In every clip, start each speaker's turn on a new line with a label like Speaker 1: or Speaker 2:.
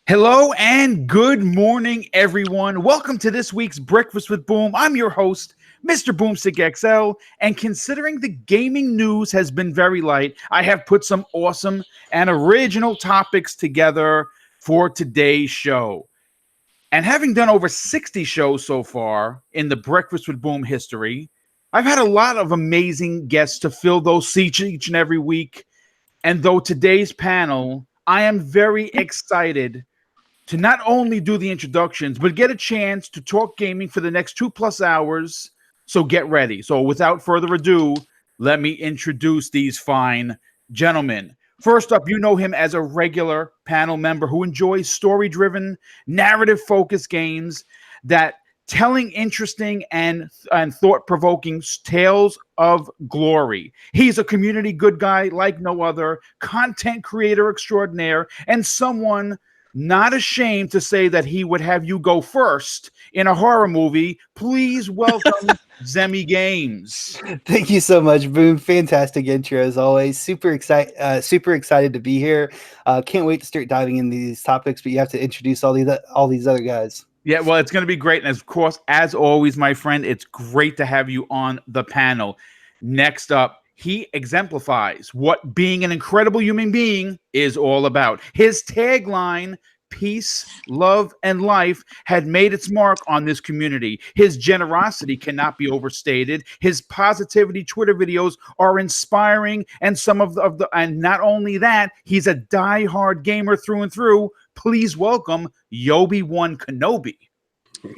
Speaker 1: Hello and good morning, everyone. Welcome to this week's Breakfast with Boom. I'm your host, MrBooMStickXL, and considering the gaming news has been very light, I have put some awesome and original topics together for today's show. And having done over 60 shows so far in the Breakfast with Boom history, I've had a lot of amazing guests to fill those seats each and every week. And though today's panel, I am very excited to not only do the introductions, but get a chance to talk gaming for the next 2+ hours. So get ready. So without further ado, let me introduce these fine gentlemen. First up, you know him as a regular panel member who enjoys story-driven, narrative-focused games that telling interesting and thought-provoking tales of glory. He's a community good guy like no other, content creator extraordinaire, and someone not ashamed to say that he would have you go first in a horror movie. Please welcome Zemi Games.
Speaker 2: Thank you so much, Boom. Fantastic intro as always. Super excited to be here. Can't wait to start diving into these topics, but you have to introduce all these other guys.
Speaker 1: Yeah, well, it's going to be great. And of course, as always, my friend, it's great to have you on the panel. Next up, he exemplifies what being an incredible human being is all about. His tagline, peace, love, and life, had made its mark on this community. His generosity cannot be overstated. His positivity Twitter videos are inspiring, and and not only that, he's a diehard gamer through and through. Please welcome Yobi-Wan Kenobi.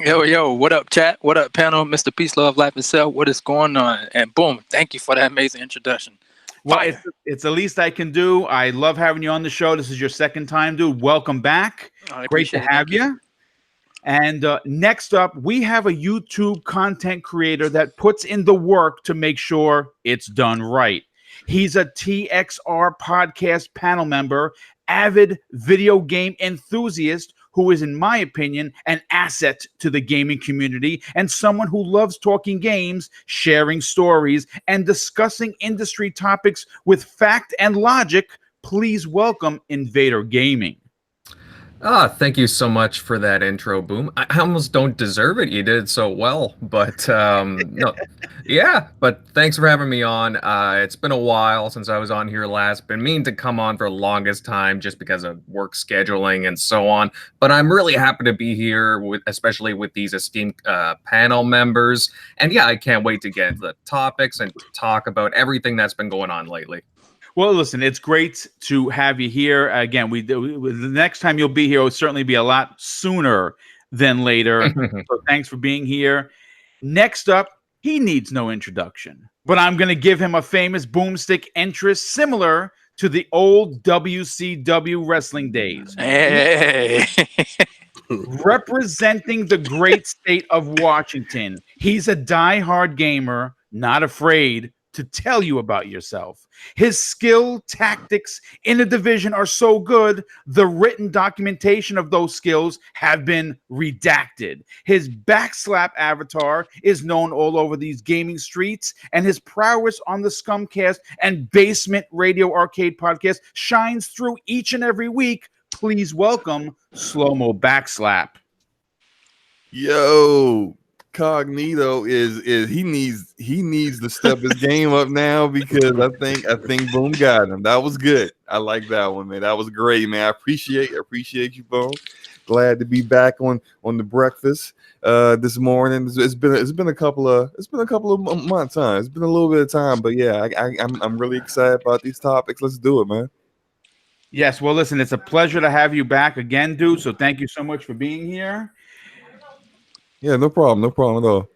Speaker 3: Yo, what up, chat? What up, panel? Mr. Peace, Love, Life itself. What is going on? And boom, thank you for that amazing introduction.
Speaker 1: Well, it's the least I can do. I love having you on the show. This is your second time, dude. Welcome back. Great to have you. And next up, we have a YouTube content creator that puts in the work to make sure it's done right. He's a TXR podcast panel member, avid video game enthusiast, who is, in my opinion, an asset to the gaming community and someone who loves talking games, sharing stories, and discussing industry topics with fact and logic. Please welcome Invader Gaming.
Speaker 4: Thank you so much for that intro, Boom. I almost don't deserve it. You did so well, but no, yeah. But thanks for having me on. It's been a while since I was on here last. Been meaning to come on for the longest time just because of work scheduling and so on. But I'm really happy to be here, especially with these esteemed panel members. And yeah, I can't wait to get into the topics and talk about everything that's been going on lately.
Speaker 1: Well, listen, it's great to have you here. Again, the next time you'll be here will certainly be a lot sooner than later. So thanks for being here. Next up, he needs no introduction, but I'm going to give him a famous boomstick entrance similar to the old WCW wrestling days.
Speaker 3: Hey.
Speaker 1: Representing the great state of Washington, he's a diehard gamer, not afraid to tell you about yourself. His skill, tactics in the division are so good, the written documentation of those skills have been redacted. His backslap avatar is known all over these gaming streets, and his prowess on the Scumcast and Basement Radio Arcade podcast shines through each and every week. Please welcome Slow-Mo Backslap.
Speaker 5: Yo, Cognito is he needs to step his game up now, because I think Boom got him. That was good. I like that one, man. That was great, man. I appreciate you, Boom. Glad to be back on the breakfast this morning. It's been a couple of months, huh? It's been a little bit of time, but yeah, I'm really excited about these topics. Let's do it, man.
Speaker 1: Yes, well, listen, it's a pleasure to have you back again, dude. So thank you so much for being here.
Speaker 5: Yeah, no problem at all.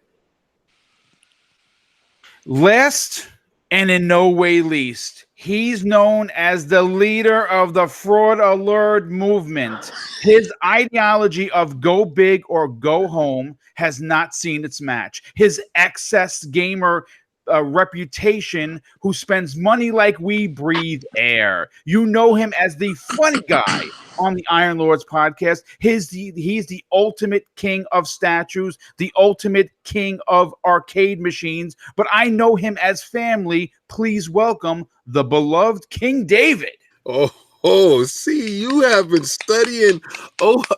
Speaker 1: Last and in no way least, he's known as the leader of the Fraud Alert movement. His ideology of go big or go home has not seen its match. His excess gamer reputation, who spends money like we breathe air. You know him as the funny guy on the Iron Lords podcast. He's the ultimate king of statues, the ultimate king of arcade machines, but I know him as family. Please welcome the beloved King David.
Speaker 5: Oh,
Speaker 6: Oh, see, you have been studying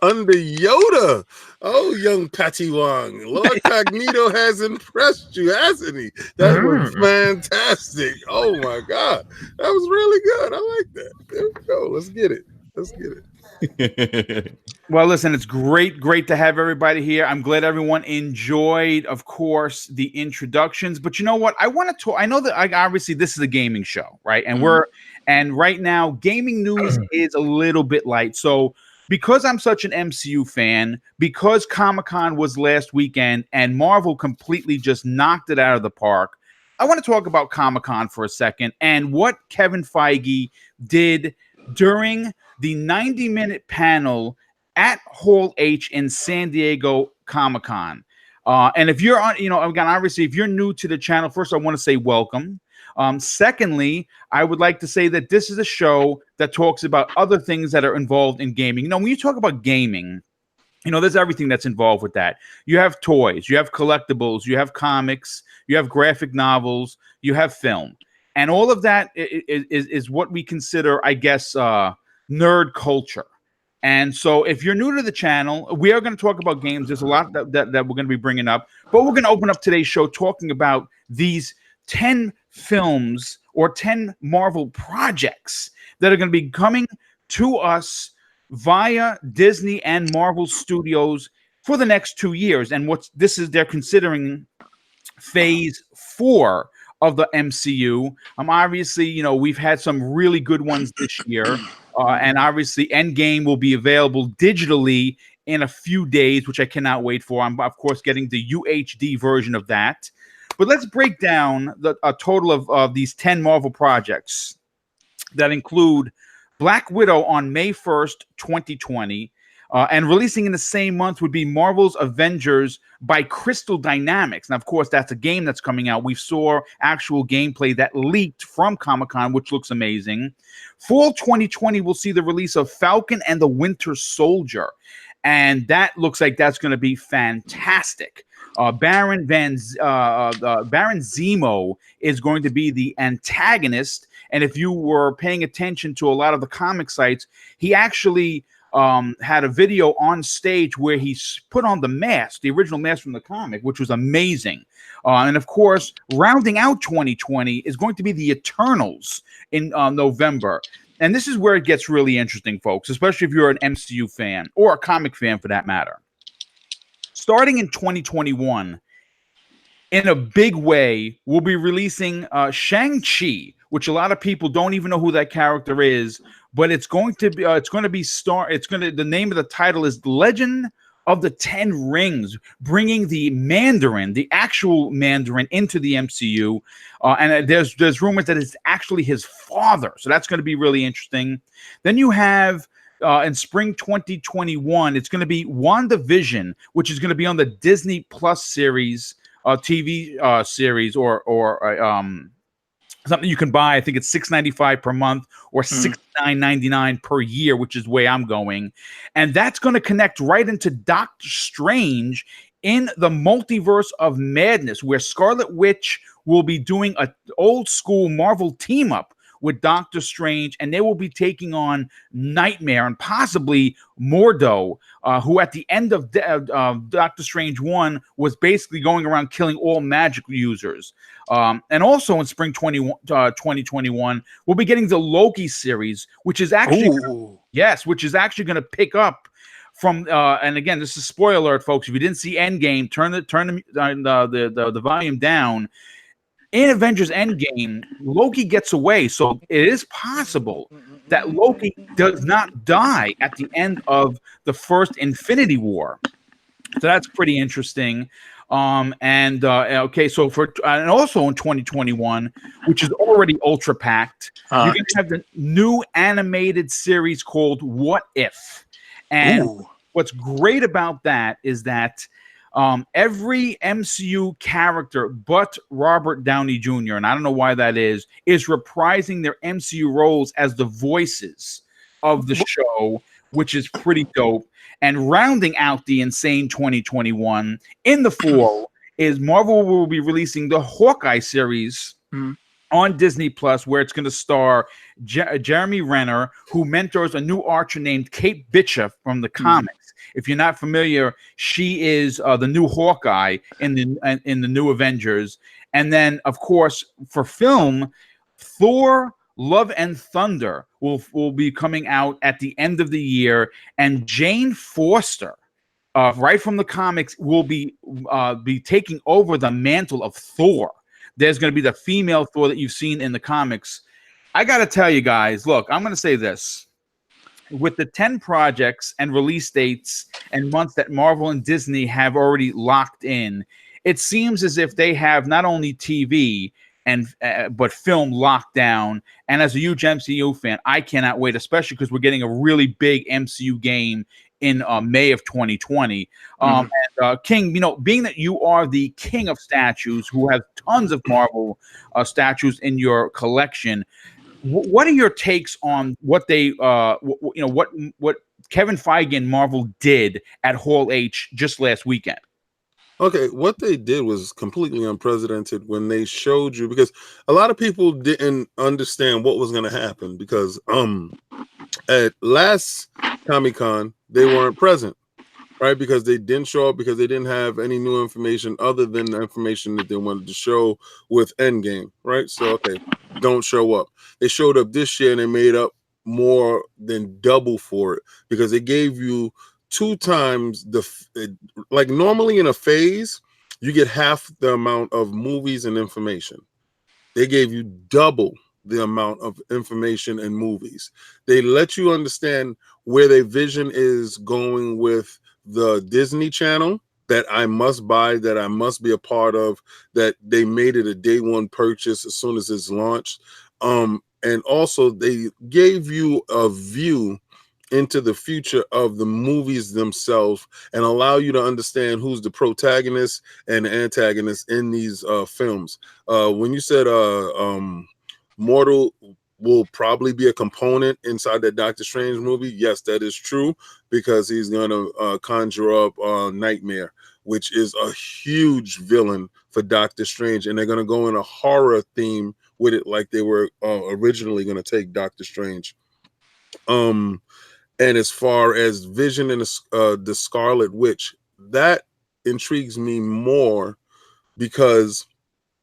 Speaker 6: under Yoda. Oh, young Pateron. Lord Magneto has impressed you, hasn't he? That was fantastic. Oh my God. That was really good. I like that. There we go. Let's get it. Let's get it.
Speaker 1: Well, listen, it's great to have everybody here. I'm glad everyone enjoyed, of course, the introductions. But you know what? I want to talk. I know that obviously this is a gaming show, right? And right now, gaming news is a little bit light. So because I'm such an MCU fan, because Comic-Con was last weekend and Marvel completely just knocked it out of the park, I want to talk about Comic-Con for a second and what Kevin Feige did during the 90-minute panel at Hall H in San Diego Comic-Con. And if you're on, again, obviously, if you're new to the channel, first, I want to say welcome. Secondly, I would like to say that this is a show that talks about other things that are involved in gaming. When you talk about gaming, there's everything that's involved with that. You have toys, you have collectibles, you have comics, you have graphic novels, you have film. And all of that is what we consider, I guess, nerd culture. And so if you're new to the channel, we are going to talk about games. There's a lot that we're going to be bringing up. But we're going to open up today's show talking about these 10 films or 10 Marvel projects that are going to be coming to us via Disney and Marvel Studios for the next 2 years. And they're considering phase 4 of the MCU. Obviously, we've had some really good ones this year. And obviously, Endgame will be available digitally in a few days, which I cannot wait for. I'm, of course, getting the UHD version of that. But let's break down a total of these 10 Marvel projects that include Black Widow on May 1st, 2020. And releasing in the same month would be Marvel's Avengers by Crystal Dynamics. Now, of course, that's a game that's coming out. We saw actual gameplay that leaked from Comic-Con, which looks amazing. Fall 2020 will see the release of Falcon and the Winter Soldier. And that looks like that's going to be fantastic. Baron Zemo is going to be the antagonist. And if you were paying attention to a lot of the comic sites, he actually had a video on stage where he put on the mask, the original mask from the comic, which was amazing. And of course, rounding out 2020 is going to be the Eternals in November. And this is where it gets really interesting, folks, especially if you're an MCU fan or a comic fan for that matter. Starting in 2021, in a big way, we'll be releasing Shang-Chi, which a lot of people don't even know who that character is, but the name of the title is Legend of the Ten Rings, bringing the Mandarin, the actual Mandarin, into the MCU. And there's rumors that it's actually his father. So that's going to be really interesting. Then you have in spring 2021, it's going to be WandaVision, which is going to be on the Disney Plus series, TV series, or something you can buy. I think it's $6.95 per month or $69.99 per year, which is the way I'm going. And that's going to connect right into Doctor Strange in the Multiverse of Madness, where Scarlet Witch will be doing an old school Marvel team up with Doctor Strange, and they will be taking on Nightmare and possibly Mordo, who at the end of Doctor Strange 1 was basically going around killing all magic users. And also in spring 2021, we'll be getting the Loki series, which is actually which is actually going to pick up from and again, this is a spoiler alert, folks. If you didn't see Endgame, turn the volume down. In Avengers Endgame, Loki gets away, so it is possible that Loki does not die at the end of the first Infinity War. So that's pretty interesting. Okay, so and also in 2021, which is already ultra packed, you're going to have the new animated series called What If. And what's great about that is that every MCU character but Robert Downey Jr., and I don't know why that is reprising their MCU roles as the voices of the show, which is pretty dope. And rounding out the insane 2021 in the fall is Marvel will be releasing the Hawkeye series on Disney Plus, where it's going to star Jeremy Renner, who mentors a new archer named Kate Bishop from the comics. If you're not familiar, she is the new Hawkeye in the new Avengers. And then, of course, for film, Thor: Love and Thunder will be coming out at the end of the year, and Jane Foster, right from the comics, will be taking over the mantle of Thor. There's going to be the female Thor that you've seen in the comics. I got to tell you guys, look, I'm going to say this. With the 10 projects and release dates and months that Marvel and Disney have already locked in, it seems as if they have not only TV and but film locked down. And as a huge MCU fan, I cannot wait, especially because we're getting a really big MCU game in May of 2020. And, King, being that you are the king of statues, who has tons of Marvel statues in your collection, what are your takes on what they, what Kevin Feige and Marvel did at Hall H just last weekend?
Speaker 6: Okay, what they did was completely unprecedented when they showed you, because a lot of people didn't understand what was going to happen, because at last Comic-Con they weren't present, right? Because they didn't show up, because they didn't have any new information other than the information that they wanted to show with Endgame, right? So okay, don't show up. They showed up this year and they made up more than double for it, because they gave you 2 times like normally in a phase you get half the amount of movies and information. They gave you double the amount of information and movies. They let you understand where their vision is going with the Disney Channel, that I must buy, that I must be a part of, that they made it a day one purchase as soon as it's launched. And also they gave you a view into the future of the movies themselves and allow you to understand who's the protagonist and the antagonist in these films. When you said Mortal will probably be a component inside that Doctor Strange movie, yes, that is true, because he's going to conjure up Nightmare, which is a huge villain for Doctor Strange, and they're going to go in a horror theme with it, like they were originally going to take Doctor Strange. And as far as Vision and the Scarlet Witch, that intrigues me more, because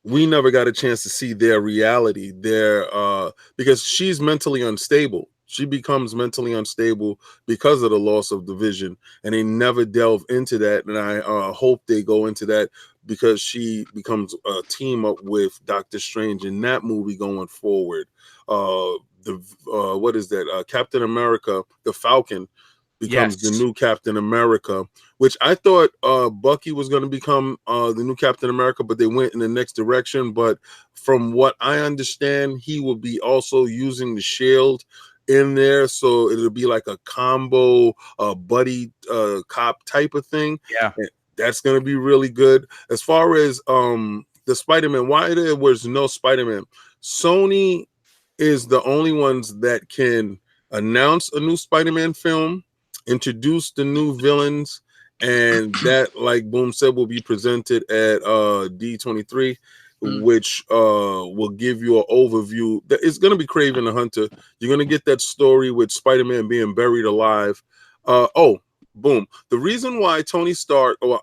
Speaker 6: we never got a chance to see their reality, because she's mentally unstable. She becomes mentally unstable because of the loss of the Vision, and they never delve into that. And I hope they go into that, because she becomes a team up with Doctor Strange in that movie going forward. What is that? Captain America, the Falcon, becomes the new Captain America, which I thought Bucky was going to become the new Captain America, but they went in the next direction. But from what I understand, he will be also using the shield in there, so it'll be like a combo buddy cop type of thing. And that's going to be really good. As far as the Spider-Man, why there was no Spider-Man, Sony is the only ones that can announce a new Spider-Man film, introduce the new villains, and that, like Boom said, will be presented at D23, which will give you an overview. It's going to be Kraven the Hunter. You're going to get that story with Spider-Man being buried alive. Boom. The reason why Tony Stark or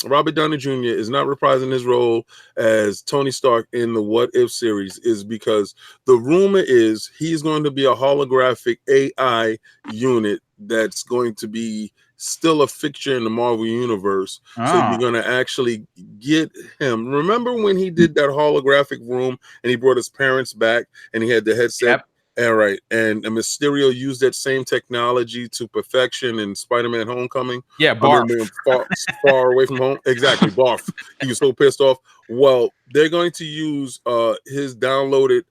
Speaker 6: Robert Downey Jr. is not reprising his role as Tony Stark in the What If series is because the rumor is he's going to be a holographic AI unit that's going to be still a fixture in the Marvel universe. So you're going to actually get him. Remember when he did that holographic room and he brought his parents back and he had the headset? All right. And Mysterio used that same technology to perfection in Spider-Man Homecoming.
Speaker 1: Barf.
Speaker 6: Far away from home. Exactly. Barf. He was so pissed off. Well, they're going to use his downloaded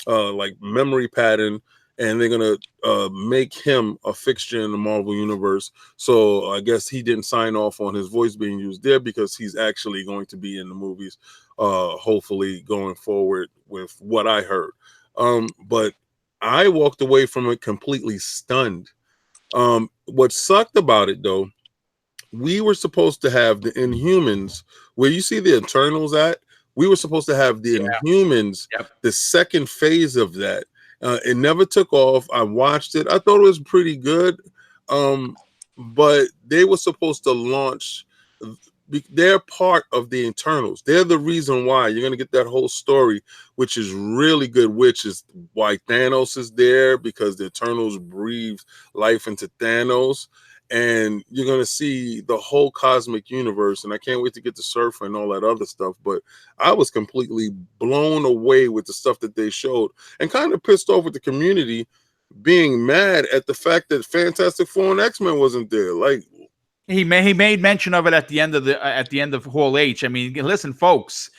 Speaker 6: like memory pattern, and they're going to make him a fixture in the Marvel universe. So I guess he didn't sign off on his voice being used there, because he's actually going to be in the movies, hopefully going forward with what I heard. But I walked away from it completely stunned. What sucked about it, though, we were supposed to have the Inhumans, where you see the Eternals at, We were supposed to have the Inhumans, the second phase of that. It never took off. I watched it. I thought it was pretty good. But they were supposed to launch. They're part of the Internals. They're the reason why you're going to get that whole story, which is really good, which is why Thanos is there, because the Eternals breathed life into Thanos. And you're going to see the whole cosmic universe. And I can't wait to get to Surfer and all that other stuff. But I was completely blown away with the stuff that they showed, and kind of pissed off with the community being mad at the fact that Fantastic Four and X-Men wasn't there. Like,
Speaker 1: he made mention of it at the end of Hall H. I mean, listen, folks,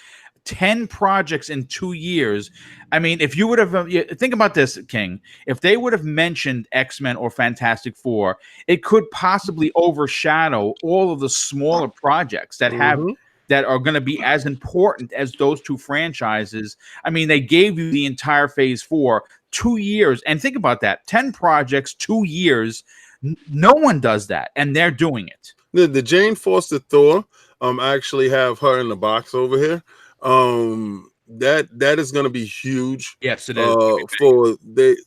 Speaker 1: 10 projects in 2 years. I mean, if you would have think about this, King, if they would have mentioned X-Men or Fantastic Four, it could possibly overshadow all of the smaller projects that that are going to be as important as those two franchises. I mean, they gave you the entire Phase 4, 2 years, and think about that: 10 projects, 2 years. No one does that, and they're doing it.
Speaker 6: The Jane Foster Thor, I actually have her in the box over here. That is going to be huge.
Speaker 1: Yes, it is.
Speaker 6: For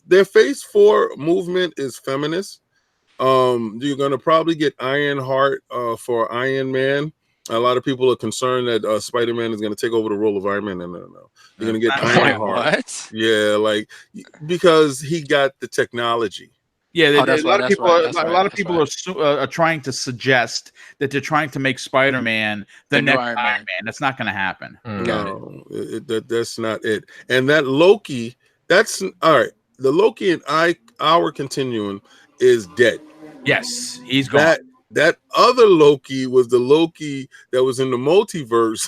Speaker 6: their Phase 4 movement is feminist. You're going to probably get Ironheart for Iron Man. A lot of people are concerned that Spider-Man is going to take over the role of Iron Man. No. You're going to get Ironheart.
Speaker 3: What?
Speaker 6: Yeah, like, because he got the technology.
Speaker 1: Yeah, a lot of people are trying to suggest that they're trying to make Spider-Man the next Iron Man. That's not going to happen.
Speaker 6: No, that's not it. And that Loki, that's all right. The Loki in our continuum is dead.
Speaker 1: Yes, he's gone.
Speaker 6: That other Loki was the Loki that was in the multiverse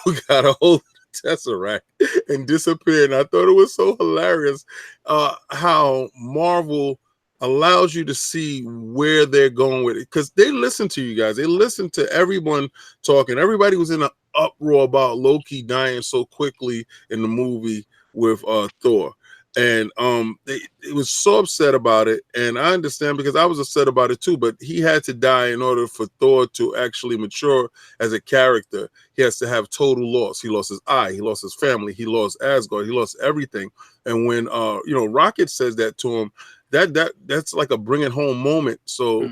Speaker 6: who got a hold of the Tesseract and disappeared. And I thought it was so hilarious how Marvel allows you to see where they're going with it, because they listen to you guys. They listen to everyone talking. Everybody was in an uproar about Loki dying so quickly in the movie with Thor, and it was so upset about it. And I understand, because I was upset about it too. But he had to die in order for Thor to actually mature as a character. He has to have total loss. He lost his eye. He lost his family. He lost Asgard. He lost everything. And when Rocket says that to him, that's like a bring it home moment. So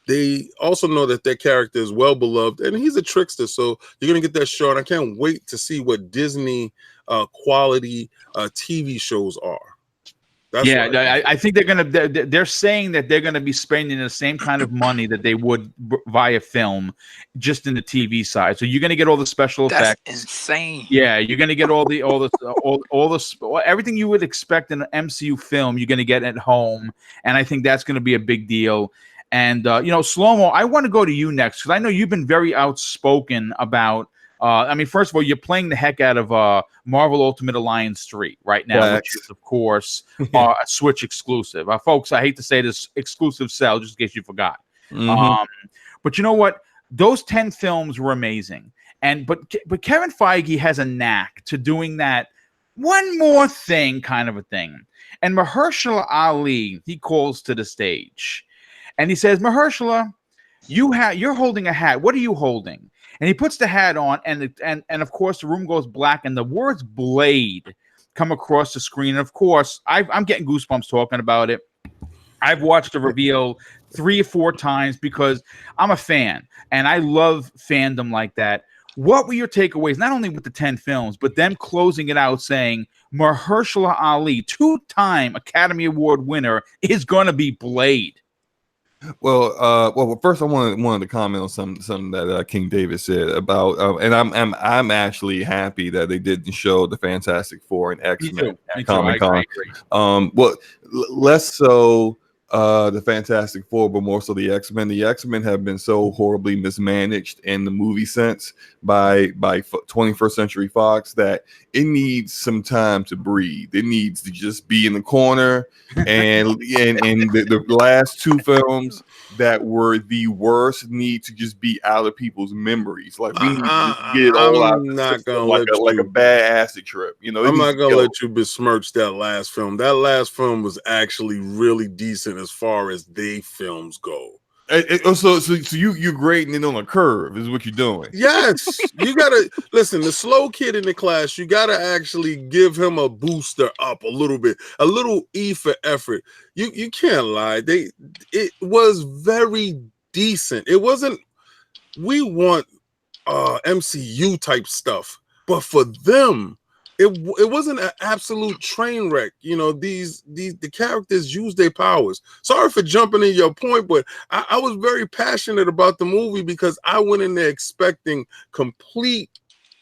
Speaker 6: they also know that their character is well beloved, and he's a trickster. So you're gonna get that show, and I can't wait to see what Disney quality TV shows are.
Speaker 1: I think they're saying that they're gonna be spending the same kind of money that they would via film, just in the TV side. So you're gonna get all the special effects.
Speaker 3: That's insane.
Speaker 1: Yeah, you're gonna get all the everything you would expect in an MCU film. You're gonna get at home, and I think that's gonna be a big deal. And Slow-Mo, I want to go to you next, because I know you've been very outspoken about. I mean, first of all, you're playing the heck out of Marvel Ultimate Alliance 3 right now, which is, of course, a Switch exclusive. Folks, I hate to say this, exclusive sell, just in case you forgot. But you know what? Those 10 films were amazing. But Kevin Feige has a knack to doing that one more thing kind of a thing. And Mahershala Ali, he calls to the stage. And he says, Mahershala, you're holding a hat. What are you holding? And he puts the hat on, and of course the room goes black, and the words "Blade" come across the screen. And of course, I'm getting goosebumps talking about it. I've watched the reveal 3 or 4 times because I'm a fan, and I love fandom like that. What were your takeaways, not only with the 10 films, but them closing it out saying Mahershala Ali, 2-time Academy Award winner, is going to be Blade?
Speaker 5: Well, first I wanted to comment on something that King David said about, and I'm actually happy that they didn't show the Fantastic Four and X-Men at Comic-Con. Less so the Fantastic Four, but more so the X-Men. The X-Men have been so horribly mismanaged in the movie sense by 21st Century Fox that it needs some time to breathe. It needs to just be in the corner. And the last 2 films that were the worst need to just be out of people's memories. Like, we need to just get it all out.
Speaker 6: Not gonna
Speaker 5: like a bad acid trip.
Speaker 6: I'm not gonna let you besmirch that last film. That last film was actually really decent as far as they films go.
Speaker 5: So you're grading it on a curve is what you're doing.
Speaker 6: Yes, you gotta listen. The slow kid in the class, you gotta actually give him a booster up a little bit, a little E for effort. You can't lie. It was very decent. It wasn't. We want MCU type stuff, but for them, it wasn't an absolute train wreck. You know, the characters use their powers. Sorry for jumping in your point, but I was very passionate about the movie because I went in there expecting complete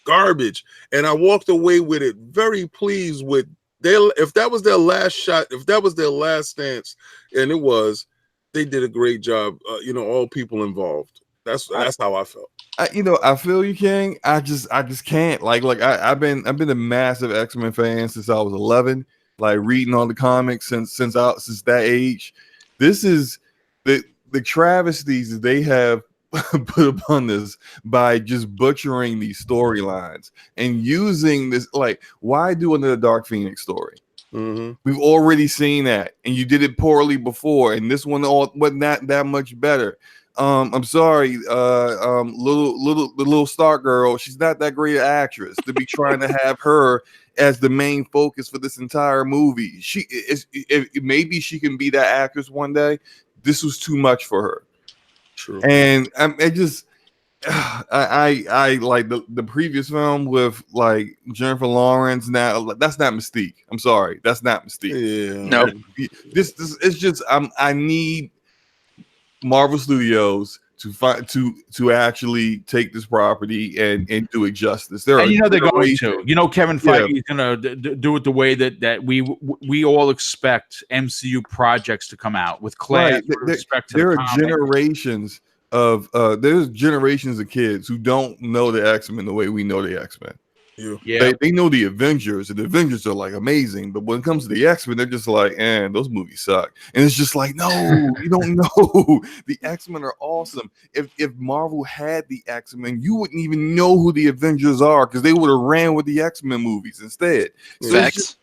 Speaker 6: garbage, and I walked away with it very pleased with if that was their last shot, if that was their last stance, and it was, they did a great job. All people involved. That's how I felt.
Speaker 5: I feel you, King. I just can't. I've been a massive X-Men fan since I was 11. Like reading all the comics since that age. This is the travesties that they have put upon this by just butchering these storylines and using this. Like, why do another Dark Phoenix story?
Speaker 6: Mm-hmm.
Speaker 5: We've already seen that, and you did it poorly before, and this one wasn't that much better. I'm sorry, the little Star girl, she's not that great an actress to be trying to have her as the main focus for this entire movie. Maybe she can be that actress one day. This was too much for her.
Speaker 6: True.
Speaker 5: And I like the previous film with like Jennifer Lawrence. Now that's not Mystique. I'm sorry, that's not Mystique.
Speaker 6: Yeah.
Speaker 3: No.
Speaker 5: This it's just I need Marvel Studios to actually take this property and do it justice.
Speaker 1: They're going to. Kevin Feige is going to do it the way that we all expect MCU projects to come out with class.
Speaker 5: Right. There are generations of kids who don't know the X-Men the way we know the X-Men.
Speaker 6: Yeah.
Speaker 5: They know the Avengers, and the Avengers are like amazing, but when it comes to the X-Men, they're just like, those movies suck. And it's just like, no, you don't know. The X-Men are awesome. If Marvel had the X-Men, you wouldn't even know who the Avengers are because they would have ran with the X-Men movies instead. So
Speaker 3: facts.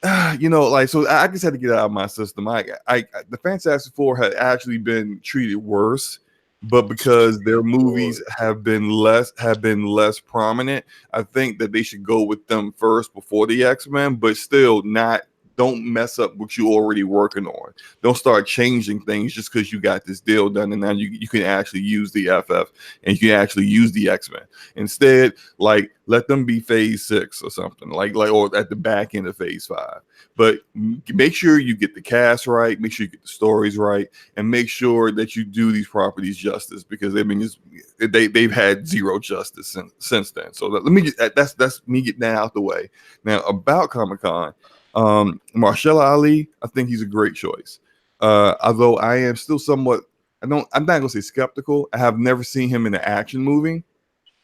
Speaker 5: So I just had to get it out of my system. The Fantastic Four had actually been treated worse. But because their movies have been less prominent, I think that they should go with them first before the X-Men, but still don't mess up what you're already working on. Don't start changing things just because you got this deal done and now you can actually use the FF and you can actually use the X-Men. Instead, like let them be phase 6 or something, like or at the back end of phase 5. But make sure you get the cast right, make sure you get the stories right, and make sure that you do these properties justice because they've had zero justice since then. So that's me getting that out the way. Now about Comic-Con, Mahershala Ali, I think he's a great choice. Although I am still somewhat, I'm not gonna say skeptical. I have never seen him in an action movie,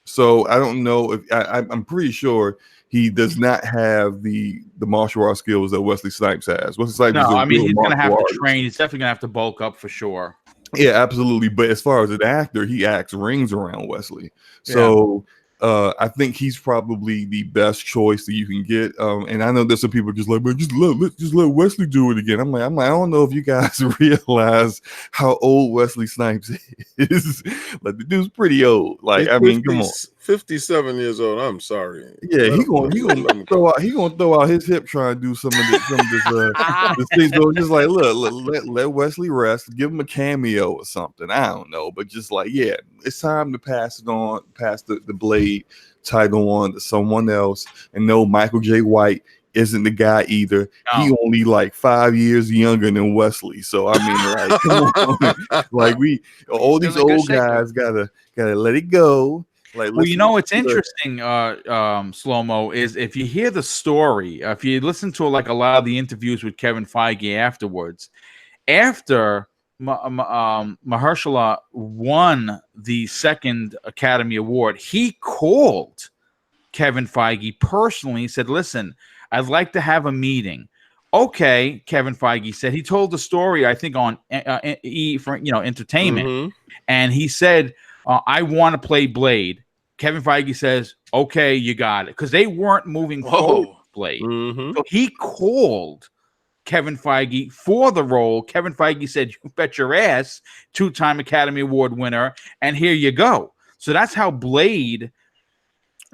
Speaker 5: so I don't know if I'm pretty sure he does not have the martial arts skills that Wesley Snipes has. Wesley Snipes
Speaker 1: he's gonna have to train. He's definitely gonna have to bulk up for sure.
Speaker 5: Yeah, absolutely. But as far as an actor, he acts rings around Wesley. So I think he's probably the best choice that you can get. And I know there's some people just like, man, just let Wesley do it again. I'm like, I don't know if you guys realize how old Wesley Snipes is. Like the dude's pretty old. Like, I mean, come on.
Speaker 6: 57 years old. I'm sorry.
Speaker 5: Yeah, he gonna throw out his hip trying to do some of this things. So just like, let Wesley rest, give him a cameo or something. I don't know, but just like, yeah, it's time to pass the Blade title on to someone else. And no, Michael J. White isn't the guy either. No. He only like 5 years younger than Wesley. So I mean, like, come on, like all these old guys gotta let it go. Like,
Speaker 1: well, what's interesting, Slow-Mo, is if you hear the story, if you listen to like a lot of the interviews with Kevin Feige afterwards, after Mahershala won the second Academy Award, he called Kevin Feige personally, said, listen, I'd like to have a meeting. Okay, Kevin Feige said. He told the story, I think, on E for Entertainment, and he said, I want to play Blade. Kevin Feige says, okay, you got it. Because they weren't moving forward with Blade. So he called Kevin Feige for the role. Kevin Feige said, "You bet your ass," 2-time Academy Award winner, and here you go. So that's how Blade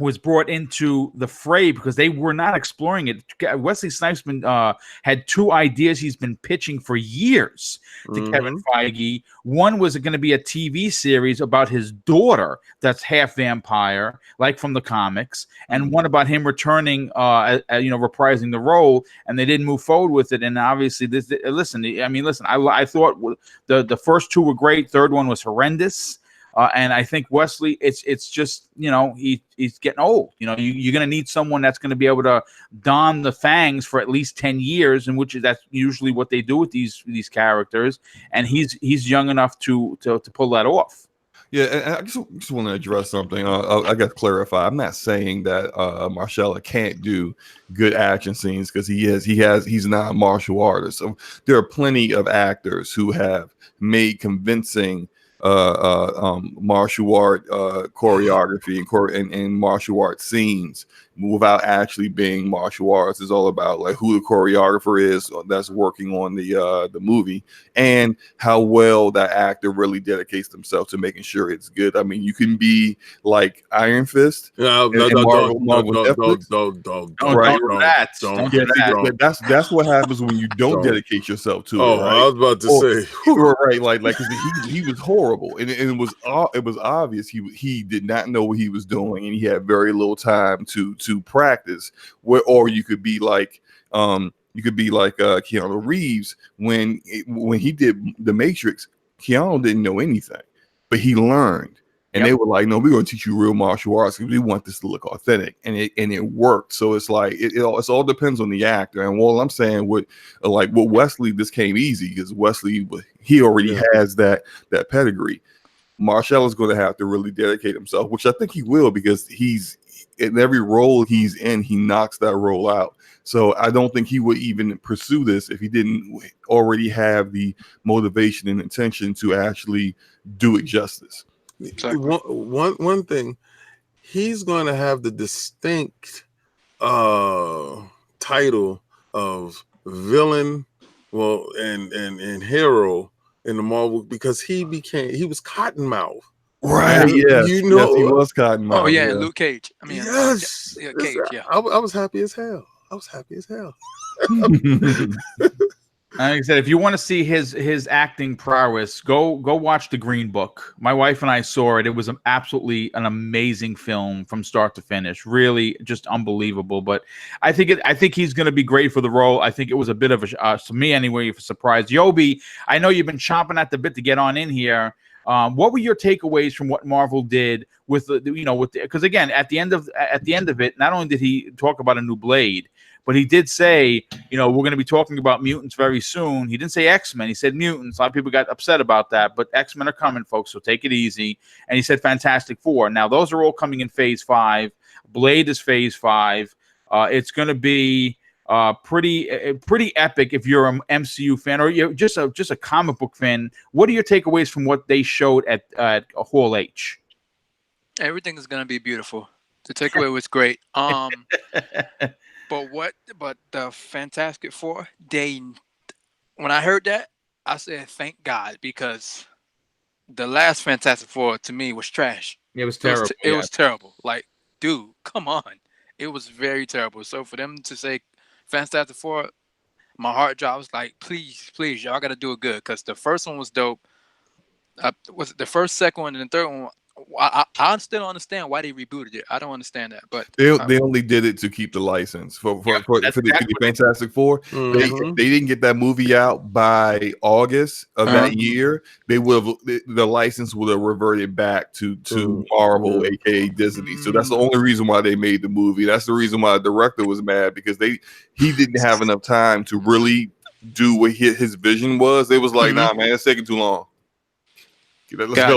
Speaker 1: was brought into the fray, because they were not exploring it. Wesley Snipes had 2 ideas he's been pitching for years to Kevin Feige. One was going to be a TV series about his daughter that's half vampire, like from the comics, and one about him returning, reprising the role, and they didn't move forward with it. And obviously, I thought the first 2 were great. Third one was horrendous. And I think Wesley, it's just, he's getting old. You're going to need someone that's going to be able to don the fangs for at least 10 years, and that's usually what they do with these characters. And he's young enough to pull that off.
Speaker 5: Yeah, and I just want to address something. I got to clarify. I'm not saying that Marcella can't do good action scenes, because he's not a martial artist. So there are plenty of actors who have made convincing martial art choreography and martial art scenes without actually being martial arts. It's all about like who the choreographer is that's working on the movie, and how well that actor really dedicates themselves to making sure it's good. I mean, you can be like Iron Fist. That's what happens when you don't dedicate yourself to it. Right?
Speaker 6: I was about to say,
Speaker 5: right, like he was horrible, and it was obvious he did not know what he was doing, and he had very little time to practice. Or you could be like Keanu Reeves when he did The Matrix. Keanu didn't know anything, but he learned, and they were like, "No, we're going to teach you real martial arts because we want this to look authentic," and it worked. So it's like it all depends on the actor. And what I'm saying with Wesley, this came easy because Wesley he already has that pedigree. Marshall is going to have to really dedicate himself, which I think he will, because he's in every role he's in, he knocks that role out. So I don't think he would even pursue this if he didn't already have the motivation and intention to actually do it justice.
Speaker 6: Exactly. One thing, he's going to have the distinct title of villain, and hero in the Marvel, because he was Cottonmouth.
Speaker 5: Right. Yeah. Yes, he was Cottonmouth.
Speaker 3: Oh yeah, and Luke Cage. I mean,
Speaker 6: yes.
Speaker 3: Cage. Yeah.
Speaker 6: I was happy as hell.
Speaker 1: Like I said, if you want to see his acting prowess, go watch The Green Book. My wife and I saw it. It was absolutely an amazing film from start to finish. Really, just unbelievable. But I think he's going to be great for the role. I think it was a bit of a, to me anyway, a surprise. Yobi, I know you've been chomping at the bit to get on in here. What were your takeaways from what Marvel did with because again, at the end of it, not only did he talk about a new Blade, but he did say, we're going to be talking about mutants very soon. He didn't say X-Men. He said mutants. A lot of people got upset about that, but X-Men are coming, folks, so take it easy. And he said Fantastic Four. Now, those are all coming in Phase 5. Blade is Phase 5. It's going to be pretty epic if you're an MCU fan, or you're just a comic book fan. What are your takeaways from what they showed at Hall H?
Speaker 3: Everything is going to be beautiful. The takeaway was great. But the Fantastic Four, when I heard that, I said, thank God, because the last Fantastic Four to me was trash.
Speaker 1: It was terrible.
Speaker 3: It was terrible. Like, dude, come on. It was very terrible. So for them to say Fantastic Four, my heart drops. Like, please, y'all got to do it good, because the first one was dope. Was it the first, second one, and the third one? I still don't understand why they rebooted it. I don't understand that, but
Speaker 5: they only did it to keep the license for the Fantastic Four. If they didn't get that movie out by August of that year, the license would have reverted back to Marvel, aka Disney. So that's the only reason why they made the movie. That's the reason why the director was mad, because he didn't have enough time to really do what his vision was. They was like, nah, man, it's taking too long. Let's go.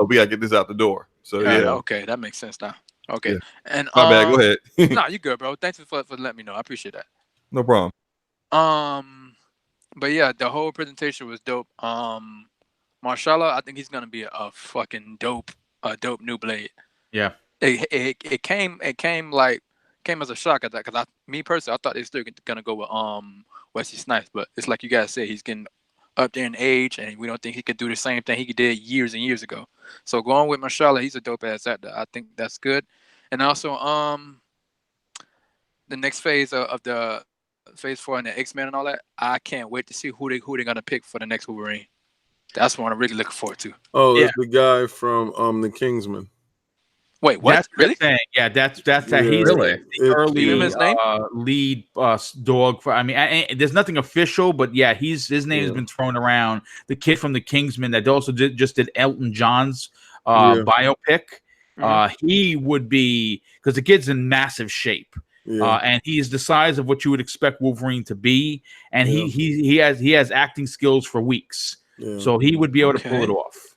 Speaker 5: We gotta get this out the door. So
Speaker 3: okay, that makes sense now. Okay, and
Speaker 5: my bad. Go ahead.
Speaker 3: No, you good, bro. Thanks for letting me know. I appreciate that.
Speaker 5: No problem.
Speaker 3: But yeah, the whole presentation was dope. Marshala, I think he's gonna be a fucking dope new Blade.
Speaker 1: Yeah.
Speaker 3: It came like came as a shock at that because me personally, I thought they were still gonna go with Wesley Snipes, but it's like you guys said, he's getting up there in age, and we don't think he could do the same thing he did years and years ago. So going with Mahershala, he's a dope ass actor. I think that's good. And also, the next phase of the phase 4 and the X-Men and all that, I can't wait to see who they're gonna pick for the next Wolverine. That's what I'm really looking forward to.
Speaker 6: Oh, it's the guy from the Kingsman.
Speaker 3: Wait, what?
Speaker 1: That's
Speaker 3: Really?
Speaker 1: Yeah, that's
Speaker 6: Yeah.
Speaker 1: he's
Speaker 4: Really?
Speaker 1: the early
Speaker 3: his name?
Speaker 1: lead dog for. I mean, there's nothing official, but yeah, his name has been thrown around. The kid from the Kingsman that also just did Elton John's biopic. He would be, because the kid's in massive shape. And he's the size of what you would expect Wolverine to be, and he has acting skills for weeks, so he would be able to pull it off.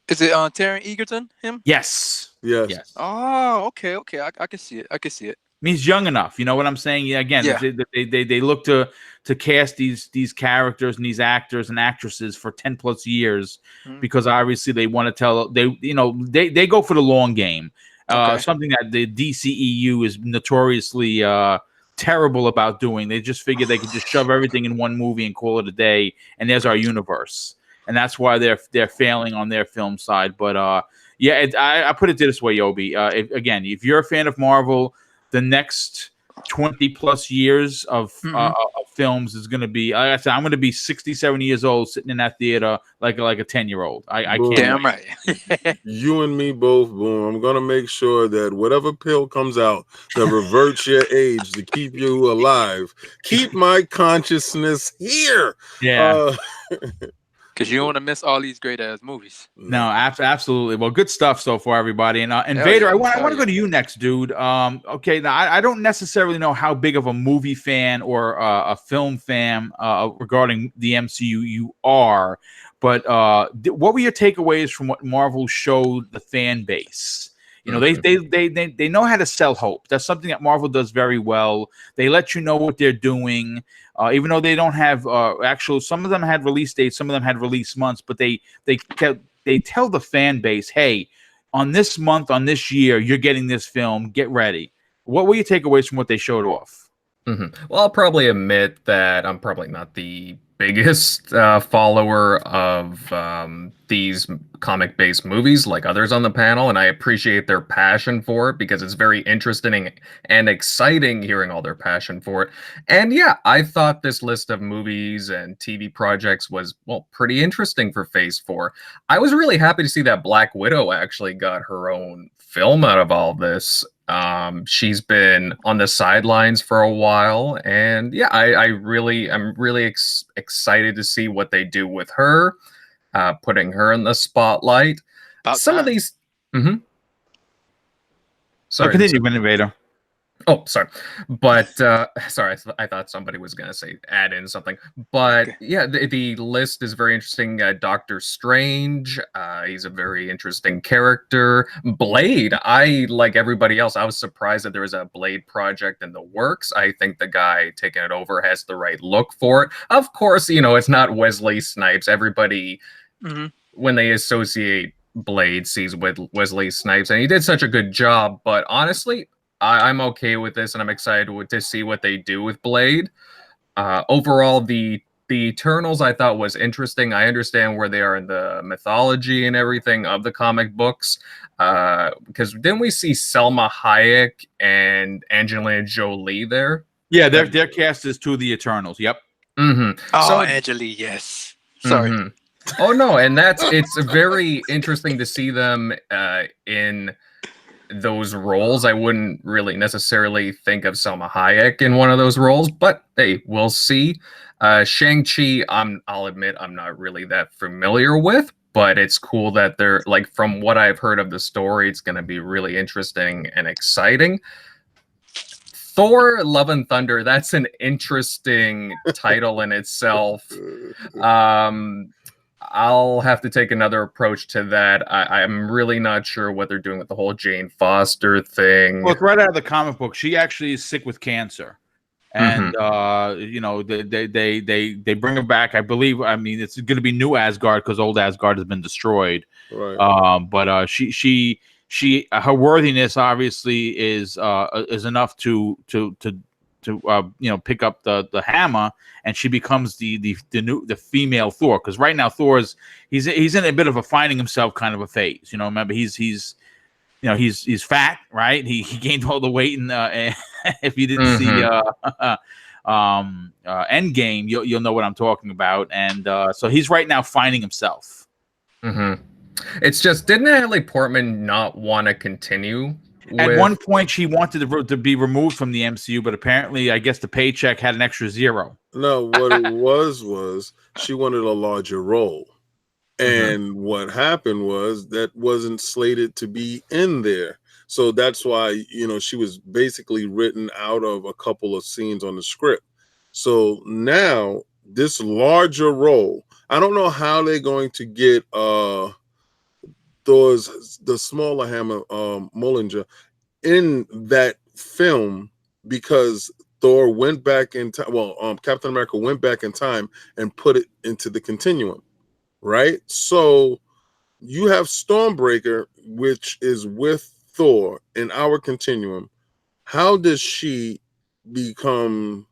Speaker 3: Is it Taron Egerton? Him?
Speaker 1: Yes.
Speaker 3: Oh, okay. I can see it. I mean,
Speaker 1: he's young enough. You know what I'm saying? Yeah. Again, they look to cast these characters and these actors and actresses for 10 plus years because obviously they want to tell they go for the long game. Something that the DCEU is notoriously terrible about doing. They just figure they could just shove everything in one movie and call it a day, and there's our universe. And that's why they're failing on their film side. But I put it this way, Yobi. If you're a fan of Marvel, the next 20 plus years of films is going to be, like I said, I'm going to be 60, 70 years old sitting in that theater like a 10-year-old. I can't.
Speaker 3: Damn right.
Speaker 6: You and me both, Boom. I'm going to make sure that whatever pill comes out that reverts your age to keep you alive, keep my consciousness here.
Speaker 1: Yeah.
Speaker 3: Because you don't want to miss all these great ass movies.
Speaker 1: No, absolutely. Well, good stuff so far, everybody. And Vader, I want to go to you next, dude. Okay, now I don't necessarily know how big of a movie fan or a film fan regarding the MCU you are, but what were your takeaways from what Marvel showed the fan base? You know, they know how to sell hope. That's something that Marvel does very well. They let you know what they're doing, even though they don't have actual. Some of them had release dates, some of them had release months, but they tell the fan base, hey, on this month, on this year, you're getting this film. Get ready. What were your takeaways from what they showed off?
Speaker 4: Well, I'll probably admit that I'm probably not the biggest follower of these comic-based movies like others on the panel, and I appreciate their passion for it because it's very interesting and exciting hearing all their passion for it. And yeah, I thought this list of movies and TV projects was, well, pretty interesting for Phase 4. I was really happy to see that Black Widow actually got her own film out of all this. She's been on the sidelines for a while, and yeah, I'm really excited to see what they do with her, putting her in the spotlight. Some of these, sorry,
Speaker 1: continue, Innovator.
Speaker 4: Oh, sorry. But, sorry, I thought somebody was going to say add in something. But, yeah, the list is very interesting. Doctor Strange, he's a very interesting character. Blade, like everybody else, I was surprised that there was a Blade project in the works. I think the guy taking it over has the right look for it. Of course, you know, it's not Wesley Snipes. Everybody, when they associate Blade, sees Wesley Snipes, and he did such a good job. But honestly, I'm okay with this, and I'm excited to see what they do with Blade. Overall, the Eternals I thought was interesting. I understand where they are in the mythology and everything of the comic books. Because didn't we see Selma Hayek and Angelina Jolie there?
Speaker 1: Yeah, their cast is to the Eternals. Yep.
Speaker 3: Oh, so, Angela, yes. Sorry.
Speaker 4: Oh no, and it's very interesting to see them in those roles. I wouldn't really necessarily think of Selma Hayek in one of those roles, but hey, we'll see. Shang-Chi, I'll admit I'm not really that familiar with, but it's cool that they're, like, from what I've heard of the story, it's going to be really interesting and exciting. Thor, Love and Thunder, that's an interesting title in itself. I'll have to take another approach to that. I'm really not sure what they're doing with the whole Jane Foster thing.
Speaker 1: Well, it's right out of the comic book. She actually is sick with cancer, and you know, they bring her back. I believe. I mean, it's going to be New Asgard because old Asgard has been destroyed.
Speaker 6: Right.
Speaker 1: But she her worthiness obviously is enough to pick up the hammer, and she becomes the female Thor. Because right now Thor's he's in a bit of a finding himself kind of a phase. Remember he's fat, right? He gained all the weight, and if you didn't see Endgame, you'll know what I'm talking about. And so he's right now finding himself.
Speaker 4: Mm-hmm. It's just, didn't Natalie Portman not want to continue?
Speaker 1: At one point, she wanted to be removed from the MCU, but apparently, I guess the paycheck had an extra zero.
Speaker 6: No, what it was she wanted a larger role. And what happened was that wasn't slated to be in there. So that's why, she was basically written out of a couple of scenes on the script. So now this larger role, I don't know how they're going to get the smaller hammer, Mullinger, in that film, because Thor went back in time. Well, Captain America went back in time and put it into the continuum. Right, so you have Stormbreaker, which is with Thor in our continuum. How does she become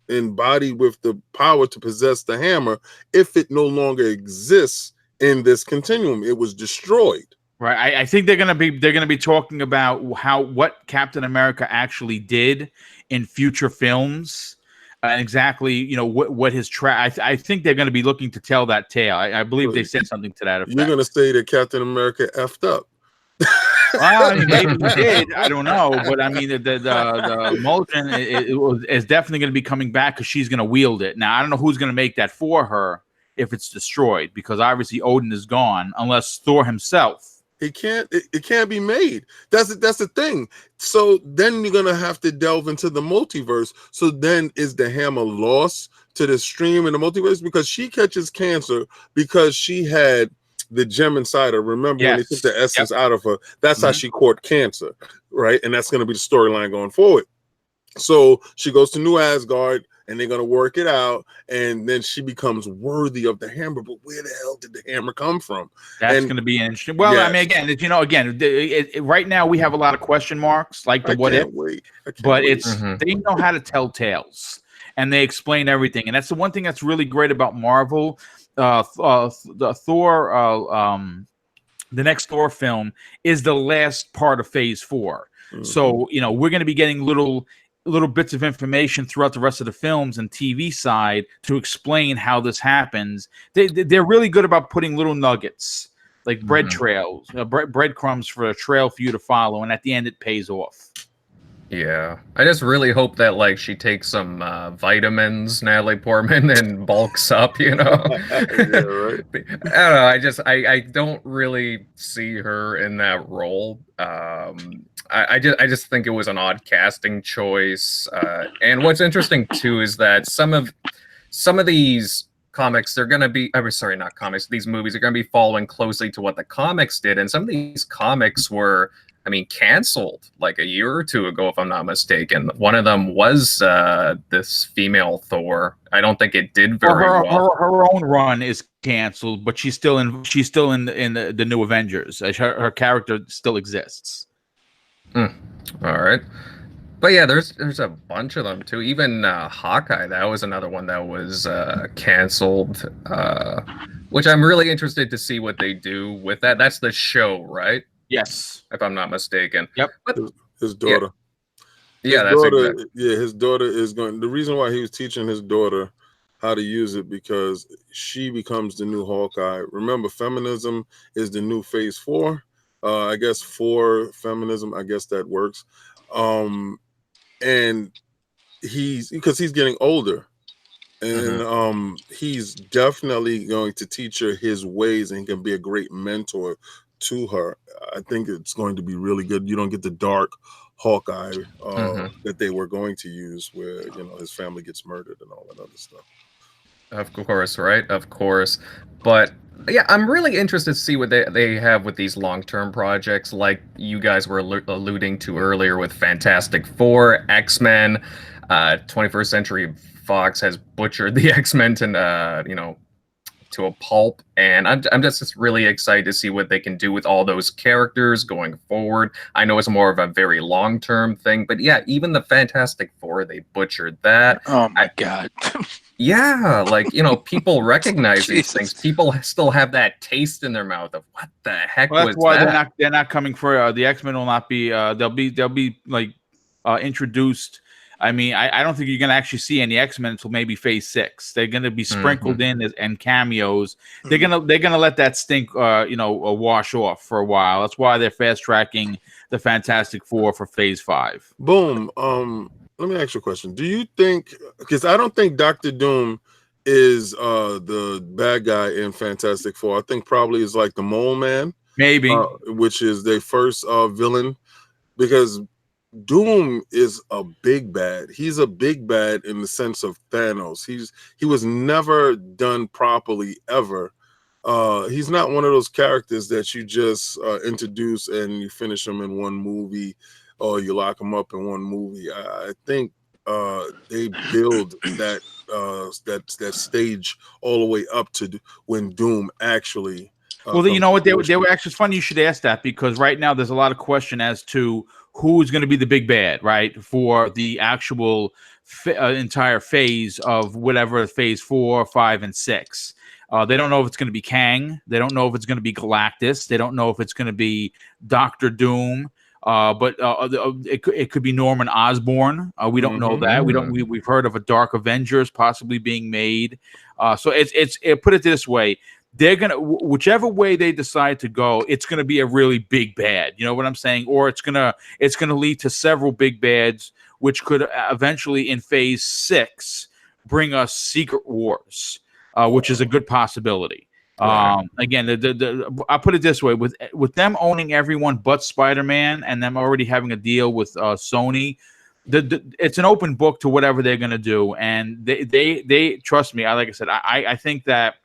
Speaker 6: embodied with the power to possess the hammer if it no longer exists in this continuum? It was destroyed.
Speaker 1: Right. I think they're gonna be talking about what Captain America actually did in future films. And exactly, what his I think they're going to be looking to tell that tale. I believe they said something to that effect.
Speaker 6: You're going to say that Captain America effed up.
Speaker 1: Well, maybe he did. I don't know, but I mean, the Mulligan is definitely going to be coming back because she's going to wield it. Now, I don't know who's going to make that for her if it's destroyed, because obviously Odin is gone unless Thor himself.
Speaker 6: It can't be made. That's the thing. So then you're gonna have to delve into the multiverse. So then is the hammer lost to the stream in the multiverse? Because she catches cancer because she had the gem inside her. Remember when they took the essence out of her? That's how she caught cancer, right? And that's gonna be the storyline going forward. So she goes to New Asgard, and they're going to work it out, and then she becomes worthy of the hammer. But where the hell did the hammer come from?
Speaker 1: That's going to be interesting. Well, yes. I mean, again, right now we have a lot of question marks, like the what if. But they know how to tell tales, and they explain everything. And that's the one thing that's really great about Marvel. The Thor, the next Thor film is the last part of Phase 4. So we're going to be getting little bits of information throughout the rest of the films and TV side to explain how this happens. They're really good about putting little nuggets, like bread trails, breadcrumbs for a trail for you to follow, and at the end it pays off.
Speaker 4: Yeah, I just really hope that she takes some vitamins, Natalie Portman, and bulks up.
Speaker 6: Yeah, right.
Speaker 4: I don't know. I don't really see her in that role. I just think it was an odd casting choice. And what's interesting too is that some of these comics, they're going to be, not comics, these movies are going to be following closely to what the comics did. And some of these comics were, canceled like a year or two ago, if I'm not mistaken. One of them was this female Thor. I don't think it did very well.
Speaker 1: Her own run is canceled, but she's still in the New Avengers. Her character still exists.
Speaker 4: All right. But yeah, there's a bunch of them too. Even Hawkeye, that was another one that was canceled, which I'm really interested to see what they do with that. That's the show, right?
Speaker 1: Yes,
Speaker 4: if I'm not mistaken.
Speaker 1: Yep.
Speaker 6: But his daughter. His daughter is going. The reason why he was teaching his daughter how to use it, because she becomes the new Hawkeye. Remember, feminism is the new Phase 4. I guess for feminism, I guess that works. And he's getting older, and he's definitely going to teach her his ways, and he can be a great mentor to her. I think it's going to be really good. You don't get the dark Hawkeye that they were going to use, where his family gets murdered and all that other stuff.
Speaker 4: Of course, right? Of course. But yeah, I'm really interested to see what they have with these long-term projects, like you guys were alluding to earlier with Fantastic Four, X-Men. 21st Century Fox has butchered the X-Men to to a pulp, and I'm just really excited to see what they can do with all those characters going forward. I know it's more of a very long-term thing, but yeah, even the Fantastic Four, they butchered that.
Speaker 3: Oh my God.
Speaker 4: Yeah, like, people recognize these
Speaker 3: Jesus.
Speaker 4: things. People still have that taste in their mouth of what the heck
Speaker 1: Well,
Speaker 4: was
Speaker 1: that's why
Speaker 4: that?
Speaker 1: they're not coming for the X-Men. Will not be. They'll be like introduced. I mean, I don't think you're going to actually see any X-Men until maybe Phase 6. They're going to be sprinkled in and cameos. They're gonna let that stink, wash off for a while. That's why they're fast tracking the Fantastic Four for Phase 5.
Speaker 6: Boom. Let me ask you a question. Do you think, because I don't think Dr. Doom is the bad guy in Fantastic Four. I think probably is like the Mole Man,
Speaker 1: Maybe.
Speaker 6: which is their first villain, because Doom is a big bad. He's a big bad in the sense of Thanos. He was never done properly ever. He's not one of those characters that you just introduce and you finish him in one movie or you lock him up in one movie. I think they build that stage all the way up to when Doom actually.
Speaker 1: Well, you know what? They were actually, it's funny you should ask that, because right now there's a lot of question as to who's going to be the big bad, right, for the actual entire phase of whatever Phase 4, 5, and 6. They don't know if it's going to be Kang. They don't know if it's going to be Galactus. They don't know if it's going to be Doctor Doom. But it could be Norman Osborn. We don't know that. We've heard of a Dark Avengers possibly being made. So it's put it this way. They're gonna, whichever way they decide to go, it's gonna be a really big bad. You know what I'm saying? Or it's gonna lead to several big bads, which could eventually in Phase 6 bring us Secret Wars, which is a good possibility. Again, I'll put it this way: with them owning everyone but Spider-Man, and them already having a deal with Sony, it's an open book to whatever they're gonna do. And they trust me. Like I said, I think that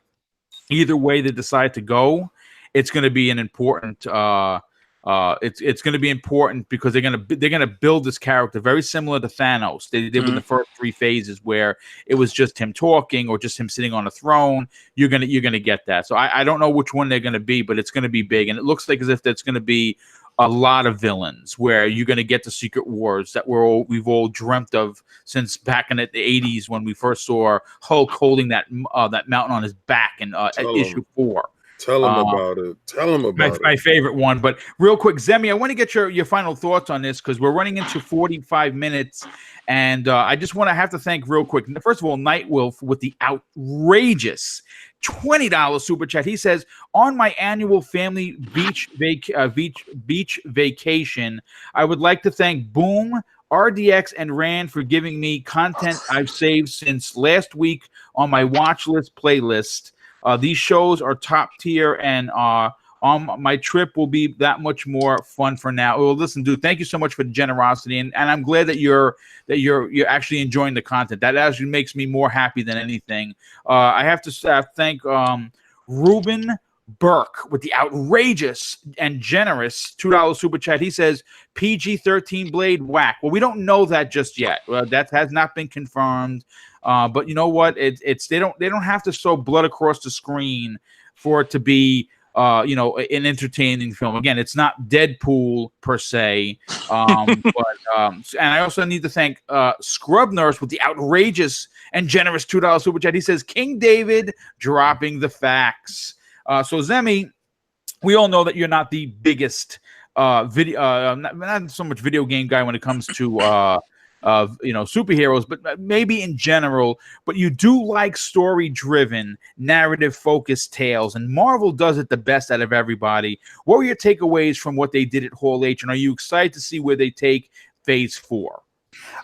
Speaker 1: either way they decide to go, it's going to be an important. It's going to be important because they're going to build this character very similar to Thanos. They did with the first 3 phases, where it was just him talking or just him sitting on a throne. You're gonna get that. So I don't know which one they're going to be, but it's going to be big, and it looks like as if that's going to be a lot of villains, where you're going to get the Secret Wars that we've all dreamt of since back in the 80s when we first saw Hulk holding that mountain on his back in issue 4.
Speaker 6: Tell him about it. Tell him about it.
Speaker 1: My favorite one. But real quick, Zemi, I want to get your final thoughts on this, because we're running into 45 minutes, and I just want to have to thank real quick. First of all, Nightwolf with the outrageous $20 super chat. He says, on my annual family beach vacation, I would like to thank Boom, RDX, and Rand for giving me content I've saved since last week on my watch list playlist. These shows are top tier, and on my trip will be that much more fun for now. Well, listen, dude, thank you so much for the generosity, and I'm glad that you're actually enjoying the content. That actually makes me more happy than anything. I have to thank Ruben Burke with the outrageous and generous $2 super chat. He says PG-13 Blade whack. Well, we don't know that just yet. That has not been confirmed. But you know what? They don't have to show blood across the screen for it to be an entertaining film. Again, it's not Deadpool per se. And I also need to thank Scrub Nurse with the outrageous and generous $2 super chat. He says King David dropping the facts. So Zemi, we all know that you're not the biggest video, not so much video game guy when it comes to superheroes, but maybe in general. But you do like story-driven, narrative-focused tales, and Marvel does it the best out of everybody. What were your takeaways from what they did at Hall H, and are you excited to see where they take Phase 4?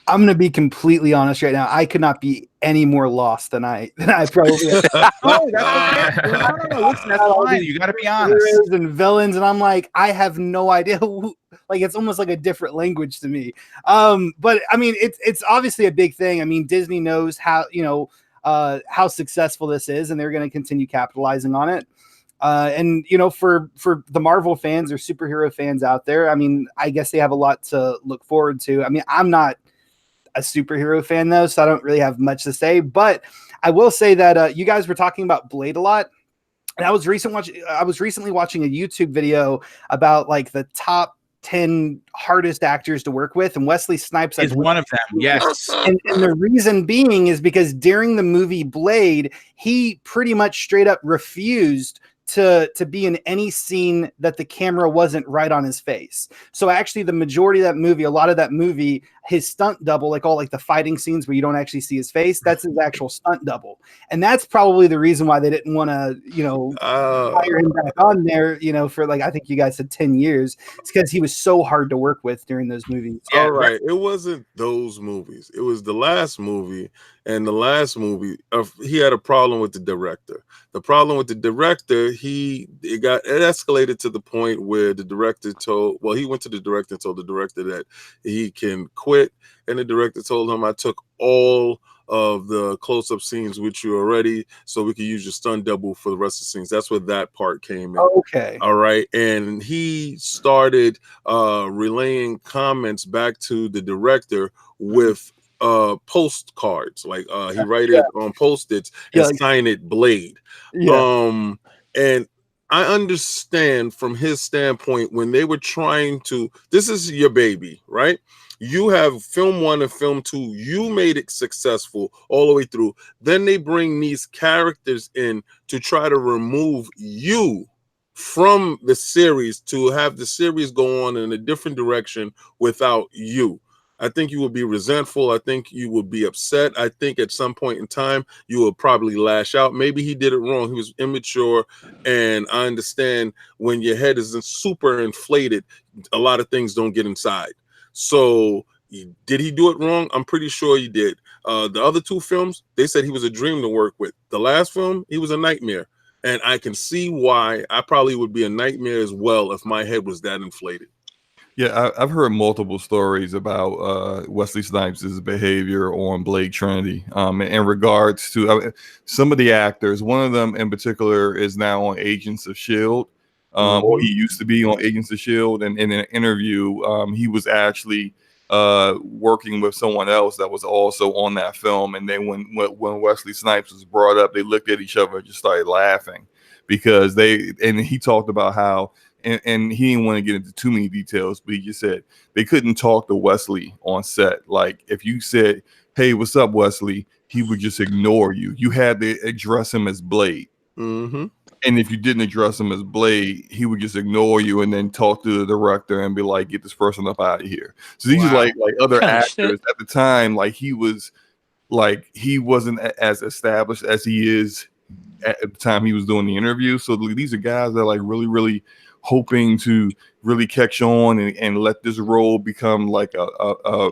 Speaker 2: I'm going to be completely honest right now. I could not be any more lost than I probably am.
Speaker 1: Oh, that's okay. No. Listen, that's fine. You got to be honest.
Speaker 2: And villains, and I'm like, I have no idea. Like, it's almost like a different language to me. But I mean, it's obviously a big thing. I mean, Disney knows how successful this is, and they're going to continue capitalizing on it. And for the Marvel fans or superhero fans out there, I mean, I guess they have a lot to look forward to. I mean, I'm not a superhero fan though, so I don't really have much to say, but I will say that you guys were talking about Blade a lot. And I was recently watching a YouTube video about like the top 10 hardest actors to work with, and Wesley Snipes
Speaker 1: is one of them. Yes.
Speaker 2: And the reason being is because during the movie Blade, he pretty much straight up refused to be in any scene that the camera wasn't right on his face. So actually the majority of that movie, a lot of that movie, his stunt double, like all like the fighting scenes where you don't actually see his face, that's his actual stunt double. And that's probably the reason why they didn't want to, hire him back on there, for like, I think you guys said 10 years. It's because he was so hard to work with during those movies.
Speaker 6: Yeah, all right. It wasn't those movies. It was the last movie. And the last movie, he had a problem with the director. The problem with the director, it escalated to the point where the director he went to the director and told the director that he can quit. And the director told him, I took all of the close-up scenes with you already, so we could use your stunt double for the rest of the scenes. That's where that part came in.
Speaker 2: Okay.
Speaker 6: All right. And he started relaying comments back to the director with postcards, like he write it on post-its and sign it Blade. And I understand from his standpoint, when they were trying to, this is your baby, right? You have film 1 and film 2, you made it successful all the way through. Then they bring these characters in to try to remove you from the series, to have the series go on in a different direction without you. I think you would be resentful. I think you would be upset. I think at some point in time, you will probably lash out. Maybe he did it wrong. He was immature. And I understand when your head is super inflated, a lot of things don't get inside. So did he do it wrong? I'm pretty sure he did. The other 2 films, they said he was a dream to work with. The last film, he was a nightmare. And I can see why I probably would be a nightmare as well if my head was that inflated.
Speaker 5: Yeah, I've heard multiple stories about Wesley Snipes' behavior on Blade Trinity in regards to some of the actors. One of them in particular is now on Agents of S.H.I.E.L.D. Or he used to be on Agents of S.H.I.E.L.D. And in an interview, he was actually working with someone else that was also on that film. And then when Wesley Snipes was brought up, they looked at each other and just started laughing because he talked about how, and he didn't want to get into too many details, but he just said they couldn't talk to Wesley on set. Like if you said, "Hey, what's up, Wesley?" he would just ignore you. You had to address him as Blade.
Speaker 6: Mm-hmm.
Speaker 5: And if you didn't address him as Blade, he would just ignore you and then talk to the director and be like, "Get this person up out of here." So these are like other actors at the time. Like he wasn't as established as he is at the time he was doing the interview. So these are guys that are like really, really hoping to really catch on and let this role become like a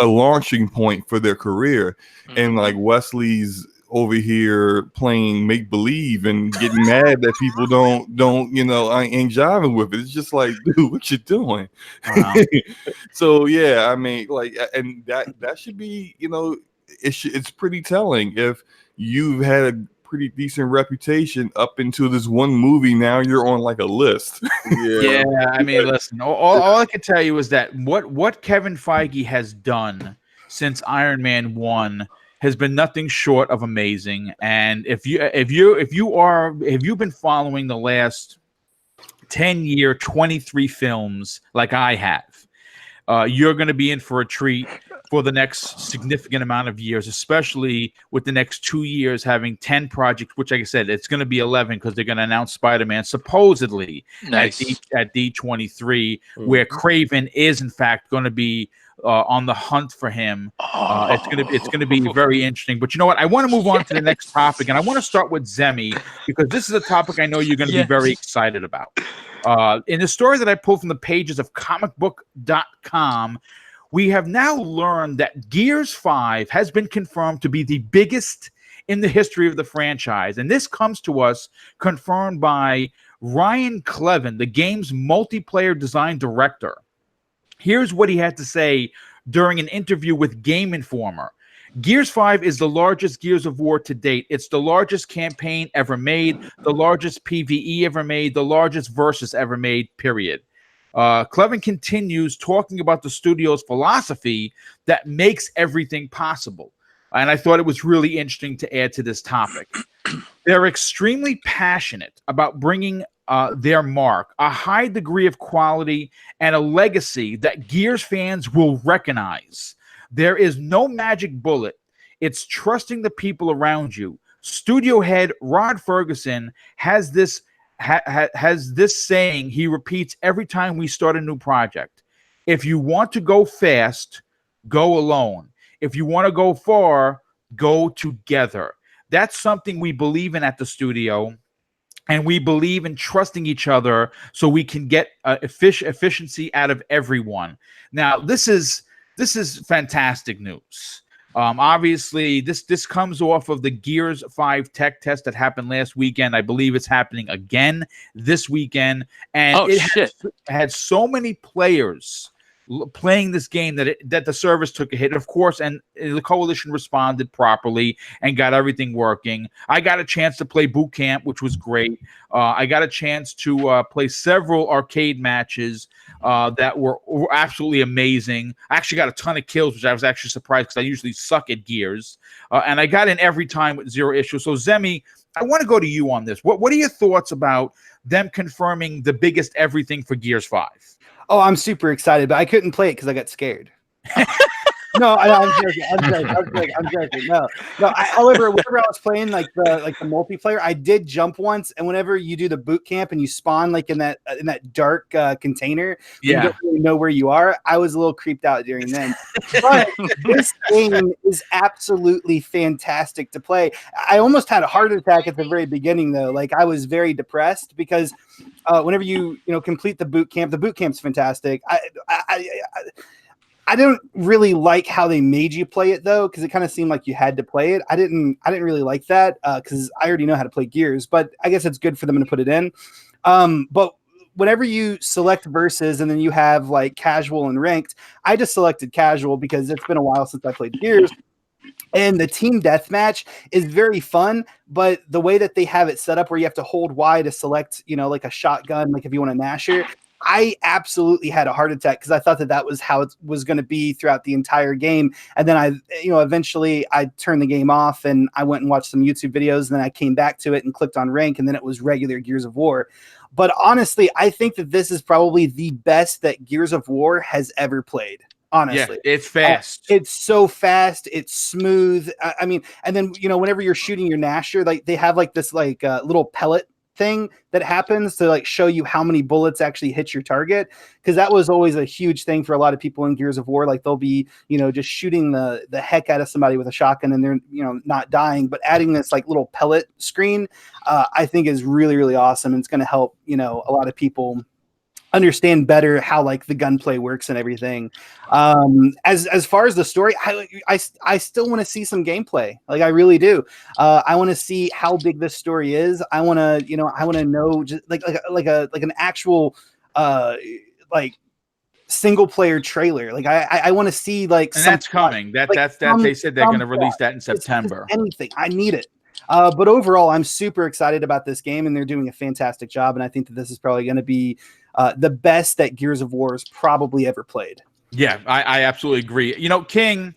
Speaker 5: launching point for their career. Mm-hmm. And like Wesley's over here playing make believe and getting mad that people I ain't jiving with it. It's just like, dude, what you doing? Wow. So yeah, I mean, like, and that should be, it's pretty telling if you've had a pretty decent reputation up into this one movie. Now you're on like a list.
Speaker 1: Yeah. I mean, listen, all I can tell you is that what Kevin Feige has done since Iron Man 1 has been nothing short of amazing. And if you've been following the last 10-year 23 films like I have, you're going to be in for a treat for the next significant amount of years, especially with the next 2 years having 10 projects, which, like I said, it's going to be 11 because they're going to announce Spider-Man supposedly at D23, where Craven is in fact going to be on the hunt for him. It's gonna be very interesting. But you know what? I want to move on to the next topic, and I want to start with Zemi because this is a topic I know you're going to be very excited about. In the story that I pulled from the pages of comicbook.com, we have now learned that Gears 5 has been confirmed to be the biggest in the history of the franchise. And this comes to us confirmed by Ryan Clevin, the game's multiplayer design director. Here's what he had to say during an interview with Game Informer. Gears 5 is the largest Gears of War to date. It's the largest campaign ever made, the largest PvE ever made, the largest versus ever made, period. Clevin continues talking about the studio's philosophy that makes everything possible. and I thought it was really interesting to add to this topic. They're extremely passionate about bringing their mark, a high degree of quality, and a legacy that Gears fans will recognize. There is no magic bullet. It's trusting the people around you. Studio head Rod Ferguson has this saying he repeats every time we start a new project. If you want to go fast, go alone. If you want to go far, go together. That's something we believe in at the studio, and we believe in trusting each other so we can get efficiency out of everyone. Now, this is fantastic news. Obviously, this comes off of the Gears 5 tech test that happened last weekend. I believe it's happening again this weekend, and had so many players playing this game that the service took a hit, of course, and the coalition responded properly and got everything working. I got a chance to play boot camp, which was great. I got a chance to play several arcade matches that were absolutely amazing. I actually got a ton of kills, which I was actually surprised because I usually suck at Gears, and I got in every time with zero issue. So Zemi, I want to go to you on this. What are your thoughts about them confirming the biggest everything for Gears 5?
Speaker 2: Oh, I'm super excited, but I couldn't play it because I got scared. No, I'm joking. No. However, whenever I was playing like the multiplayer, I did jump once, and whenever you do the boot camp and you spawn like in that dark container, you don't really know where you are. I was a little creeped out during then. But this game is absolutely fantastic to play. I almost had a heart attack at the very beginning, though. Like I was very depressed because whenever you complete the boot camp's fantastic. I don't really like how they made you play it though, because it kind of seemed like you had to play it. I didn't really like that because I already know how to play Gears, but I guess it's good for them to put it in. But whenever you select versus and then you have like casual and ranked, I just selected casual because it's been a while since I played Gears. And the team deathmatch is very fun, but the way that they have it set up where you have to hold Y to select, like a shotgun, like if you want a Nasher, I absolutely had a heart attack because I thought that was how it was going to be throughout the entire game. And then eventually I turned the game off and I went and watched some YouTube videos. And then I came back to it and clicked on rank, and then it was regular Gears of War. But honestly, I think that this is probably the best that Gears of War has ever played. Honestly,
Speaker 1: yeah, it's fast.
Speaker 2: It's so fast. It's smooth. I mean, and then, whenever you're shooting your Nasher, like they have like this like little pellet thing that happens to like show you how many bullets actually hit your target, because that was always a huge thing for a lot of people in Gears of War. Like they'll be just shooting the heck out of somebody with a shotgun and they're not dying, but adding this like little pellet screen I think is really, really awesome, and it's going to help a lot of people understand better how like the gunplay works and everything. As far as the story, I still want to see some gameplay. Like I really do. I want to see how big this story is. I want to know just like an actual like single player trailer. Like I want to see like
Speaker 1: and that's coming. That's they said they're going to release that in September.
Speaker 2: Anything. I need it. But overall, I'm super excited about this game, and they're doing a fantastic job. And I think that this is probably going to be the best that Gears of War has probably ever played.
Speaker 1: Yeah, I absolutely agree. King,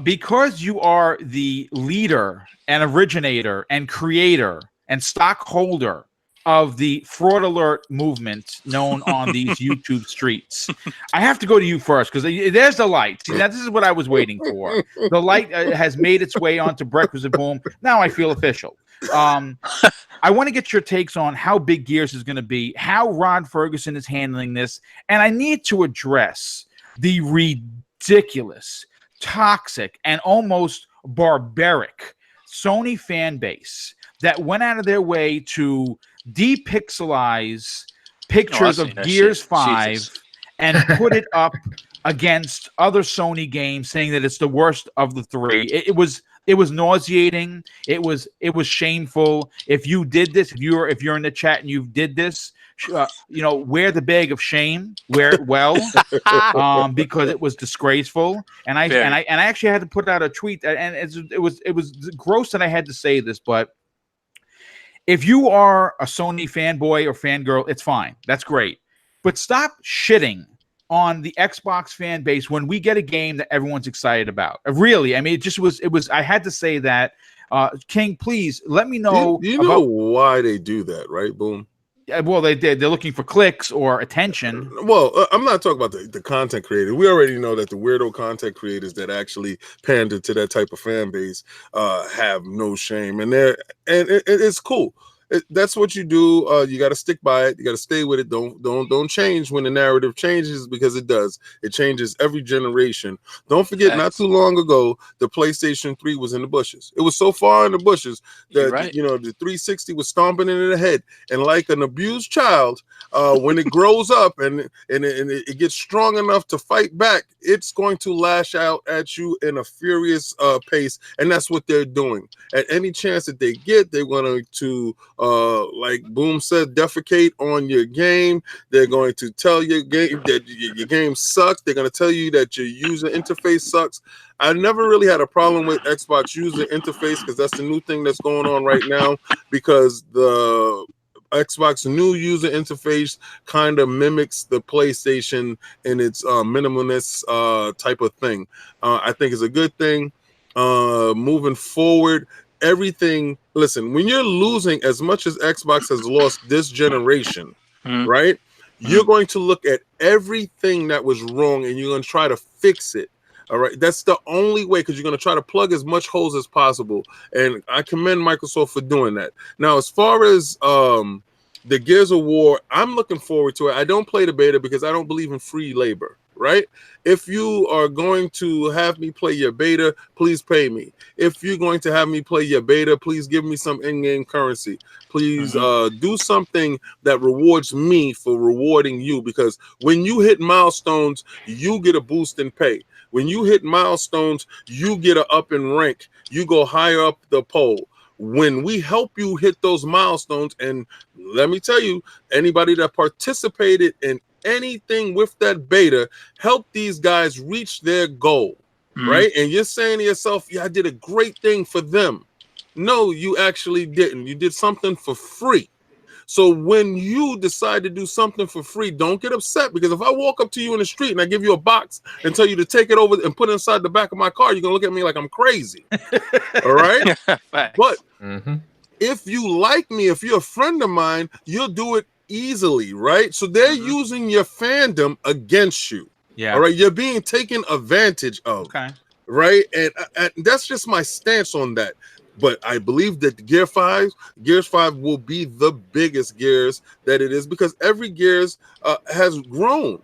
Speaker 1: because you are the leader and originator and creator and stockholder of the fraud alert movement known on these YouTube streets, I have to go to you first because there's the light. See, now this is what I was waiting for. The light has made its way onto Breakfast with Boom. Now I feel official. I want to get your takes on how big Gears is going to be, how Rod Ferguson is handling this, and I need to address the ridiculous, toxic, and almost barbaric Sony fan base that went out of their way to depixelize pictures of Gears 5 Jesus. And put it up against other Sony games, saying that it's the worst of the three. It was nauseating. It was shameful. If you did this, if you're in the chat and you did this, wear the bag of shame. Wear it well, because it was disgraceful. And I actually had to put out a tweet, and it was gross that I had to say this, but if you are a Sony fanboy or fangirl, it's fine. That's great. But stop shitting on the Xbox fan base when we get a game that everyone's excited about. Really, I mean, it was. I had to say that. King, please let me know.
Speaker 6: You know why they do that, right? Boom.
Speaker 1: Well, they're looking for clicks or attention.
Speaker 6: Well, I'm not talking about the content creators. We already know that the weirdo content creators that actually pander to that type of fan base have no shame, and it's cool. That's what you do. You got to stick by it. You got to stay with it. Don't change when the narrative changes, because it does. It changes every generation. Don't forget, not too long ago, the PlayStation 3 was in the bushes. It was so far in the bushes that the 360 was stomping in the head. And like an abused child, when it grows up and it gets strong enough to fight back, it's going to lash out at you in a furious pace. And that's what they're doing. At any chance that they get, they're going to like Boom said, defecate on your game. They're going to tell your game that your game sucks. They're going to tell you that your user interface sucks. I never really had a problem with Xbox user interface, because that's the new thing that's going on right now, because the Xbox new user interface kind of mimics the PlayStation in its minimalist type of thing. I think it's a good thing. Moving forward, everything, listen, when you're losing as much as Xbox has lost this generation, right? You're going to look at everything that was wrong and you're going to try to fix it. All right. That's the only way, because you're going to try to plug as much holes as possible. And I commend Microsoft for doing that. Now, as far as the Gears of War, I'm looking forward to it. I don't play the beta because I don't believe in free labor. Right? If you are going to have me play your beta, please pay me. If you're going to have me play your beta, please give me some in-game currency. Please do something that rewards me for rewarding you, because when you hit milestones, you get a boost in pay. When you hit milestones, you get an up in rank. You go higher up the pole. When we help you hit those milestones, and let me tell you, anybody that participated in anything with that beta, help these guys reach their goal, right? And you're saying to yourself, yeah, I did a great thing for them. No, you actually didn't. You did something for free. So when you decide to do something for free, don't get upset, because if I walk up to you in the street and I give you a box and tell you to take it over and put it inside the back of my car, you're gonna look at me like I'm crazy. All right? But if you like me, if you're a friend of mine, you'll do it easily, right? So they're using your fandom against you. Yeah. All right. You're being taken advantage of. Okay. Right. And that's just my stance on that. But I believe that Gears 5 will be the biggest Gears that it is, because every Gears has grown.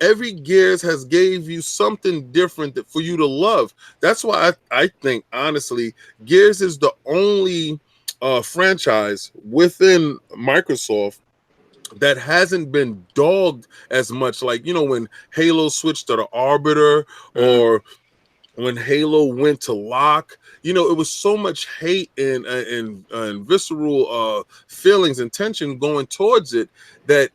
Speaker 6: Every Gears has gave you something different for you to love. That's why I think, honestly, Gears is the only franchise within Microsoft that hasn't been dogged as much. Like, when Halo switched to the Arbiter, or when Halo went to Lock, it was so much hate and visceral feelings and tension going towards it that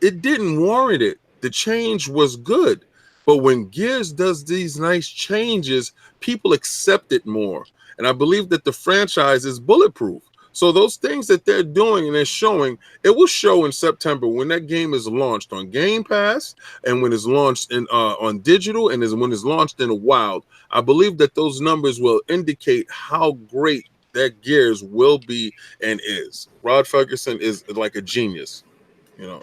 Speaker 6: it didn't warrant it. The change was good. But when Gears does these nice changes, people accept it more. And I believe that the franchise is bulletproof. So those things that they're doing and they're showing, it will show in September when that game is launched on Game Pass, and when it's launched in on digital, and when it's launched in the wild. I believe that those numbers will indicate how great that Gears will be and is. Rod Ferguson is like a genius, and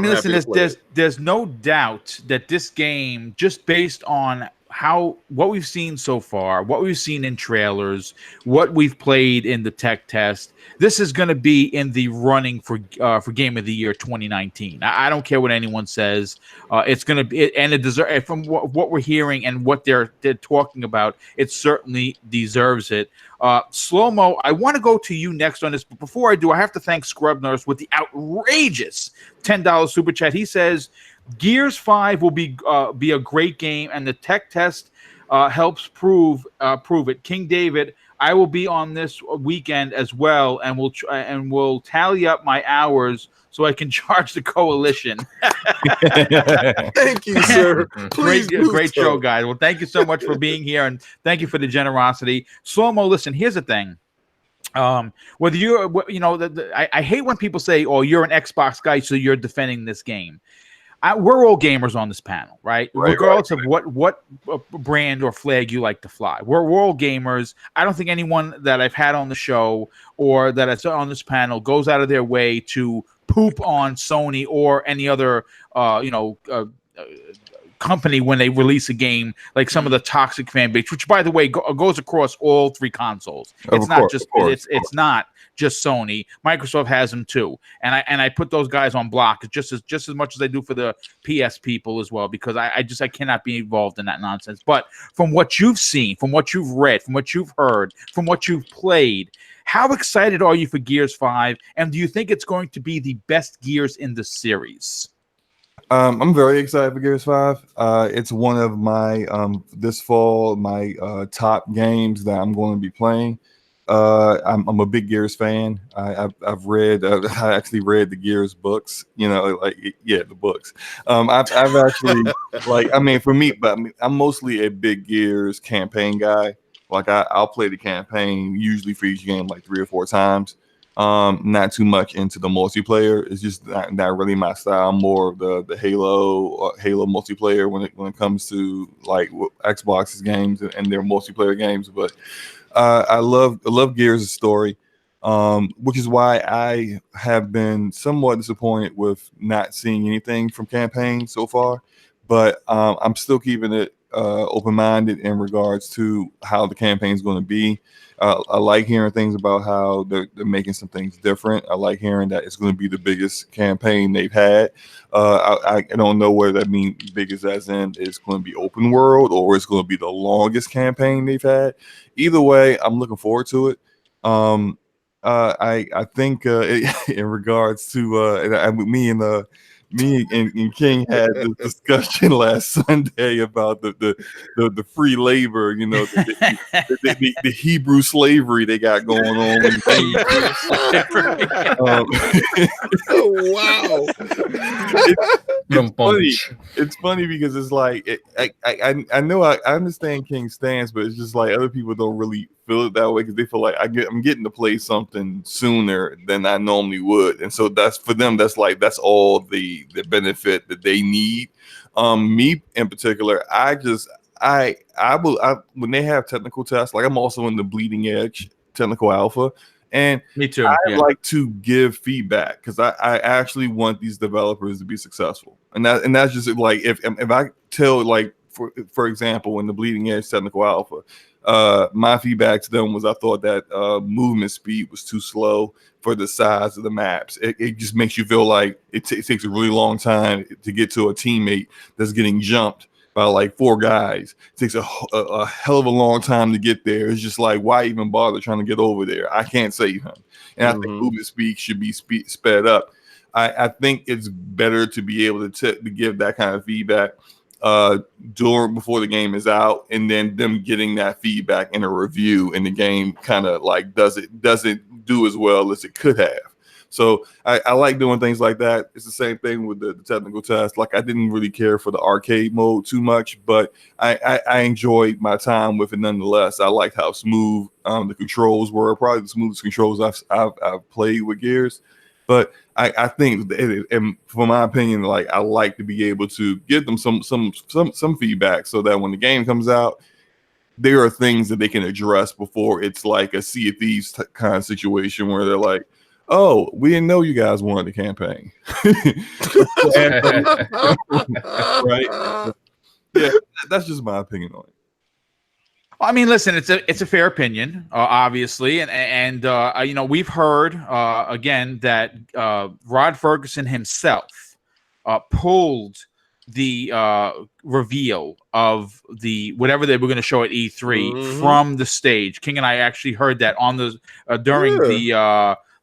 Speaker 1: listen, there's no doubt that this game, just based on what we've seen so far, what we've seen in trailers, what we've played in the tech test, this is going to be in the running for Game of the Year 2019. I don't care what anyone says. It's going to be, and it deserves, from what we're hearing and what they're talking about, it certainly deserves it. Slow-mo, I want to go to you next on this, but before I do, I have to thank Scrub Nurse with the outrageous $10 super chat. He says, Gears 5 will be a great game, and the tech test helps prove it. King David, I will be on this weekend as well, and we'll tally up my hours so I can charge the coalition.
Speaker 6: Thank you, sir.
Speaker 1: Great show, guys. Well, thank you so much for being here, and thank you for the generosity. Slow-mo, listen, here's the thing. Whether you're, I hate when people say, "Oh, you're an Xbox guy, so you're defending this game." we're all gamers on this panel, right?
Speaker 5: Right,
Speaker 1: Regardless of what brand or flag you like to fly, we're all gamers. I don't think anyone that I've had on the show or that is on this panel goes out of their way to poop on Sony or any other, company when they release a game, like some of the toxic fan base, which by the way goes across all three consoles. It's not just Sony. Microsoft has them too, and I put those guys on block just as much as I do for the PS people as well, because I cannot be involved in that nonsense. But from what you've seen, from what you've read, from what you've heard, from what you've played, how excited are you for Gears 5, and do you think it's going to be the best Gears in the series?
Speaker 5: I'm very excited for Gears 5. It's one of my this fall top games that I'm going to be playing. I'm a big Gears fan. I've read I actually read the Gears books. The books. I've actually for me, but I'm mostly a big Gears campaign guy. Like I'll play the campaign usually for each game like 3 or 4 times. Not too much into the multiplayer. It's just not really my style. I'm more of the Halo multiplayer when it comes to like Xbox's games and their multiplayer games. But I love Gears' story, which is why I have been somewhat disappointed with not seeing anything from campaign so far. But I'm still keeping it open-minded in regards to how the campaign is going to be. I like hearing things about how they're making some things different. I like hearing that it's going to be the biggest campaign they've had. I don't know whether that means biggest as in it's going to be open world or it's going to be the longest campaign they've had. Either way, I'm looking forward to it. I think in regards to me and King had this discussion last Sunday about the free labor, the Hebrew slavery they got going on.
Speaker 6: Oh, wow.
Speaker 5: It's funny because it's like I know I understand King's stance, but it's just like other people don't really feel it that way because they feel like I'm getting to play something sooner than I normally would, and so that's for them. That's all the benefit that they need. Me in particular, when they have technical tests, like I'm also in the bleeding edge technical alpha. And
Speaker 1: me too.
Speaker 5: I like to give feedback because I actually want these developers to be successful, and that's just like if I tell, like, for example, in the bleeding edge technical alpha, my feedback to them was I thought that movement speed was too slow for the size of the maps. It just makes you feel like it takes a really long time to get to a teammate that's getting jumped by like 4 guys. It takes a hell of a long time to get there. It's just like, why even bother trying to get over there? I can't save him. And I think movement speed should be sped up. I think it's better to be able to give that kind of feedback before the game is out, and then them getting that feedback in a review, and the game kind of like doesn't do as well as it could have. So I like doing things like that. It's the same thing with the technical test. Like I didn't really care for the arcade mode too much, but I enjoyed my time with it nonetheless. I liked how smooth the controls were. Probably the smoothest controls I've played with Gears. But I think, and for my opinion, like I like to be able to give them some feedback so that when the game comes out, there are things that they can address before it's like a Sea of Thieves kind of situation where they're like, oh, we didn't know you guys wanted the campaign. Right? Yeah, that's just my opinion on it.
Speaker 1: I mean, listen, it's a fair opinion, obviously, and we've heard again that Rod Ferguson himself pulled the reveal of the whatever they were going to show at E3 from the stage. King and I actually heard that on the during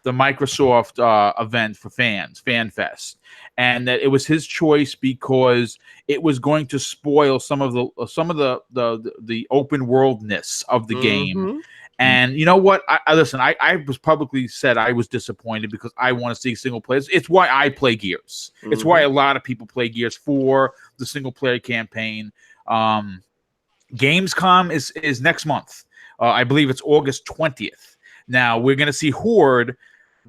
Speaker 1: the Microsoft event for fans, FanFest, and that it was his choice because it was going to spoil some of the open worldness of the game. And you know what? Listen, I was publicly said I was disappointed because I want to see single players. It's why I play Gears. It's why a lot of people play Gears for the single player campaign. Gamescom is next month. I believe it's August 20th. Now we're going to see Horde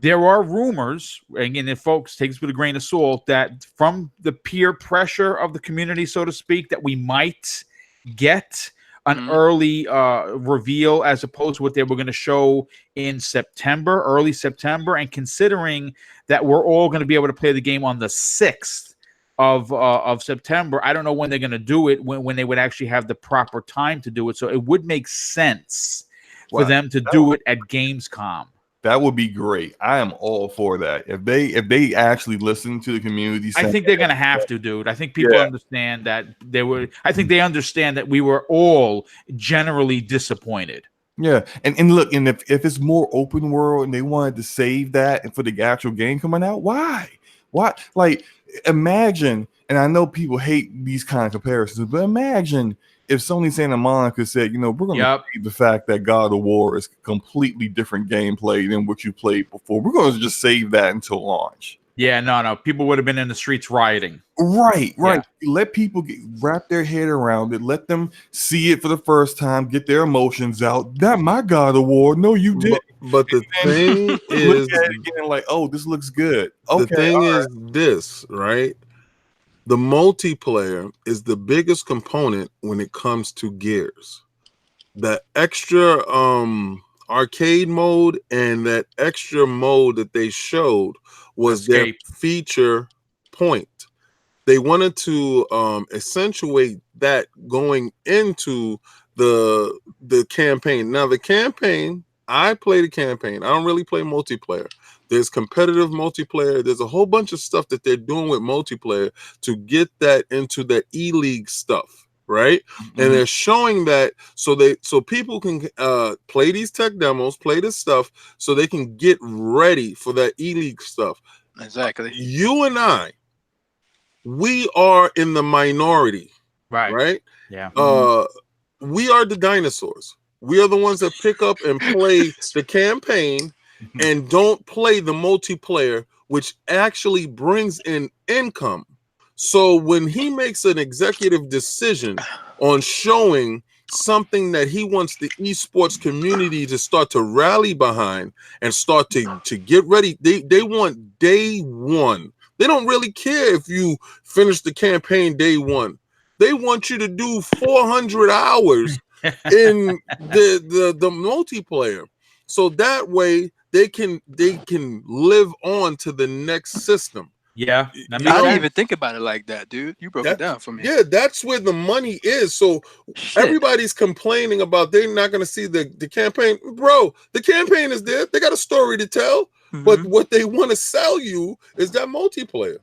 Speaker 1: there are rumors, again, if folks take this with a grain of salt, that from the peer pressure of the community, so to speak, that we might get an early reveal as opposed to what they were going to show in September, early September. And considering that we're all going to be able to play the game on the 6th of September, I don't know when they're going to do it, when they would actually have the proper time to do it. So it would make sense for them to do it at Gamescom.
Speaker 5: That would be great. I am all for that. If they actually listen to the community,
Speaker 1: I think they're going to have to, dude. I think people understand that I think they understand that we were all generally disappointed.
Speaker 5: Yeah, and look, and if it's more open world and they wanted to save that and for the actual game coming out, why? Like, imagine, and I know people hate these kind of comparisons, but imagine if Sony Santa Monica said, we're going to save the fact that God of War is completely different gameplay than what you played before. We're going to just save that until launch.
Speaker 1: Yeah, no. People would have been in the streets rioting.
Speaker 5: Right. Yeah. Let people wrap their head around it. Let them see it for the first time, get their emotions out. That my God of War. No, you didn't.
Speaker 6: But the thing is,
Speaker 5: look at it again, like, oh, this looks good. Okay,
Speaker 6: the thing is this, right? The multiplayer is the biggest component when it comes to Gears. The extra arcade mode and that extra mode that they showed was their feature point. They wanted to accentuate that going into the campaign. Now, the campaign, I play the campaign. I don't really play multiplayer. There's competitive multiplayer. There's a whole bunch of stuff that they're doing with multiplayer to get that into the E-League stuff, right? And they're showing that so people can play these tech demos, play this stuff, so they can get ready for that E-League stuff.
Speaker 3: Exactly.
Speaker 6: You and I, we are in the minority, right?
Speaker 1: Yeah.
Speaker 6: We are the dinosaurs. We are the ones that pick up and play the campaign and don't play the multiplayer, which actually brings in income. So when he makes an executive decision on showing something that he wants the esports community to start to rally behind and start to get ready, they want day one. They don't really care if you finish the campaign day one. They want you to do 400 hours in the multiplayer. So that way they can live on to the next system.
Speaker 1: Yeah.
Speaker 3: I didn't even think about it like that, dude. You broke it down for me.
Speaker 6: Yeah, that's where the money is. So everybody's complaining about they're not going to see the campaign. Bro, the campaign is there. They got a story to tell. But what they want to sell you is that multiplayer.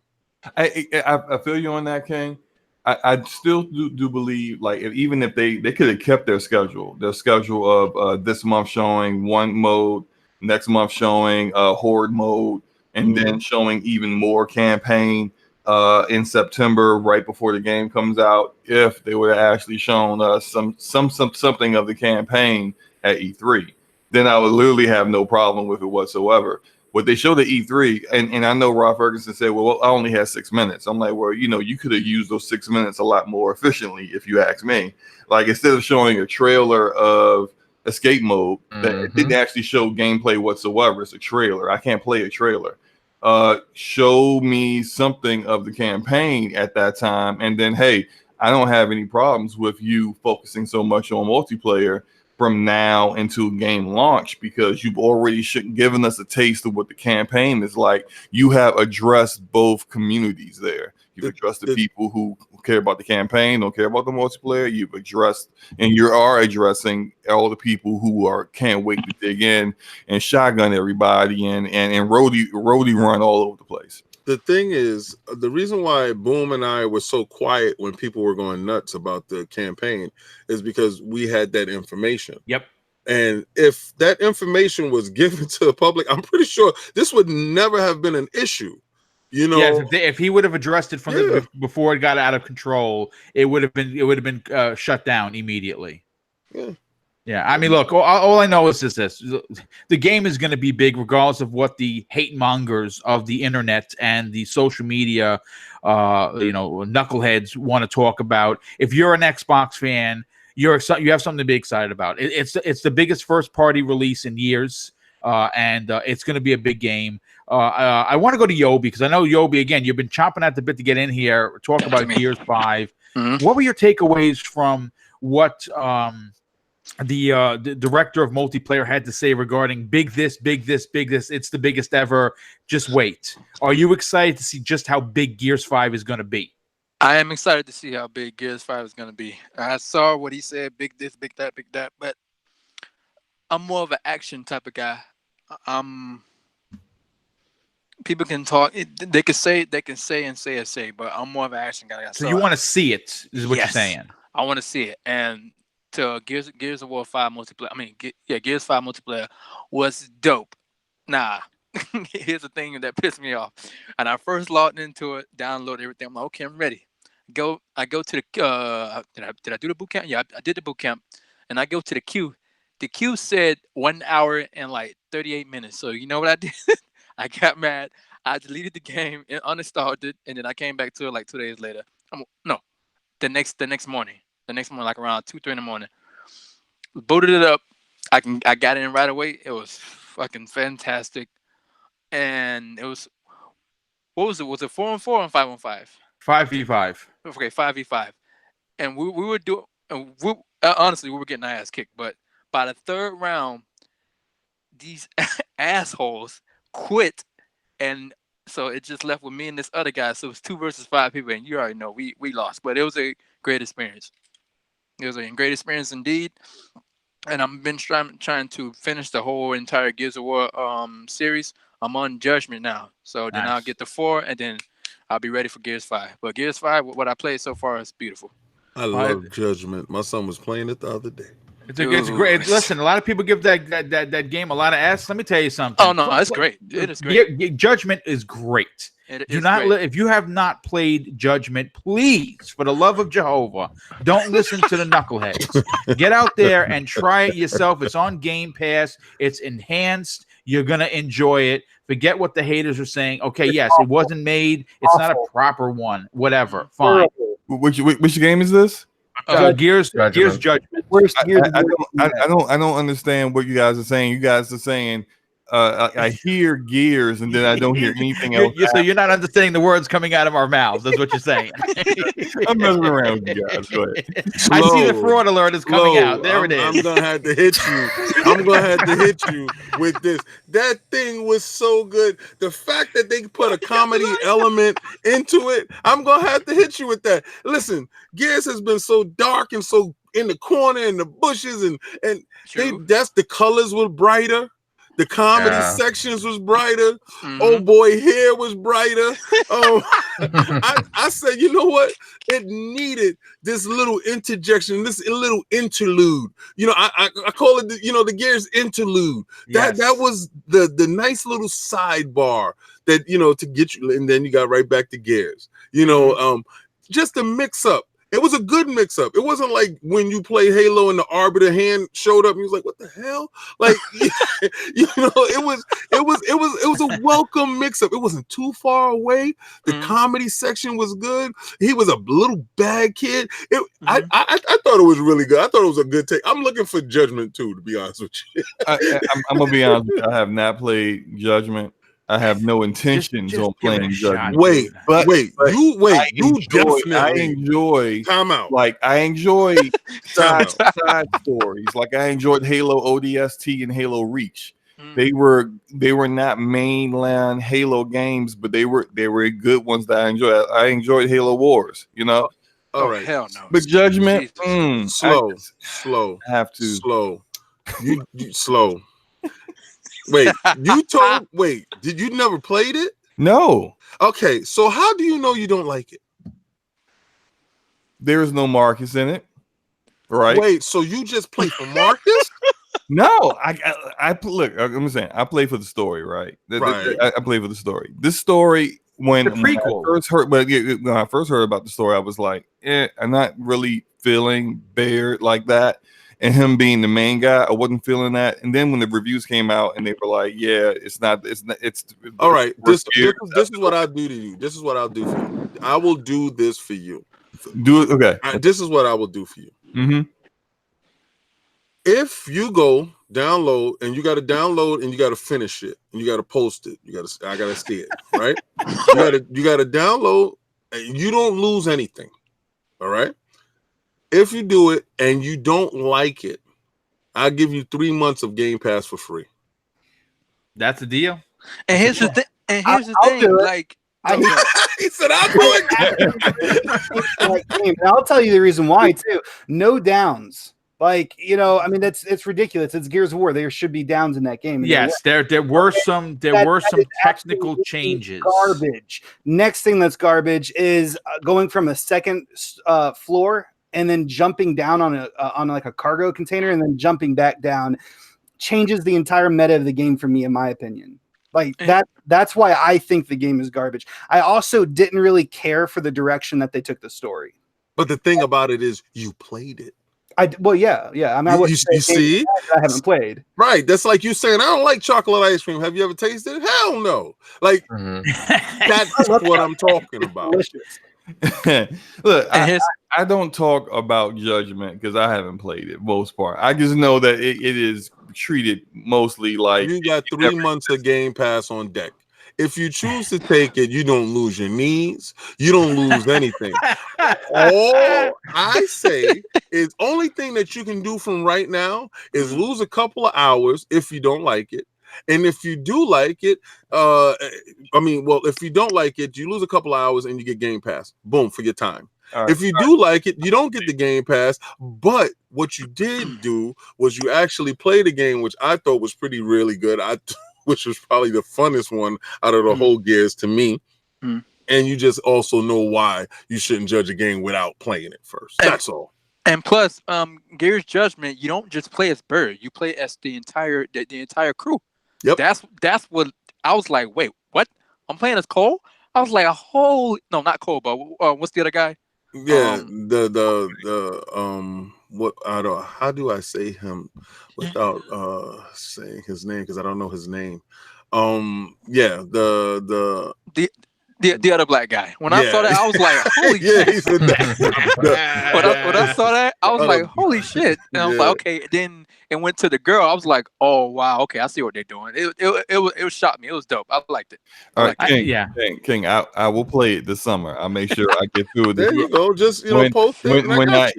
Speaker 5: I feel you on that, King. I still do believe, like, even if they could have kept their schedule of this month showing one mode, next month showing horde mode, and then showing even more campaign in September right before the game comes out. If they would have actually shown us something of the campaign at E3, then I would literally have no problem with it whatsoever. What they showed at E3, and I know Rob Ferguson said, well, I only had 6 minutes. I'm like, well, you could have used those 6 minutes a lot more efficiently, if you ask me. Like, instead of showing a trailer of escape mode that didn't actually show gameplay whatsoever, it's a trailer. I can't play a trailer. Show me something of the campaign at that time, and then, hey, I don't have any problems with you focusing so much on multiplayer from now into game launch, because you've already given us a taste of what the campaign is like. You have addressed both communities there. You've addressed the people who care about the campaign, don't care about the multiplayer. You've addressed, and you are addressing all the people who can't wait to dig in and shotgun everybody and roadie run all over the place.
Speaker 6: The thing is, the reason why Boom and I were so quiet when people were going nuts about the campaign is because we had that information.
Speaker 1: Yep. And
Speaker 6: if that information was given to the public, I'm pretty sure this would never have been an issue.
Speaker 1: Yeah, if he would have addressed it from before it got out of control, it would have been shut down immediately.
Speaker 6: Yeah.
Speaker 1: Yeah, I mean, look, all I know is this. The game is going to be big regardless of what the hate mongers of the internet and the social media, knuckleheads want to talk about. If you're an Xbox fan, you have something to be excited about. It's the biggest first-party release in years. and it's going to be a big game. I want to go to Yobi because I know Yobi, again, you've been chomping at the bit to get in here, talk about Gears 5. What were your takeaways from what the director of multiplayer had to say regarding big this, big this, big this? It's the biggest ever. Just wait. Are you excited to see just how big Gears 5 is going to be?
Speaker 3: I am excited to see how big Gears 5 is going to be. I saw what he said, big this, big that, but I'm more of an action type of guy. People can talk, they can say, but I'm more of an action guy.
Speaker 1: So you want to see it, is what you're saying?
Speaker 3: I want to see it. And to Gears of War 5 multiplayer, Gears 5 multiplayer was dope. Nah, here's the thing that pissed me off. And I first logged into it, downloaded everything. I'm like, okay, I'm ready. I go to the did I do the boot camp? Yeah, I did the boot camp, and I go to the queue. The queue said 1 hour and like 38 minutes. So you know what I did? I got mad. I deleted the game and uninstalled it, and then I came back to it like 2 days later. The next morning, like around 2-3 in the morning. Booted it up. I got it in right away. It was fucking fantastic, and it was, what was it? Was it 4-on-4 or 5-on-5?
Speaker 1: 5v5.
Speaker 3: Okay, 5v5, and we were doing. Honestly, we were getting our ass kicked, but by the third round, these assholes quit, and so it just left with me and this other guy. So it was 2 versus 5 people, and you already know we lost. But it was a great experience. It was a great experience indeed. And I've been trying to finish the whole entire Gears of War series. I'm on Judgment now, so then I'll get to 4, and then I'll be ready for Gears 5. But Gears 5, what I played so far is beautiful.
Speaker 6: I love Judgment. My son was playing it the other day.
Speaker 1: It's great. Listen, a lot of people give that game a lot of ass. Let me tell you something.
Speaker 3: Oh no, it's great. It is great.
Speaker 1: Judgment is great. If you have not played Judgment, please, for the love of Jehovah, don't listen to the knuckleheads. Get out there and try it yourself. It's on Game Pass. It's enhanced. You're gonna enjoy it. Forget what the haters are saying. Okay, yes, it wasn't made. It's not a proper one. Whatever. Fine.
Speaker 5: Which game is this?
Speaker 1: Gears Judgment.
Speaker 5: I don't understand what you guys are saying. You guys are saying I hear Gears and then I don't hear anything else.
Speaker 1: So you're not understanding the words coming out of our mouths. That's what you're saying.
Speaker 5: I'm messing around with you guys. Go ahead.
Speaker 1: I see the fraud alert is coming out. There it is.
Speaker 6: I'm gonna have to hit you. I'm gonna have to hit you with this. That thing was so good. The fact that they put a comedy element into it, I'm gonna have to hit you with that. Listen, Gears has been so dark and so in the corner and the bushes, and that's the colors were brighter. The comedy sections was brighter. Oh boy, hair was brighter. I said, you know what? It needed this little interjection, this little interlude. You know, I call it the Gears interlude. That was the nice little sidebar that to get you, and then you got right back to Gears. Just a mix up. It was a good mix-up. It wasn't like when you play Halo and the Arbiter hand showed up and he was like, "What the hell?" Like, it was a welcome mix-up. It wasn't too far away. The comedy section was good. He was a little bad kid. I thought it was really good. I thought it was a good take. I'm looking for Judgment too, to be honest with you.
Speaker 5: I'm gonna be honest with you. I have not played Judgment. I have no intentions on playing Judgment.
Speaker 6: Wait. You definitely.
Speaker 5: I enjoy.
Speaker 6: Time out.
Speaker 5: Like I enjoy side stories. Like I enjoyed Halo ODST and Halo Reach. They were not mainline Halo games, but they were good ones that I enjoyed. I enjoyed Halo Wars.
Speaker 6: All right.
Speaker 3: Hell no.
Speaker 5: But Judgment,
Speaker 6: slow.
Speaker 5: I have to
Speaker 6: slow. You slow. Wait, did you never played it?
Speaker 5: No.
Speaker 6: Okay, so how do you know you don't like it?
Speaker 5: There is no Marcus in it, right?
Speaker 6: Wait, so you just play for Marcus?
Speaker 5: No, I look. I'm saying I play for the story, right? I play for the story. This story, when I first heard about the story, I was like, I'm not really feeling Baird like that. And him being the main guy, I wasn't feeling that. And then when the reviews came out and they were like, yeah, it's
Speaker 6: all right. This is what I do to you. This is what I'll do for you. I will do this for you.
Speaker 5: Do it. Okay.
Speaker 6: This is what I will do for you. If you go download and you got to download and you got to finish it and you got to post it, I got to see it, right? you got to download and you don't lose anything. All right. If you do it and you don't like it, I'll give you 3 months of Game Pass for free.
Speaker 1: That's the deal.
Speaker 3: And here's the thing. And here's the
Speaker 2: I'll
Speaker 3: thing.
Speaker 2: do it.
Speaker 3: Like,
Speaker 6: He said, "I'll do it."
Speaker 2: And I'll tell you the reason why too. No downs. Like, you know, I mean, it's ridiculous. It's Gears of War. There should be downs in that game.
Speaker 1: Yes, there were some technical changes.
Speaker 2: Garbage. Next thing that's garbage is going from a second floor and then jumping down on like a cargo container and then jumping back down. Changes the entire meta of the game for me, in my opinion. Like that's why I think the game is garbage. I also didn't really care for the direction that they took the story.
Speaker 6: But the thing about it is, you played it.
Speaker 2: Yeah. I mean,
Speaker 6: you see,
Speaker 2: I haven't played.
Speaker 6: Right. That's like you saying, I don't like chocolate ice cream. Have you ever tasted it? Hell no. Like that's what I'm talking about.
Speaker 5: Look, I don't talk about judgment because I haven't played it most part. I just know that it is treated mostly like
Speaker 6: you got 3 months of Game Pass on deck. If you choose to take it, you don't lose your knees. You don't lose anything. All I say is only thing that you can do from right now is lose a couple of hours if you don't like it. And if you do like it, if you don't like it, you lose a couple of hours and you get Game Pass. Boom, for your time. Right. If you do like it, you don't get the Game Pass. But what you did do was you actually played a game, which I thought was really good. Which was probably the funnest one out of the whole Gears to me. And you just also know why you shouldn't judge a game without playing it first. That's all.
Speaker 3: And plus, Gears Judgment, you don't just play as Bird, you play as the entire crew.
Speaker 6: Yep.
Speaker 3: That's what I was like, wait, what? I'm playing as Cole? I was like, no, not Cole, but what's the other guy?
Speaker 6: Yeah, how do I say him without saying his name, because I don't know his name.
Speaker 3: The other black guy. When I saw that, I was like, holy shit. When I saw that, I was like, holy shit. And I was like, okay. Then it went to the girl. I was like, oh wow, okay, I see what they're doing. It shocked me. It was dope. I liked it.
Speaker 5: All right, King, I will play it this summer. I'll make sure I get through it.
Speaker 6: There you go. Just post it.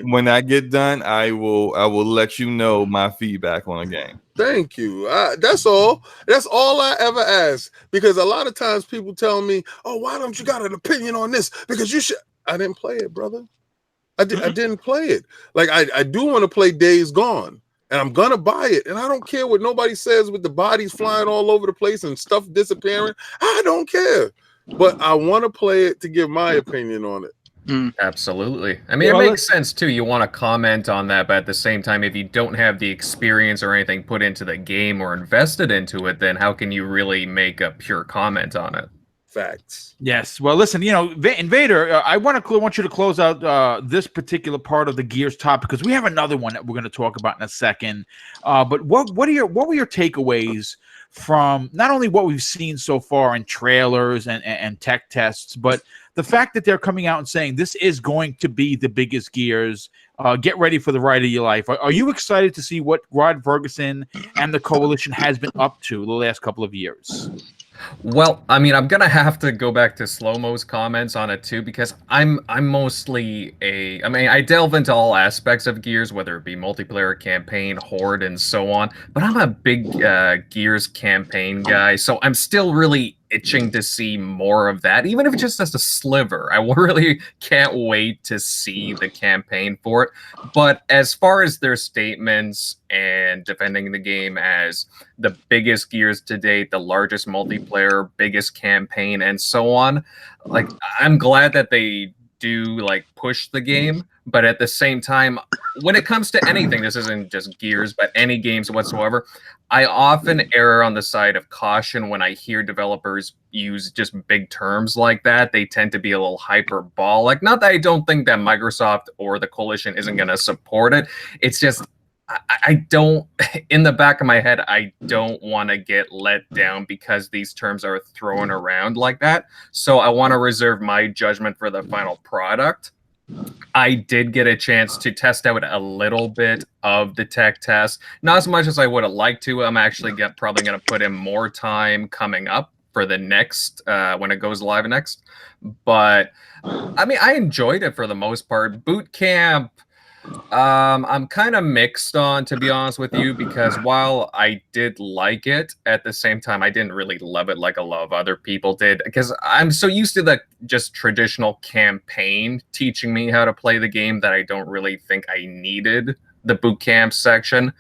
Speaker 5: When I get done, I will let you know my feedback on the game.
Speaker 6: Thank you. That's all. That's all I ever ask. Because a lot of times people tell me, "Oh, why don't you got an opinion on this?" Because you should. I didn't play it, brother. I didn't play it. Like I do want to play Days Gone, and I'm gonna buy it. And I don't care what nobody says with the bodies flying all over the place and stuff disappearing. I don't care. But I want to play it to give my opinion on it.
Speaker 4: Absolutely. I mean, it makes sense too. You want to comment on that, but at the same time, if you don't have the experience or anything put into the game or invested into it, then how can you really make a pure comment on it?
Speaker 6: Facts.
Speaker 1: Yes. Well, listen, Invader, I want you to close out this particular part of the Gears topic because we have another one that we're going to talk about in a second. But what were your takeaways from not only what we've seen so far in trailers and tech tests, but the fact that they're coming out and saying this is going to be the biggest Gears, get ready for the ride of your life. Are you excited to see what Rod Ferguson and the Coalition has been up to the last couple of years?
Speaker 4: Well, I mean, I'm gonna have to go back to Slow-Mo's comments on it too, because I'm mostly I delve into all aspects of Gears, whether it be multiplayer, campaign, horde, and so on. But I'm a big Gears campaign guy, so I'm still really itching to see more of that, even if it's just as a sliver. I really can't wait to see the campaign for it. But as far as their statements and defending the game as the biggest Gears to date, the largest multiplayer, biggest campaign, and so on, like, I'm glad that they do push the game, but at the same time, when it comes to anything, this isn't just Gears, but any games whatsoever, I often err on the side of caution when I hear developers use just big terms like that. They tend to be a little hyperbolic. Not that I don't think that Microsoft or the Coalition isn't going to support it. It's just, I don't, in the back of my head, I don't want to get let down because these terms are thrown around like that. So I want to reserve my judgment for the final product. I did get a chance to test out a little bit of the tech test. Not as much as I would have liked to. I'm actually probably going to put in more time coming up for the next, when it goes live next. But, I mean, I enjoyed it for the most part. Boot camp, I'm kind of mixed on, to be honest with you, because while I did like it, at the same time, I didn't really love it like a lot of other people did, because I'm so used to the just traditional campaign teaching me how to play the game that I don't really think I needed the boot camp section.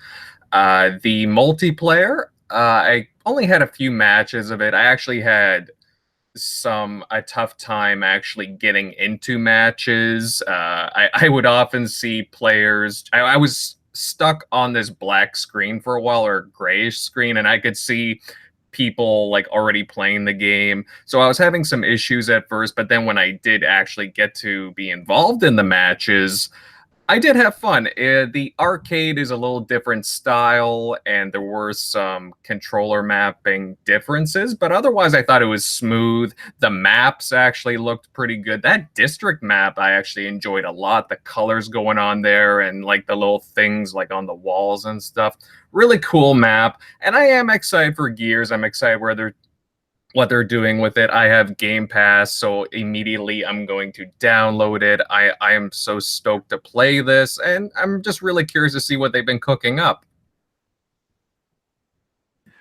Speaker 4: The multiplayer, I only had a few matches of it. I actually had a tough time actually getting into matches. I would often see players. I was stuck on this black screen for a while, or grayish screen, and I could see people like already playing the game. So I was having some issues at first, but then when I did actually get to be involved in the matches, I did have fun. The arcade is a little different style, and there were some controller mapping differences, but otherwise I thought it was smooth. The maps actually looked pretty good. That district map I actually enjoyed a lot. The colors going on there and like the little things like on the walls and stuff. Really cool map. And I am excited for Gears. I'm excited what they're doing with it. I have Game Pass, so immediately I'm going to download it. I am so stoked to play this, and I'm just really curious to see what they've been cooking up.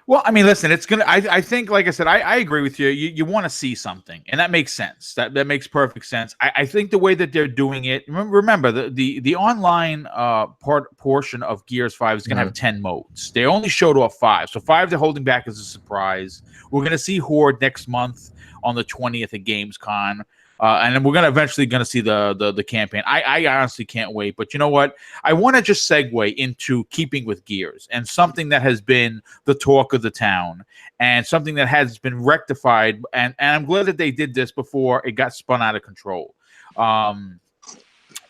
Speaker 1: Well, I mean, listen, it's gonna. I think, like I said, I agree with you. You want to see something, and that makes sense. That makes perfect sense. I think the way that they're doing it. Remember the online portion of Gears 5 is gonna have 10 modes. They only showed off 5, so 5 they're holding back as a surprise. We're gonna see Horde next month on the 20th at GamesCon. And then we're eventually gonna see the campaign. I honestly can't wait. But you know what? I want to just segue into keeping with Gears and something that has been the talk of the town and something that has been rectified. And I'm glad that they did this before it got spun out of control.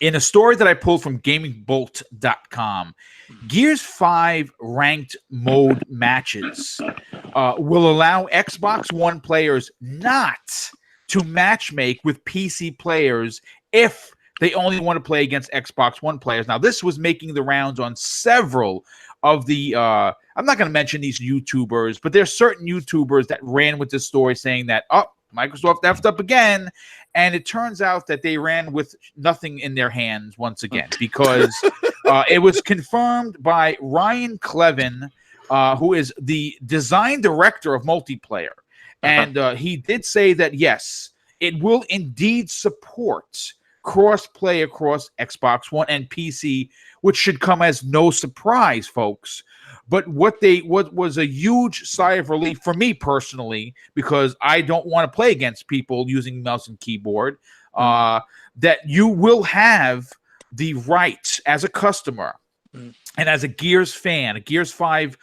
Speaker 1: In a story that I pulled from GamingBolt.com, Gears 5 ranked mode matches will allow Xbox One players not to matchmake with PC players if they only want to play against Xbox One players. Now, this was making the rounds on several of the, I'm not going to mention these YouTubers, but there's certain YouTubers that ran with this story saying that, Microsoft effed up again. And it turns out that they ran with nothing in their hands once again, because it was confirmed by Ryan Clevin, who is the design director of multiplayer. And he did say that, yes, it will indeed support cross-play across Xbox One and PC, which should come as no surprise, folks. But what was a huge sigh of relief for me personally, because I don't want to play against people using mouse and keyboard, that you will have the right as a customer and as a Gears fan, a Gears 5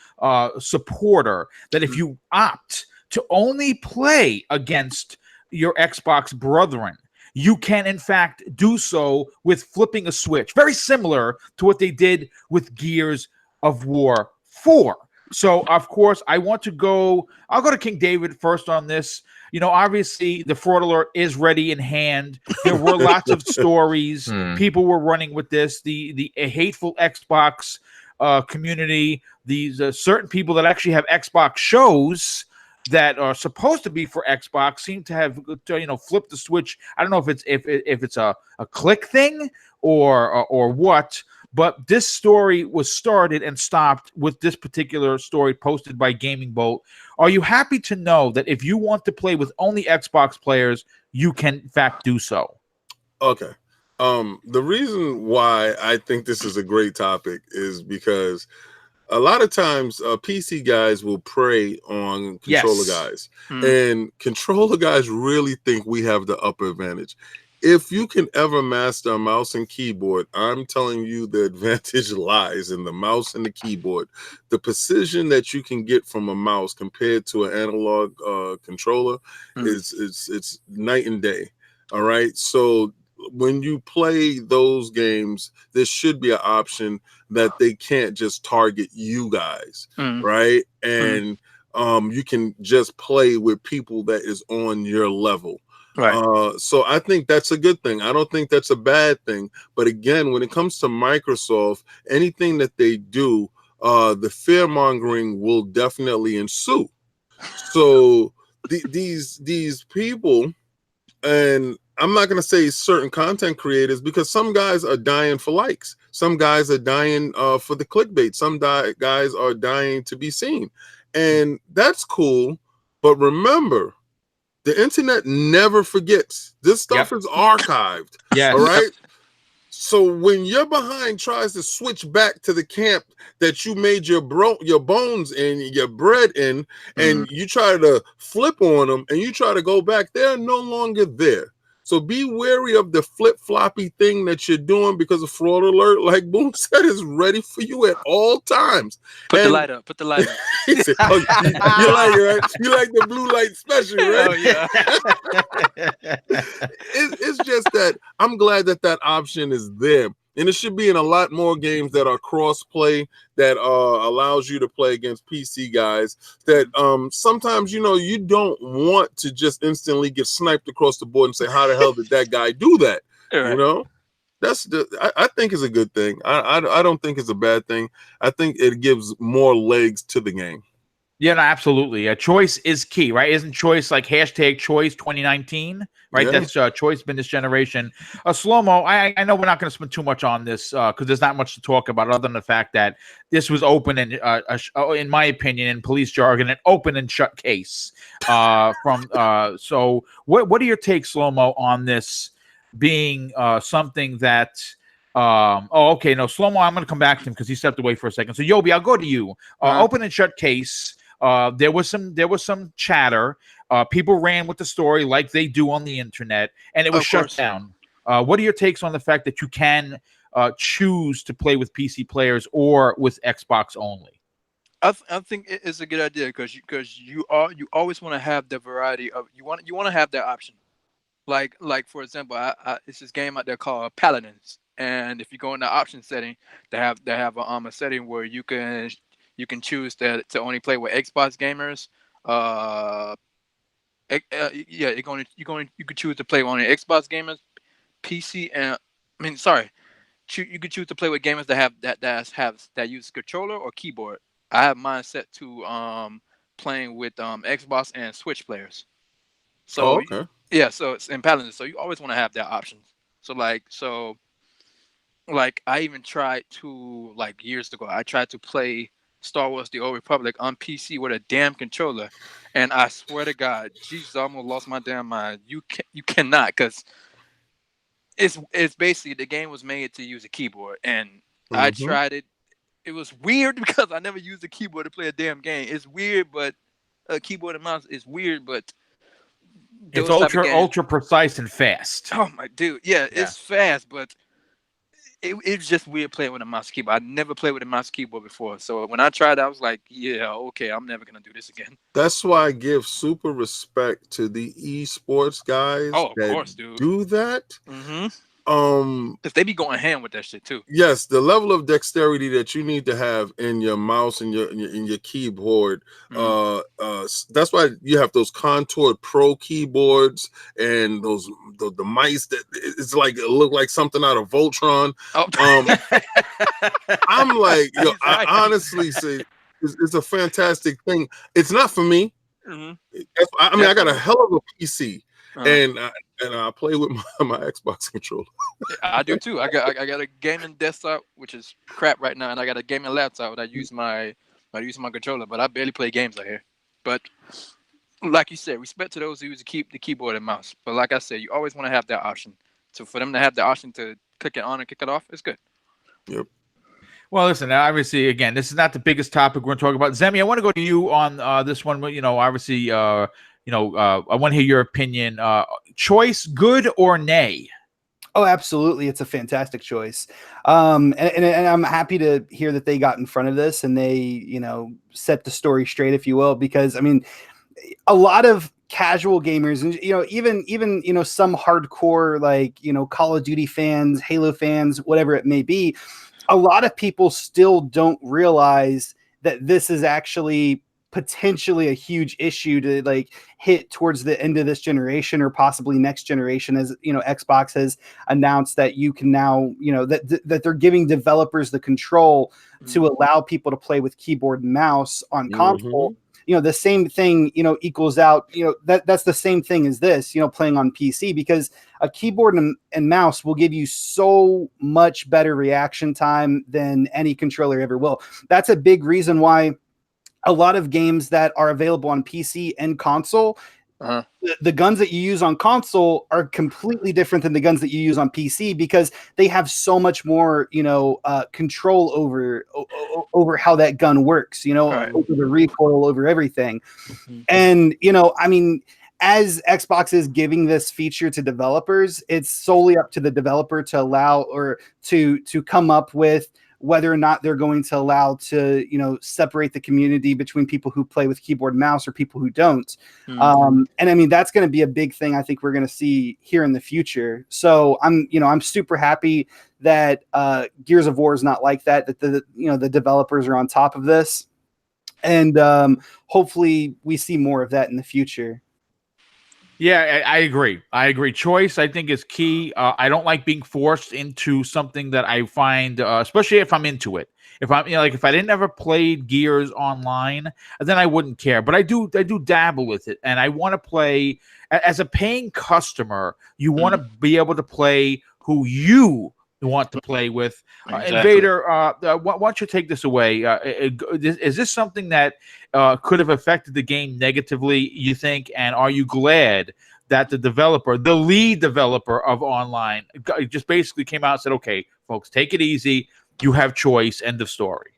Speaker 1: supporter, that if you opt to only play against your Xbox brethren, you can in fact do so with flipping a switch. Very similar to what they did with Gears of War 4. So, of course, I'll go to King David first on this. You know, obviously, the fraud alert is ready in hand. There were lots of stories. People were running with this. The hateful Xbox community, these certain people that actually have Xbox shows that are supposed to be for Xbox seem to have, flipped the switch. I don't know if it's a click thing or what, but this story was started and stopped with this particular story posted by Gaming Bolt. Are you happy to know that if you want to play with only Xbox players, you can in fact do so?
Speaker 6: Okay. The reason why I think this is a great topic is because a lot of times PC guys will prey on controller guys, and controller guys really think we have the upper advantage. If you can ever master a mouse and keyboard, I'm telling you the advantage lies in the mouse and the keyboard. The precision that you can get from a mouse compared to an analog controller is night and day. All right, so when you play those games, there should be an option that they can't just target you guys, right? And you can just play with people that is on your level.
Speaker 3: Right.
Speaker 6: So I think that's a good thing. I don't think that's a bad thing. But again, when it comes to Microsoft, anything that they do, the fear mongering will definitely ensue. So these people, and I'm not going to say certain content creators, because some guys are dying for likes. Some guys are dying for the clickbait. Some guys are dying to be seen. And that's cool. But remember, the internet never forgets. This stuff is archived.
Speaker 1: Yes.
Speaker 6: All right. So when your behind tries to switch back to the camp that you made your bones in, your bread in, and you try to flip on them and you try to go back, they're no longer there. So be wary of the flip-floppy thing that you're doing, because a fraud alert, like Boom said, is ready for you at all times.
Speaker 3: Put the light up.
Speaker 6: He said, oh, you like it, right? You like the blue light special, right?
Speaker 3: Oh, yeah.
Speaker 6: It's just that I'm glad that option is there. And it should be in a lot more games that are cross-play, that allows you to play against PC guys. That sometimes, you don't want to just instantly get sniped across the board and say, how the hell did that guy do that?
Speaker 3: Right.
Speaker 6: I think it's a good thing. I don't think it's a bad thing. I think it gives more legs to the game.
Speaker 1: Yeah, no, absolutely. Choice is key, right? Isn't choice like hashtag choice 2019, right?
Speaker 6: Yeah.
Speaker 1: That's choice been this generation. Slow-mo, I know we're not going to spend too much on this because there's not much to talk about other than the fact that this was open and, in my opinion, in police jargon, an open and shut case. So what are your takes, Slow-mo, on this being something that okay, no, Slow-mo, I'm going to come back to him because he stepped away for a second. So, Yobi, I'll go to you. Open and shut case. There was some chatter. People ran with the story like they do on the internet, and it was shut down. What are your takes on the fact that you can choose to play with PC players or with Xbox only?
Speaker 3: I think it's a good idea because you always want to have the variety of you want to have that option. Like for example, it's this game out there called Paladins, and if you go in the option setting, they have a setting where you can choose to only play with Xbox gamers. You could choose to play with only Xbox gamers, PC, and you could choose to play with gamers that use controller or keyboard. I have mine set to playing with Xbox and Switch players. So
Speaker 6: okay.
Speaker 3: Yeah, so it's in Paladins. So you always want to have that option. So I even tried to years ago. I tried to play Star Wars: The Old Republic on PC with a damn controller, and I swear to God, Jesus, I almost lost my damn mind. You cannot, because it's basically the game was made to use a keyboard, and I tried it. It was weird because I never used a keyboard to play a damn game. It's weird, but a keyboard and mouse is weird, but
Speaker 1: it's ultra precise and fast.
Speaker 3: Oh my dude, yeah, it's fast, but it's just weird playing with a mouse keyboard. I never played with a mouse keyboard before, so when I tried, I was like, yeah, okay, I'm never gonna do this again.
Speaker 6: That's why I give super respect to the esports guys.
Speaker 3: Oh, of course, dude.
Speaker 6: Do that.
Speaker 3: Mm-hmm. If they be going hand with that shit too.
Speaker 6: Yes, the level of dexterity that you need to have in your mouse and your keyboard. That's why you have those contoured pro keyboards and the mice that it's like it look like something out of Voltron. I'm like, I honestly say it's a fantastic thing. It's not for me. I got a hell of a PC. And I play with my Xbox controller.
Speaker 3: I do too. I got a gaming desktop, which is crap right now, and I got a gaming laptop that I use my controller. But I barely play games out here. But like you said, respect to those who use the keyboard and mouse. But like I said, you always want to have that option. So for them to have the option to click it on and kick it off, it's good.
Speaker 6: Yep.
Speaker 1: Well, listen, obviously, again, this is not the biggest topic we're going to talk about. Zemi, I want to go to you on this one. Obviously. I want to hear your opinion. Choice, good or nay?
Speaker 2: Oh, absolutely. It's a fantastic choice. And I'm happy to hear that they got in front of this and they, set the story straight, if you will, because a lot of casual gamers and, even some hardcore, Call of Duty fans, Halo fans, whatever it may be, a lot of people still don't realize that this is actually potentially a huge issue to like hit towards the end of this generation or possibly next generation, as you know, Xbox has announced that you can now, you know, that they're giving developers the control to allow people to play with keyboard and mouse on console. You know, the same thing, you know, equals out, you know, that's the same thing as this, you know, playing on PC, because a keyboard and mouse will give you so much better reaction time than any controller ever will. That's a big reason why a lot of games that are available on PC and console, the guns that you use on console are completely different than the guns that you use on PC, because they have so much more, you know, control over how that gun works, you know, over the recoil, over everything. And, you know, I mean, as Xbox is giving this feature to developers, it's solely up to the developer to allow or to come up with whether or not they're going to allow to, you know, separate the community between people who play with keyboard and mouse or people who don't. And I mean, that's going to be a big thing I think we're going to see here in the future. So I'm super happy that Gears of War is not like that, that the developers are on top of this. And hopefully we see more of that in the future.
Speaker 1: Yeah, I agree. Choice, I think, is key. I don't like being forced into something that I find, especially if I'm into it. If I'm, you know, like if I didn't ever played Gears online, then I wouldn't care. But I do dabble with it, and I want to play as a paying customer. You want to be able to play who you want to play with.
Speaker 3: Exactly.
Speaker 1: Invader, why don't you take this away? Is this something that could have affected the game negatively, you think? And are you glad that the developer, the lead developer of online, just basically came out and said, okay, folks, take it easy. You have choice. End of story.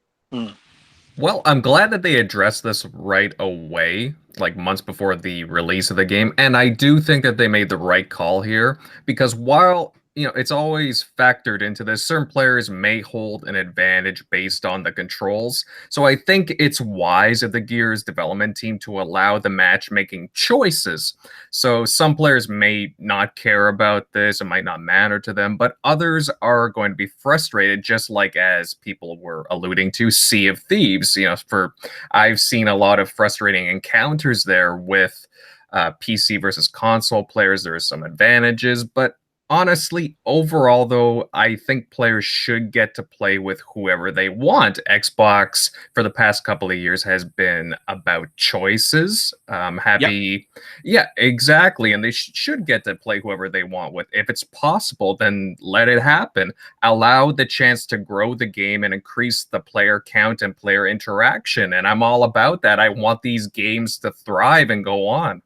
Speaker 4: Well, I'm glad that they addressed this right away, like months before the release of the game. And I do think that they made the right call here, because while, you know, it's always factored into this, certain players may hold an advantage based on the controls. So I think it's wise of the Gears development team to allow the matchmaking choices. So some players may not care about this, it might not matter to them, but others are going to be frustrated, just like as people were alluding to Sea of Thieves. You know, I've seen a lot of frustrating encounters there with PC versus console players. There are some advantages, but honestly, overall, though, I think players should get to play with whoever they want. Xbox, for the past couple of years, has been about choices. Yeah, exactly. And they should get to play whoever they want with. If it's possible, then let it happen. Allow the chance to grow the game and increase the player count and player interaction. And I'm all about that. I want these games to thrive and go on.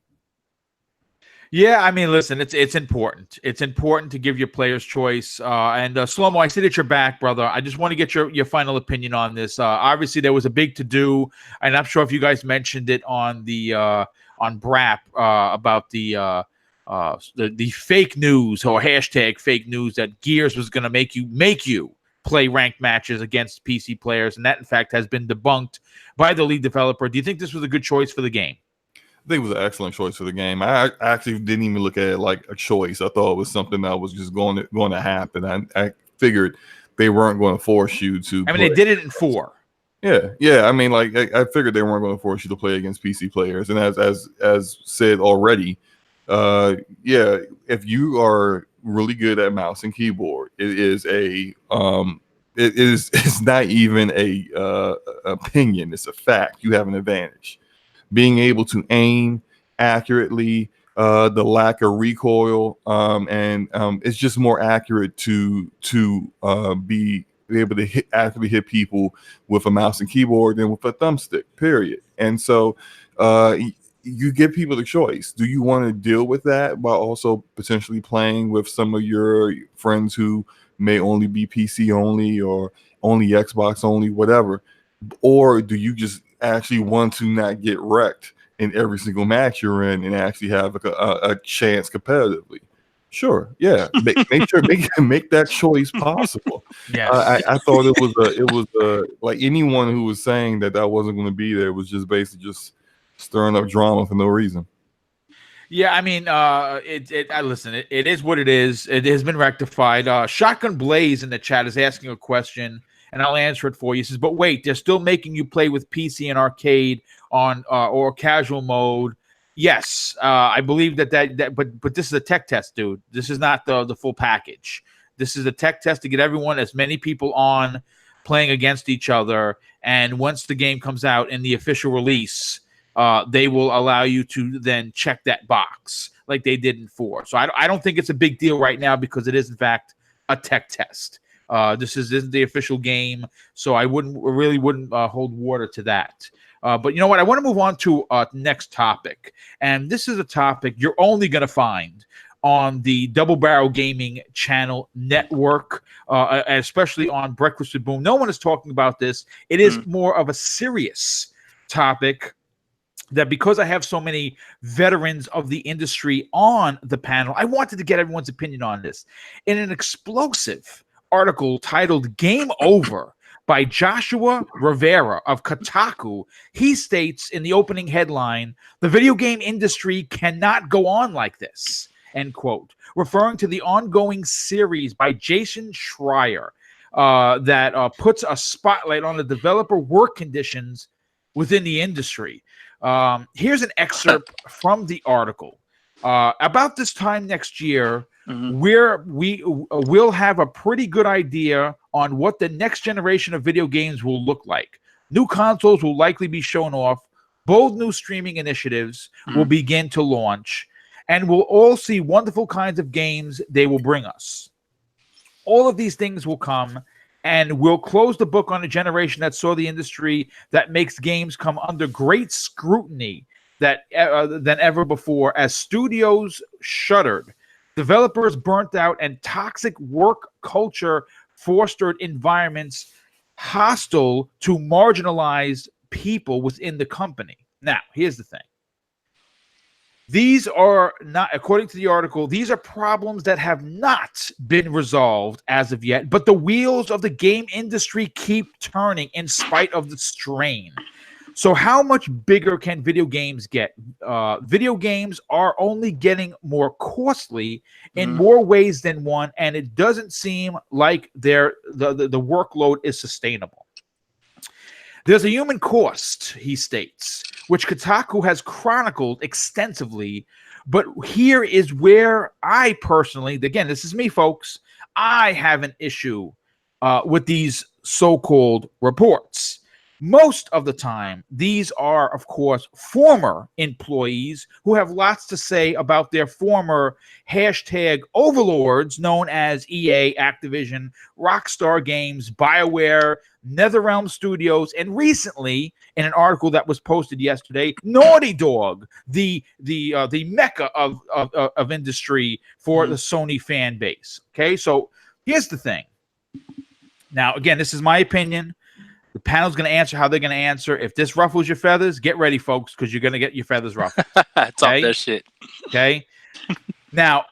Speaker 1: Yeah, I mean, listen, it's important. It's important to give your players choice. And Slow-Mo, I see that you're back, brother. I just want to get your final opinion on this. Obviously, there was a big to-do, and I'm sure if you guys mentioned it on the on BRAP about the fake news or hashtag fake news that Gears was going to make you play ranked matches against PC players, and that in fact has been debunked by the lead developer. Do you think this was a good choice for the game?
Speaker 5: I think it was an excellent choice for the game. I actually didn't even look at it like a choice. I thought it was something that was just going to happen. I figured they weren't going to force you to.
Speaker 1: I mean, they did it in 4.
Speaker 5: Yeah. I mean, like I figured they weren't going to force you to play against PC players. And as said already, if you are really good at mouse and keyboard, it's not even a opinion. It's a fact. You have an advantage. Being able to aim accurately, the lack of recoil, and it's just more accurate to be able to accurately hit people with a mouse and keyboard than with a thumbstick, period. And so you give people the choice. Do you want to deal with that while also potentially playing with some of your friends who may only be PC only or only Xbox only, whatever? Or do you just actually want to not get wrecked in every single match you're in and actually have a chance competitively? Sure, yeah. Make that choice possible.
Speaker 1: Yes.
Speaker 5: I thought it was like anyone who was saying that wasn't going to be there was just basically just stirring up drama for no reason.
Speaker 1: Yeah, I mean, listen, it is what it is. It has been rectified. Shotgun Blaze in the chat is asking a question, and I'll answer it for you. He says, but wait, they're still making you play with PC and arcade on or casual mode. Yes, I believe that but this is a tech test, dude. This is not the full package. This is a tech test to get everyone, as many people on, playing against each other. And once the game comes out in the official release, they will allow you to then check that box like they did in 4. So I don't think it's a big deal right now because it is, in fact, a tech test. This isn't the official game, so I wouldn't hold water to that. But you know what? I want to move on to next topic. And this is a topic you're only going to find on the Double Barrel Gaming channel network, especially on Breakfast with Boom. No one is talking about this. It is more of a serious topic that, because I have so many veterans of the industry on the panel, I wanted to get everyone's opinion on this. In an explosive article titled Game Over by Joshua Rivera of Kotaku, he states in the opening headline, the video game industry cannot go on like this, end quote, referring to the ongoing series by Jason Schreier that puts a spotlight on the developer work conditions within the industry. Here's an excerpt from the article. About this time next year, we will have a pretty good idea on what the next generation of video games will look like. New consoles will likely be shown off. Bold new streaming initiatives will begin to launch, and we'll all see wonderful kinds of games they will bring us. All of these things will come, and we'll close the book on a generation that saw the industry that makes games come under great scrutiny than ever before, as studios shuttered, developers burnt out, and toxic work culture fostered environments hostile to marginalized people within the company. Now, here's the thing. These are not, according to the article, these are problems that have not been resolved as of yet, but the wheels of the game industry keep turning in spite of the strain. So how much bigger can video games get? Video games are only getting more costly in more ways than one, and it doesn't seem like the workload is sustainable. There's a human cost, he states, which Kotaku has chronicled extensively, but here is where I personally, again, this is me, folks, I have an issue with these so-called reports. Most of the time, these are, of course, former employees who have lots to say about their former hashtag overlords known as EA, Activision, Rockstar Games, BioWare, NetherRealm Studios, and recently, in an article that was posted yesterday, Naughty Dog, the mecca of industry for the Sony fan base. Okay, so here's the thing. Now, again, this is my opinion. The panel's going to answer how they're going to answer. If this ruffles your feathers, get ready, folks, because you're going to get your feathers ruffled.
Speaker 3: It's off that shit.
Speaker 1: Okay? Now,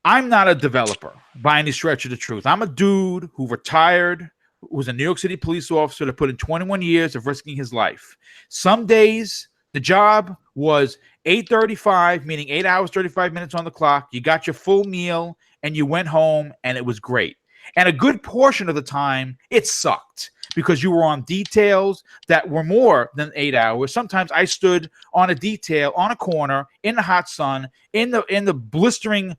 Speaker 1: I'm not a developer by any stretch of the truth. I'm a dude who retired, who was a New York City police officer that put in 21 years of risking his life. Some days, the job was 8:35, meaning 8 hours, 35 minutes on the clock. You got your full meal, and you went home, and it was great. And a good portion of the time, it sucked, because you were on details that were more than 8 hours. Sometimes I stood on a detail on a corner in the hot sun, in the blistering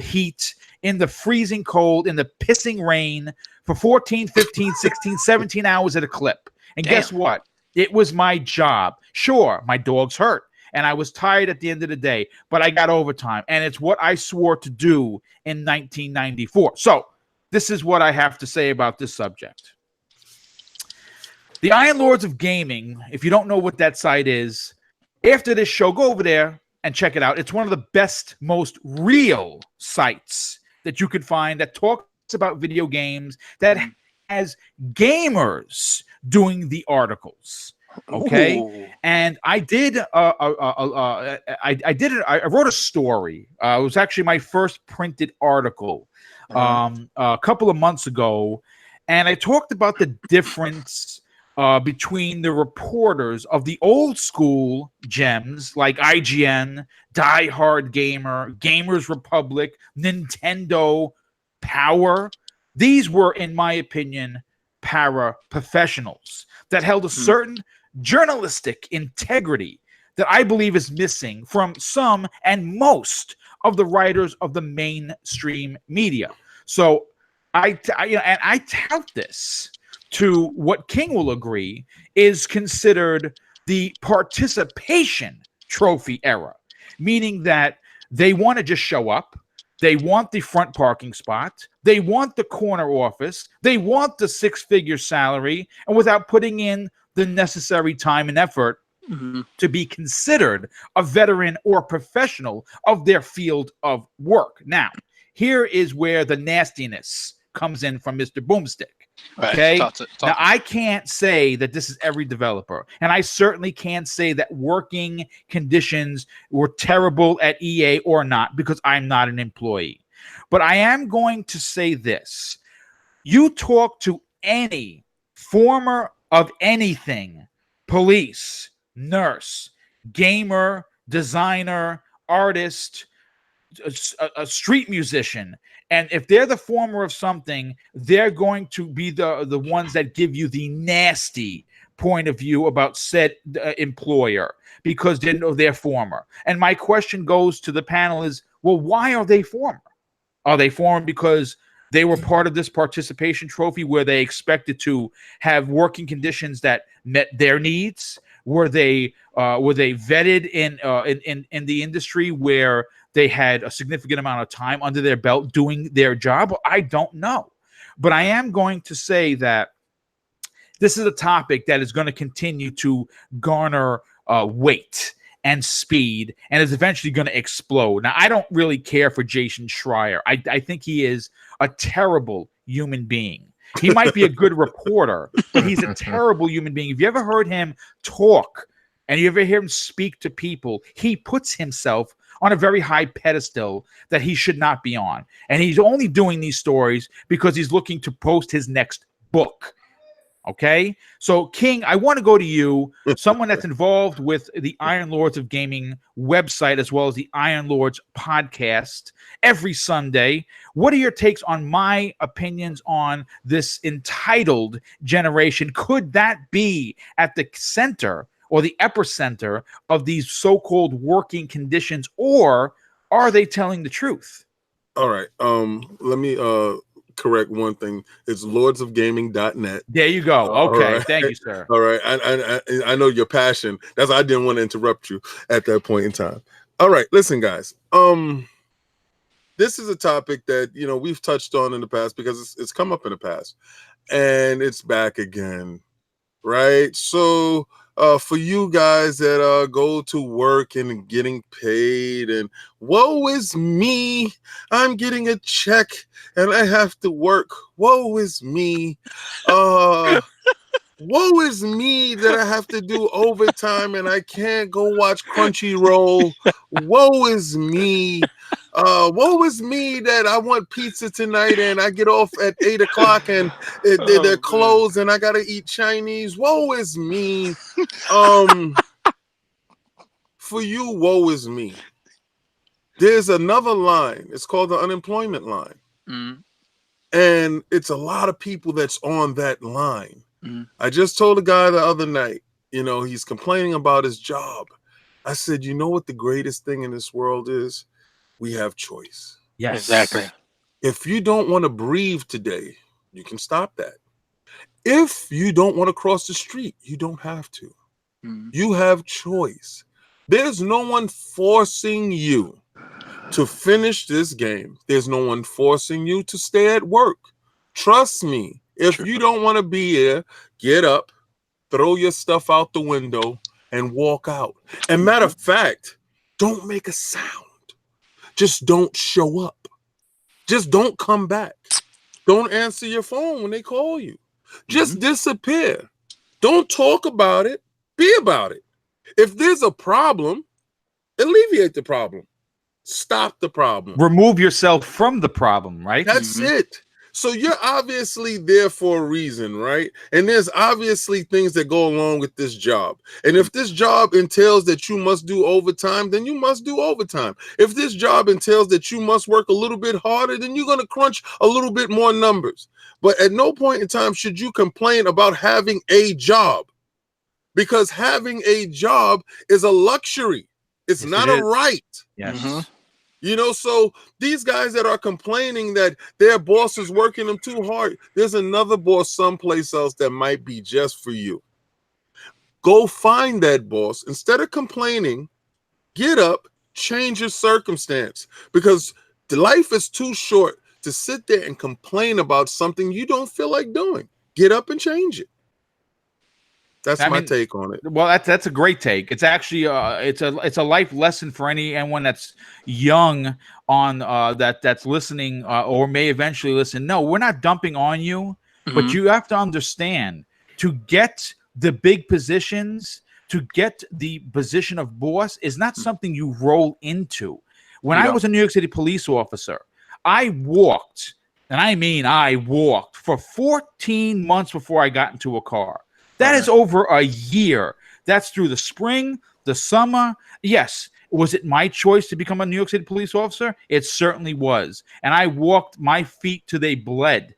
Speaker 1: heat, in the freezing cold, in the pissing rain for 14, 15, 16, 17 hours at a clip. And guess what? It was my job. Sure, my dog's hurt, and I was tired at the end of the day, but I got overtime, and it's what I swore to do in 1994. So this is what I have to say about this subject. The Iron Lords of Gaming, if you don't know what that site is, after this show, go over there and check it out. It's one of the best, most real sites that you could find that talks about video games, that has gamers doing the articles. Okay.
Speaker 3: Ooh.
Speaker 1: And I did, I wrote a story. It was actually my first printed article a couple of months ago. And I talked about the difference between the reporters of the old school gems like IGN, Die Hard Gamer, Gamers Republic, Nintendo, Power. These were, in my opinion, para-professionals that held a certain journalistic integrity that I believe is missing from some and most of the writers of the mainstream media. So I tout this to what King will agree is considered the participation trophy era, meaning that they want to just show up. They want the front parking spot. They want the corner office. They want the six-figure salary, and without putting in the necessary time and effort to be considered a veteran or professional of their field of work. Now, here is where the nastiness comes in from Mr. BoomStick. Okay. Now, I can't say that this is every developer, and I certainly can't say that working conditions were terrible at EA or not, because I'm not an employee. But I am going to say this. You talk to any former of anything, police, nurse, gamer, designer, artist, a street musician, and if they're the former of something, they're going to be the ones that give you the nasty point of view about said employer, because they know they're former. And my question goes to the panel is, well, why are they former? Are they former because they were part of this participation trophy where they expected to have working conditions that met their needs? Were they vetted in the industry where they had a significant amount of time under their belt doing their job? I don't know. But I am going to say that this is a topic that is going to continue to garner weight and speed, and is eventually going to explode. Now, I don't really care for Jason Schreier. I think he is a terrible human being. He might be a good reporter, but he's a terrible human being. If you ever heard him talk and you ever hear him speak to people, he puts himself on a very high pedestal that he should not be on. And he's only doing these stories because he's looking to post his next book. Okay? So, King, I want to go to you, someone that's involved with the Iron Lords of Gaming website as well as the Iron Lords podcast every Sunday. What are your takes on my opinions on this entitled generation? Could that be at the center or the epicenter of these so-called working conditions, or are they telling the truth?
Speaker 6: All right. Let me correct one thing. It's lordsofgaming.net.
Speaker 1: There you go. Okay.
Speaker 6: Right.
Speaker 1: Thank you, sir.
Speaker 6: All right. I know your passion. That's why I didn't want to interrupt you at that point in time. All right. Listen, guys. This is a topic that, we've touched on in the past because it's come up in the past, and it's back again. Right. So, for you guys that go to work and getting paid, and woe is me, I'm getting a check and I have to work. Woe is me. Woe is me that I have to do overtime and I can't go watch Crunchyroll. Woe is me. Woe is me that I want pizza tonight and I get off at 8 o'clock and they're closed and I gotta eat Chinese. Woe is me. For you, woe is me. There's another line. It's called the unemployment line. And it's a lot of people that's on that line. I just told a guy the other night, he's complaining about his job. I said, you know what the greatest thing in this world is? We have choice.
Speaker 1: Yes,
Speaker 3: exactly.
Speaker 6: If you don't want to breathe today, you can stop that. If you don't want to cross the street, you don't have to. You have choice. There's no one forcing you to finish this game. There's no one forcing you to stay at work. Trust me. If you don't want to be here, get up, throw your stuff out the window, and walk out. And matter of fact, don't make a sound. Just don't show up. Just don't come back. Don't answer your phone when they call you. Just disappear. Don't talk about it. Be about it. If there's a problem, alleviate the problem. Stop the problem.
Speaker 1: Remove yourself from the problem, right?
Speaker 6: That's it. So you're obviously there for a reason, right? And there's obviously things that go along with this job. And if this job entails that you must do overtime, then you must do overtime. If this job entails that you must work a little bit harder, then you're going to crunch a little bit more numbers. But at no point in time should you complain about having a job, because having a job is a luxury. It's not a right.
Speaker 1: Yes.
Speaker 3: Mhm.
Speaker 6: You know, so these guys that are complaining that their boss is working them too hard, there's another boss someplace else that might be just for you. Go find that boss. Instead of complaining, get up, change your circumstance, because the life is too short to sit there and complain about something you don't feel like doing. Get up and change it. That's my take on it.
Speaker 1: Well, that's a great take. It's actually it's a life lesson for anyone that's young on that's listening or may eventually listen. No, we're not dumping on you, but you have to understand, to get the big positions, to get the position of boss is not something you roll into. When I was a New York City police officer, I walked, and I mean I walked for 14 months before I got into a car. That is over a year. That's through the spring, the summer. Yes. Was it my choice to become a New York City police officer? It certainly was. And I walked my feet till they bled.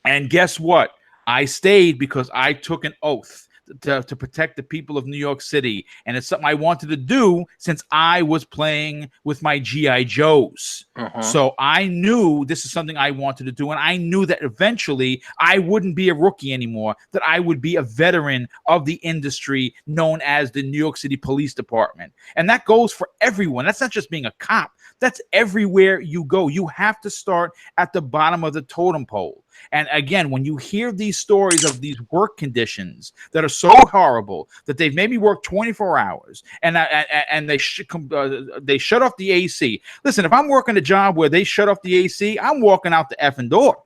Speaker 1: And guess what? I stayed because I took an oath to protect the people of New York City. And it's something I wanted to do since I was playing with my G.I. Joes. So I knew this is something I wanted to do. And I knew that eventually I wouldn't be a rookie anymore, that I would be a veteran of the industry known as the New York City Police Department. And that goes for everyone. That's not just being a cop. That's everywhere you go. You have to start at the bottom of the totem pole. And again, when you hear these stories of these work conditions that are so horrible that they've maybe worked 24 hours and they shut off the AC. Listen, if I'm working a job where they shut off the AC, I'm walking out the effing door.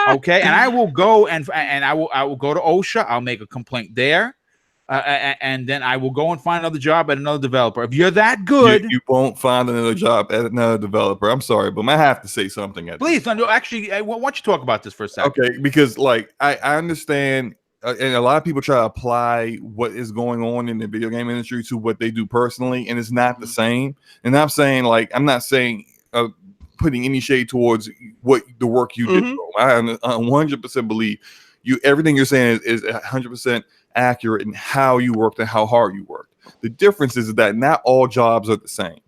Speaker 1: Okay, and I will go and I will go to OSHA. I'll make a complaint there. And then I will go and find another job at another developer. If you're that good,
Speaker 5: you won't find another job at another developer. I'm sorry, but I have to say something.
Speaker 1: Please, no, actually, why don't you talk about this for a second?
Speaker 5: Okay, because like I understand, and a lot of people try to apply what is going on in the video game industry to what they do personally, and it's not the same. And I'm saying, like, I'm not saying putting any shade towards what the work you do. I 100% believe you. Everything you're saying is 100% accurate in how you worked and how hard you worked. The difference is that not all jobs are the same.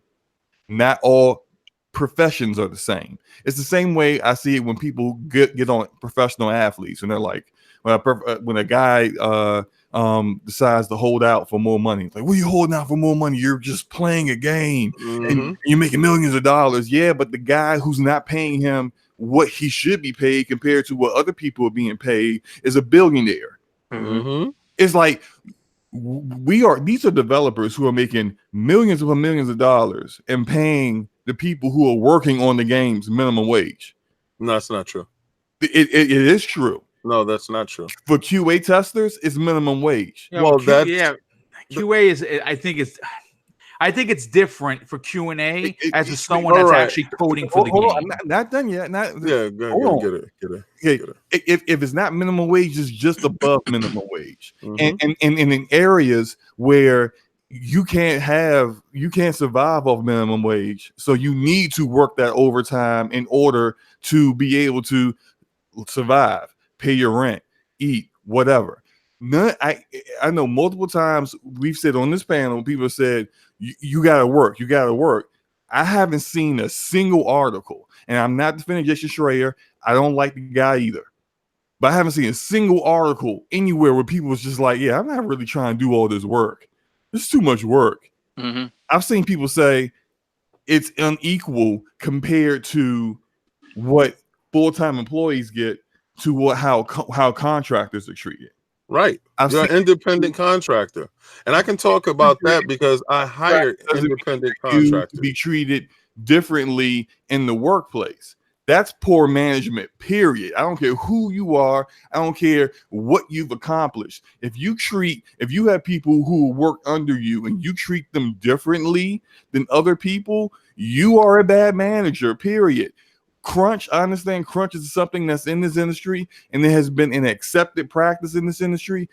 Speaker 5: Not all professions are the same. It's the same way I see it when people get on professional athletes and they're like, when a guy decides to hold out for more money. Like, what are you holding out for more money? You're just playing a game and you're making millions of dollars. Yeah, but the guy who's not paying him what he should be paid compared to what other people are being paid is a billionaire. It's like these are developers who are making millions of dollars and paying the people who are working on the games minimum wage.
Speaker 6: No, that's not true.
Speaker 5: It is true.
Speaker 6: No, that's not true.
Speaker 5: For QA testers, it's minimum wage.
Speaker 1: Yeah, well, QA is. I think it's different for Q&A as someone that's actually coding for the game.
Speaker 5: Not done yet.
Speaker 6: Get it.
Speaker 5: If it's not minimum wage, it's just above minimum wage. And in areas where you can't survive off minimum wage, so you need to work that overtime in order to be able to survive, pay your rent, eat, whatever. I know multiple times we've said on this panel, people said, you gotta work. I haven't seen a single article, and I'm not defending Jason Schreier. I don't like the guy either, but I haven't seen a single article anywhere where people was just like, yeah, I'm not really trying to do all this work. It's too much work. I've seen people say it's unequal compared to what full-time employees get to how contractors are treated.
Speaker 6: Right. You're an independent contractor. And I can talk about that because I hired independent contractors.
Speaker 5: To be treated differently in the workplace. That's poor management, period. I don't care who you are. I don't care what you've accomplished. If you have people who work under you and you treat them differently than other people, you are a bad manager, period. crunch. I understand crunch is something that's in this industry, and it has been an accepted practice in this industry.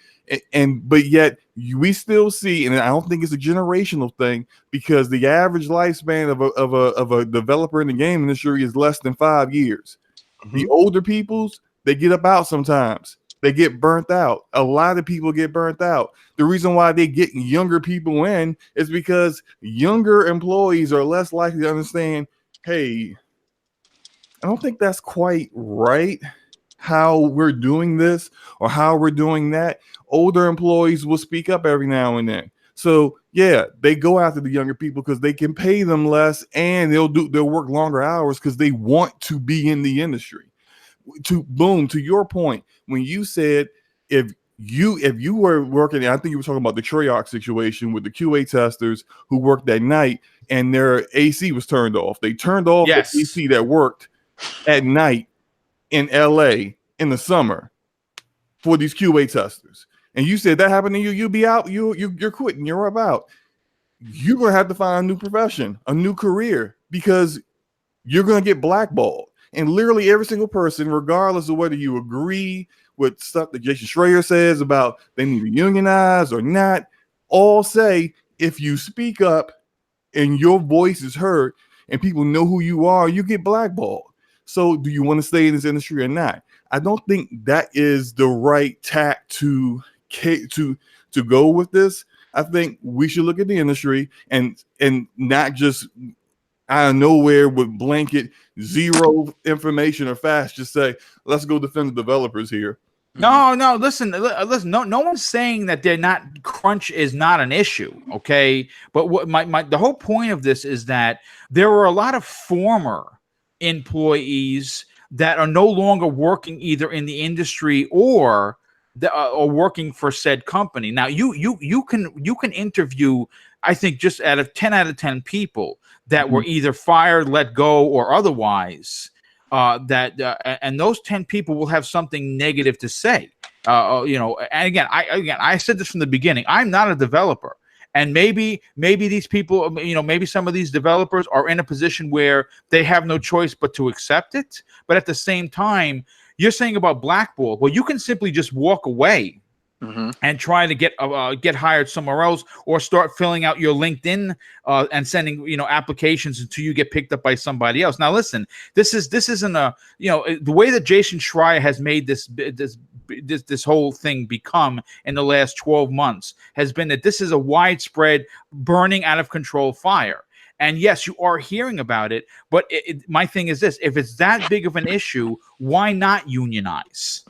Speaker 5: But yet we still see, and I don't think it's a generational thing, because the average lifespan of a developer in the game industry is less than 5 years. The older peoples, they get about sometimes. They get burnt out. A lot of people get burnt out. The reason why they get younger people in is because younger employees are less likely to understand, hey, I don't think that's quite right how we're doing this or how we're doing that. Older employees will speak up every now and then. So yeah, they go after the younger people because they can pay them less, and they'll work longer hours because they want to be in the industry. To your point, when you said if you were working, I think you were talking about the Treyarch situation with the QA testers who worked at night and their AC was turned off. They turned off the AC that worked at night in LA in the summer for these QA testers. And you said that happened to you, you'll be out, you're quitting, you're about. You're gonna have to find a new profession, a new career, because you're gonna get blackballed. And literally every single person, regardless of whether you agree with stuff that Jason Schreier says about they need to unionize or not, all say if you speak up and your voice is heard and people know who you are, you get blackballed. So do you want to stay in this industry or not? I don't think that is the right tack to go with this. I think we should look at the industry and not just out of nowhere with blanket zero information or facts, just say, let's go defend the developers here.
Speaker 1: No, listen. No one's saying that they're not, crunch is not an issue, okay? But what the whole point of this is that there were a lot of former employees that are no longer working either in the industry or working for said company. Now you can interview, I think, just out of 10 people that were either fired, let go, or otherwise, and those 10 people will have something negative to say. And again, I said this from the beginning. I'm not a developer, and maybe these people, maybe some of these developers are in a position where they have no choice but to accept it. But at the same time, you're saying about blackball. Well, you can simply just walk away and try to get hired somewhere else, or start filling out your LinkedIn and sending applications until you get picked up by somebody else. Now, listen, this isn't a the way that Jason Schreier has made this whole thing become in the last 12 months has been that this is a widespread burning out of control fire. And yes, you are hearing about it, but my thing is this: if it's that big of an issue, why not unionize?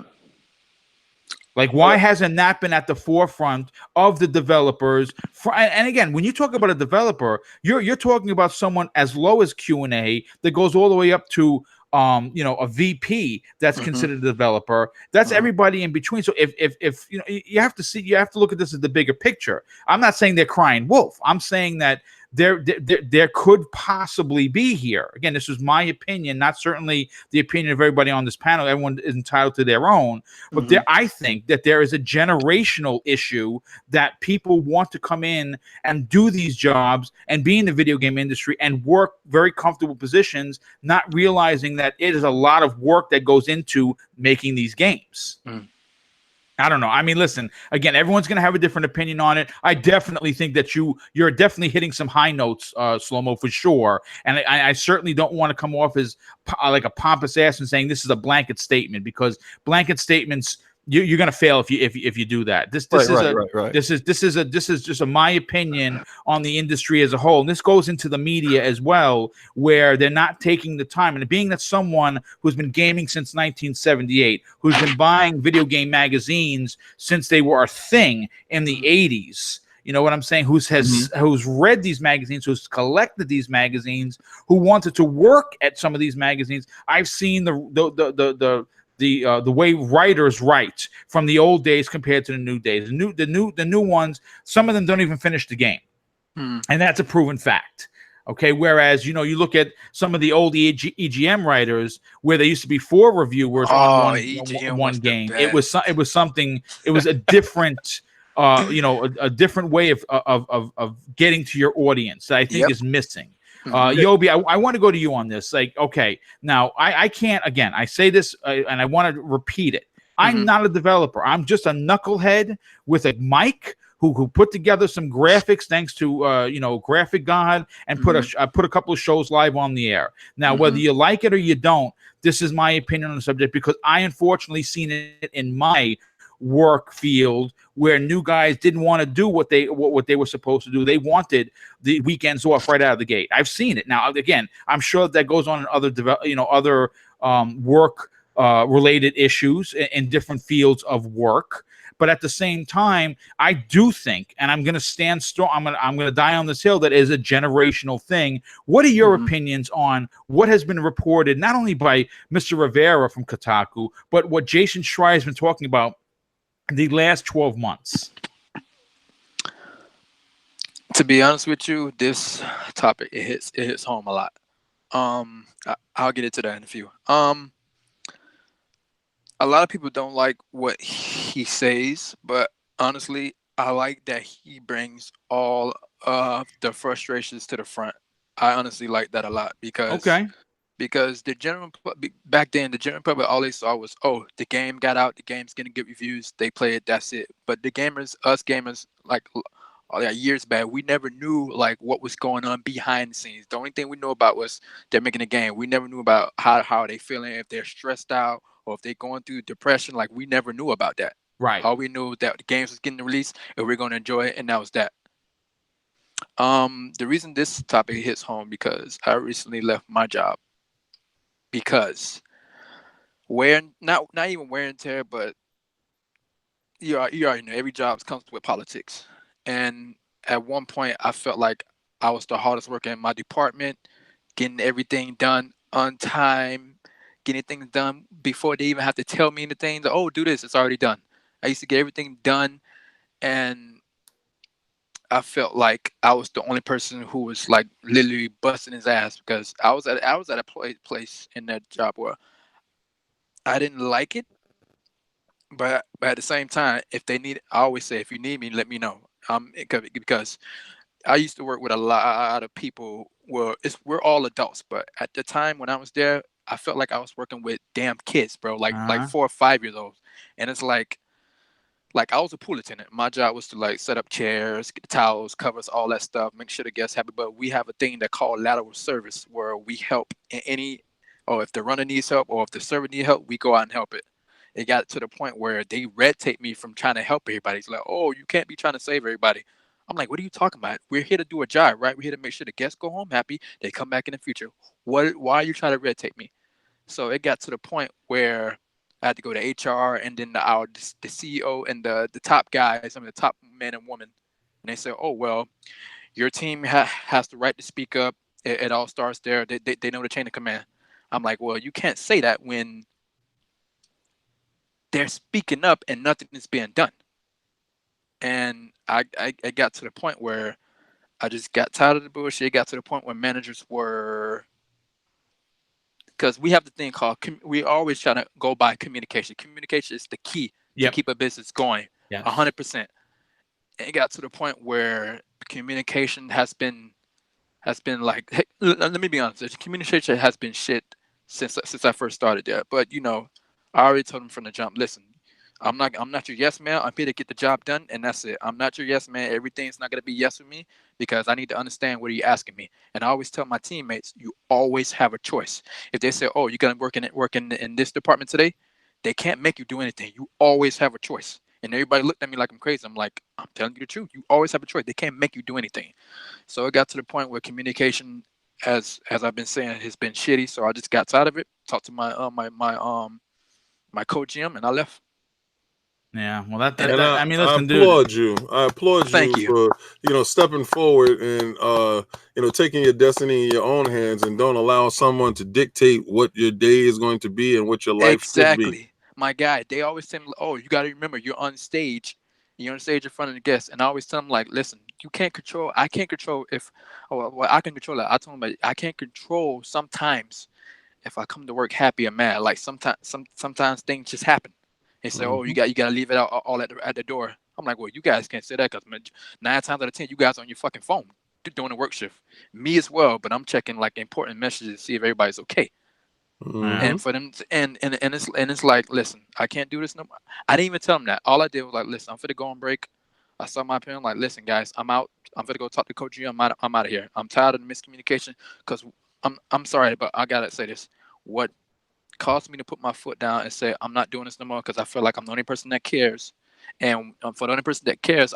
Speaker 1: Like, why hasn't that been at the forefront of the developers? And again, when you talk about a developer, you're talking about someone as low as Q&A that goes all the way up to a VP that's considered a developer. That's everybody in between. So if you have to look at this as the bigger picture. I'm not saying they're crying wolf. I'm saying that there could possibly be here. Again, this is my opinion, not certainly the opinion of everybody on this panel. Everyone is entitled to their own. But I think that there is a generational issue that people want to come in and do these jobs and be in the video game industry and work very comfortable positions, not realizing that it is a lot of work that goes into making these games. I don't know. I mean, listen, again, everyone's going to have a different opinion on it. I definitely think that you're definitely hitting some high notes, Slow-Mo, for sure. And I certainly don't want to come off as like a pompous ass and saying this is a blanket statement, because blanket statements, you're going to fail if you do that. This is just my opinion on the industry as a whole. And this goes into the media as well, where they're not taking the time. And being that someone who's been gaming since 1978, who's been buying video game magazines since they were a thing in the 80s, you know what I'm saying? Who's read these magazines, who's collected these magazines, who wanted to work at some of these magazines. I've seen the way writers write from the old days compared to the new days. The new ones, some of them don't even finish the game, and that's a proven fact. Okay, whereas you look at some of the old EGM writers, where there used to be 4 reviewers on one game. It was something. It was a different. A different way of getting to your audience that I think is missing. Yobi, I want to go to you on this. Like, okay, now I can't, again, I say this and I want to repeat it. I'm not a developer. I'm just a knucklehead with a mic who put together some graphics thanks to Graphic God and put a couple of shows live on the air. Now, whether you like it or you don't, this is my opinion on the subject because I unfortunately seen it in my work field where new guys didn't want to do what they were supposed to do. They wanted the weekends off right out of the gate. I've seen it. Now, again, I'm sure that goes on in other work related issues in different fields of work. But at the same time, I do think, and I'm going to stand strong. I'm going to die on this hill. That is a generational thing. What are your opinions on what has been reported, not only by Mr. Rivera from Kotaku, but what Jason Schreier has been talking about the last 12 months?
Speaker 3: To be honest with you, this topic it hits home a lot. I'll get into that in a few. A lot of people don't like what he says, but honestly, I like that he brings all of the frustrations to the front. I honestly like that a lot because the general back then, the general public all they saw was, oh, the game got out, the game's getting good reviews, they play it, that's it. But the gamers, us gamers, like years back, we never knew like what was going on behind the scenes. The only thing we knew about was they're making a game. We never knew about how they feeling, if they're stressed out or if they're going through depression. Like we never knew about that.
Speaker 1: Right.
Speaker 3: All we knew was that the games was getting released and we're going to enjoy it, and that was that. The reason this topic hits home because I recently left my job because not even wear and tear, but you already know every job comes with politics. And at one point, I felt like I was the hardest worker in my department, getting everything done on time, getting things done before they even have to tell me anything. Like, oh, do this, it's already done. I used to get everything done, and I felt like I was the only person who was like literally busting his ass because I was at a place in that job where I didn't like it, but at the same time, if they need, I always say, if you need me, let me know. Because I used to work with a lot of people. Well, we're all adults, but at the time when I was there, I felt like I was working with damn kids, bro, like 4 or 5 years old, and it's like I was a pool attendant. My job was to like set up chairs, get the towels, covers, all that stuff, make sure the guests happy. But we have a thing that called lateral service where we help in if the runner needs help or if the server needs help, we go out and help it. It got to the point where they red tape me from trying to help everybody. It's like, oh, you can't be trying to save everybody. I'm like, what are you talking about? We're here to do a job, right? We're here to make sure the guests go home happy. They come back in the future. Why are you trying to red tape me? So it got to the point where I had to go to HR and then the CEO and the top guys, the top men and women. And they said, oh, well, your team has the right to speak up. It all starts there. They know the chain of command. I'm like, well, you can't say that when they're speaking up and nothing is being done. And I got to the point where I just got tired of the bullshit. It got to the point where managers were, because we have the thing called, we always try to go by communication. Communication is the key to keep a business going, 100%. And it got to the point where communication has been like, hey, let me be honest, communication has been shit since I first started there. But I already told them from the jump, listen, I'm not your yes man. I'm here to get the job done, and that's it. I'm not your yes man. Everything's not gonna be yes with me because I need to understand what you're asking me. And I always tell my teammates, you always have a choice. If they say, oh, you're gonna work in this department today, they can't make you do anything. You always have a choice. And everybody looked at me like I'm crazy. I'm like, I'm telling you the truth. You always have a choice. They can't make you do anything. So it got to the point where communication, as I've been saying, has been shitty. So I just got tired of it. Talked to my co-GM, and I left.
Speaker 1: Yeah, well,
Speaker 6: I applaud you. I applaud you for stepping forward and taking your destiny in your own hands and don't allow someone to dictate what your day is going to be and what your life should be.
Speaker 3: My guy, they always tell me, oh, you got to remember, you're on stage. You're on stage in front of the guests, and I always tell them, like, listen, I can't control I can control that. I told them, I can't control sometimes if I come to work happy or mad. Like sometimes things just happen. They say, oh, you got to leave it out all at the door. I'm like, well, you guys can't say that because 9 times out of 10, you guys are on your fucking phone. doing the work shift. Me as well, but I'm checking like important messages to see if everybody's okay. And for them to, and it's like, listen, I can't do this no more. I didn't even tell them that. All I did was like, listen, I'm finna go on break. I saw my parent like, listen, guys, I'm out. I'm finna go talk to Coach G. I'm out of here. I'm tired of the miscommunication. Because I'm sorry, but I gotta say this. What caused me to put my foot down and say I'm not doing this no more, because I feel like I'm the only person that cares. And for the only person that cares,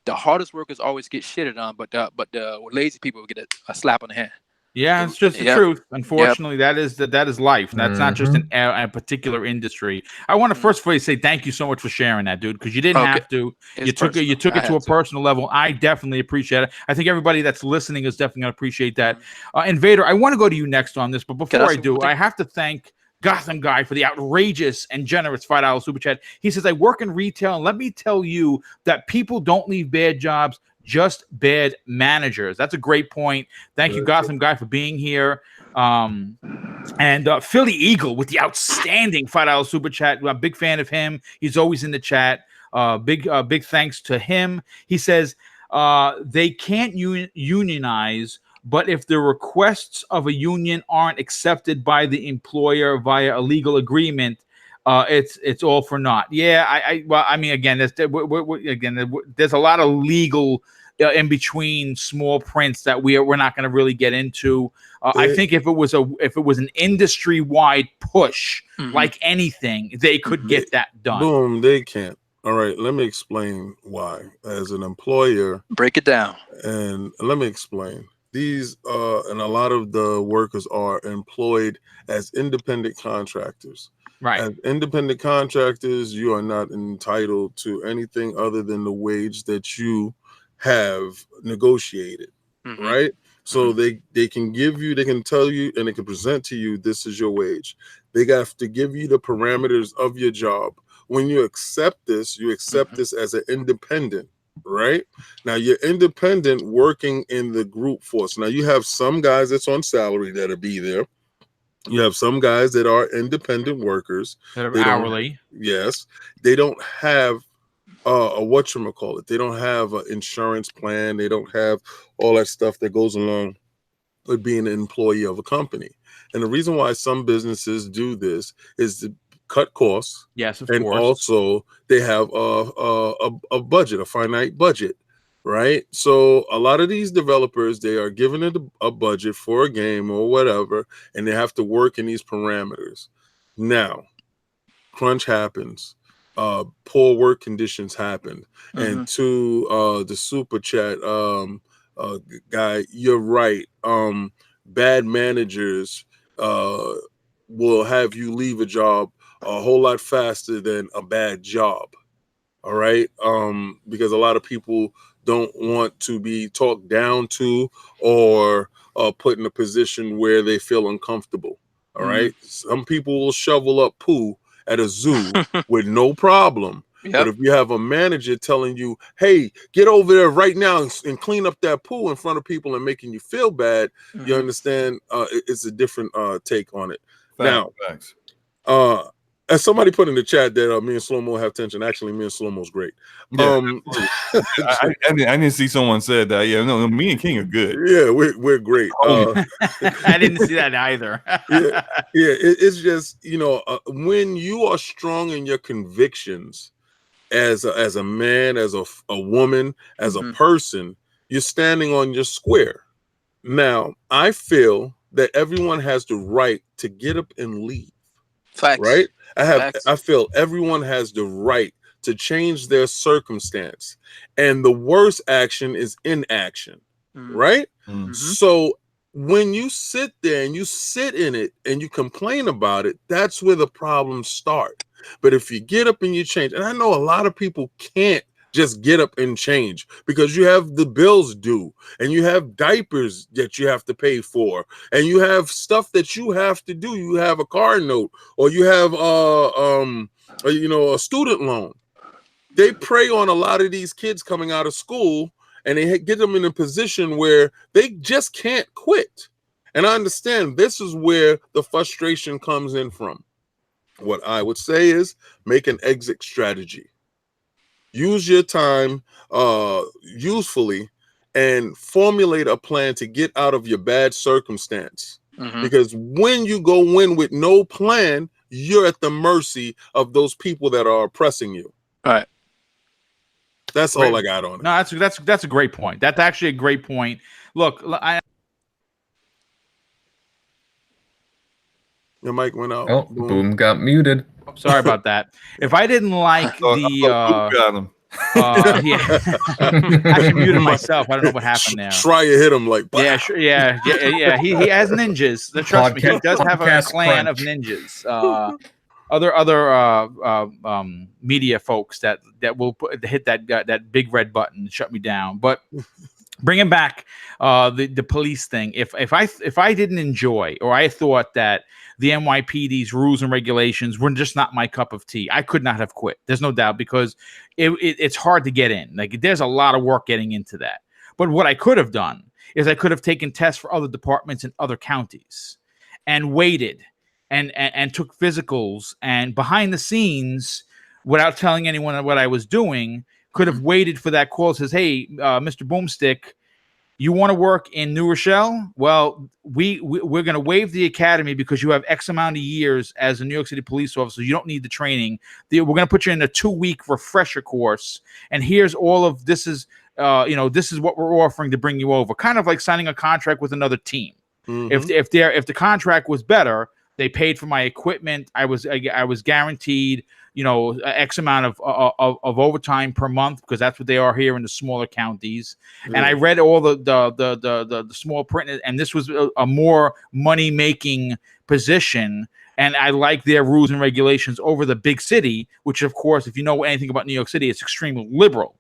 Speaker 3: the hardest workers always get shitted on, but the lazy people get a slap on the hand.
Speaker 1: Yeah, it's just the truth. Unfortunately, that is life. That's not just a particular industry. I want to first of all say thank you so much for sharing that, dude, because you didn't have to. You took it to a personal level. I definitely appreciate it. I think everybody that's listening is definitely going to appreciate that. Invader, I want to go to you next on this, but before I do, I have to thank Gotham Guy for the outrageous and generous $5 super chat. He says, I work in retail, and let me tell you that people don't leave bad jobs, just bad managers. That's a great point. Thank you, Gotham Guy, for being here. And Philly Eagle with the outstanding $5 super chat. I'm a big fan of him. He's always in the chat. Big thanks to him. He says they can't unionize, but if the requests of a union aren't accepted by the employer via a legal agreement, it's all for naught. Yeah, I mean, again, there's a lot of legal in between small prints that we're not going to really get into. I think if it was an industry wide push, like anything, they could get that done.
Speaker 6: Boom, they can't. All right, let me explain why. As an employer,
Speaker 3: break it down,
Speaker 6: and let me explain. These and a lot of the workers are employed as independent contractors.
Speaker 1: Right.
Speaker 6: As independent contractors, you are not entitled to anything other than the wage that you have negotiated. Right. So they can give you, they can tell you, and they can present to you, this is your wage. They have to give you the parameters of your job. When you accept this, you accept this as an independent. Right now, you're independent working in the group force. Now, you have some guys that's on salary that'll be there. You have some guys that are independent workers
Speaker 1: that are hourly.
Speaker 6: Yes, they don't have a whatchamacallit. They don't have an insurance plan. They don't have all that stuff that goes along with being an employee of a company. And the reason why some businesses do this is to cut costs.
Speaker 1: Yes, of
Speaker 6: course. Also they have a budget, a finite budget, right? So a lot of these developers, they are given a budget for a game or whatever, and they have to work in these parameters. Now, crunch happens, poor work conditions happen, and to the super chat guy, you're right. Bad managers will have you leave a job a whole lot faster than a bad job. All right. Because a lot of people don't want to be talked down to or put in a position where they feel uncomfortable. All right. Some people will shovel up poo at a zoo with no problem. But if you have a manager telling you, hey, get over there right now and clean up that poo in front of people and making you feel bad, you understand, it's a different take on it.
Speaker 5: Thanks.
Speaker 6: As somebody put in the chat that me and Slow-Mo have tension. Actually, me and Slow-Mo's great.
Speaker 5: Yeah, I didn't see someone said that. Yeah, no, me and King are good.
Speaker 6: Yeah, we're great.
Speaker 1: I didn't see that either.
Speaker 6: It's just, when you are strong in your convictions as a man, as a woman, as a person, you're standing on your square. Now, I feel that everyone has the right to get up and leave.
Speaker 3: Facts.
Speaker 6: Right? I feel everyone has the right to change their circumstance. And the worst action is inaction. Right? So when you sit there and you sit in it and you complain about it, that's where the problems start. But if you get up and you change, and I know a lot of people can't just get up and change because you have the bills due and you have diapers that you have to pay for and you have stuff that you have to do. You have a car note or you have a student loan. They prey on a lot of these kids coming out of school and they get them in a position where they just can't quit. And I understand this is where the frustration comes in from. What I would say is make an exit strategy. Use your time usefully and formulate a plan to get out of your bad circumstance.
Speaker 3: Mhm.
Speaker 6: Because when you go in with no plan, you're at the mercy of those people that are oppressing you.
Speaker 3: Right.
Speaker 6: That's all I got on it.
Speaker 1: No, that's a great point. That's actually a great point. Look,
Speaker 6: Your mic went out.
Speaker 4: Oh, Boom got muted.
Speaker 1: sorry about that. If I didn't like
Speaker 5: got him.
Speaker 1: yeah, I actually muted myself. I don't know what happened there.
Speaker 6: Try to hit him like,
Speaker 1: Yeah, sure, yeah. He has ninjas. Trust me, he does have a clan of ninjas. Other media folks that will hit that big red button and shut me down. But bringing back the police thing, if I didn't enjoy, or I thought that the NYPD's rules and regulations were just not my cup of tea, I could not have quit. There's no doubt, because it's hard to get in. Like, there's a lot of work getting into that. But what I could have done is I could have taken tests for other departments in other counties and waited and took physicals, and behind the scenes, without telling anyone what I was doing, could have waited for that call. Says, hey, Mr. Boomstick, you want to work in New Rochelle? Well, we're going to waive the academy because you have X amount of years as a New York City police officer. You don't need the training. We're going to put you in a 2-week refresher course. And here's all of this is, this is what we're offering to bring you over. Kind of like signing a contract with another team.
Speaker 6: Mhm.
Speaker 1: If the contract was better, they paid for my equipment. I was guaranteed, X amount of overtime per month, because that's what they are here in the smaller counties. And I read all the small print, and this was a more money making position. And I like their rules and regulations over the big city, which, of course, if you know anything about New York City, it's extremely liberal.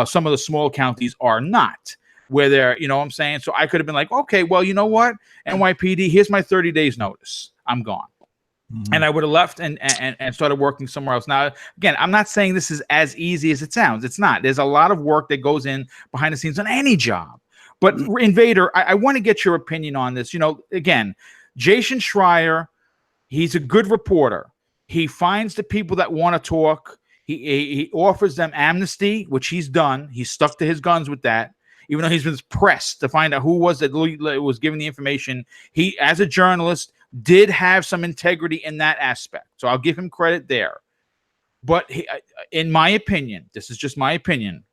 Speaker 1: Some of the small counties are not, where they're, you know what I'm saying? So I could have been like, okay, well, you know what? NYPD, here's my 30 days notice. I'm gone. Mm-hmm. And I would have left and started working somewhere else. Now, again, I'm not saying this is as easy as it sounds. It's not. There's a lot of work that goes in behind the scenes on any job. But Invader, I want to get your opinion on this. Again, Jason Schreier, he's a good reporter. He finds the people that want to talk. He offers them amnesty, which he's done. He's stuck to his guns with that. Even though he's been pressed to find out who was that was giving the information, he, as a journalist, did have some integrity in that aspect. So I'll give him credit there. But in my opinion, this is just my opinion,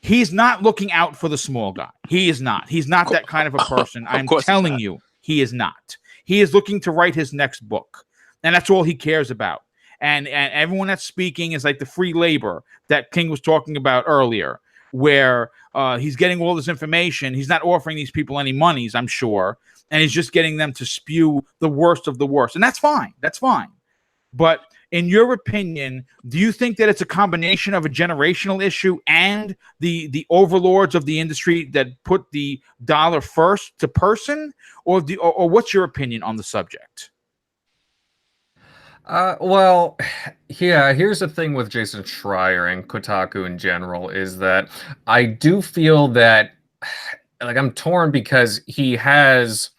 Speaker 1: he's not looking out for the small guy. He is not. He's not that kind of a person. I'm telling you, he is not. He is looking to write his next book. And that's all he cares about. And everyone that's speaking is like the free labor that King was talking about earlier, where he's getting all this information. He's not offering these people any monies, I'm sure. And he's just getting them to spew the worst of the worst. And that's fine. That's fine. But in your opinion, do you think that it's a combination of a generational issue and the overlords of the industry that put the dollar first to person? Or what's your opinion on the subject?
Speaker 4: Well, yeah, here's the thing with Jason Schreier and Kotaku in general is that I do feel that, like, I'm torn because he has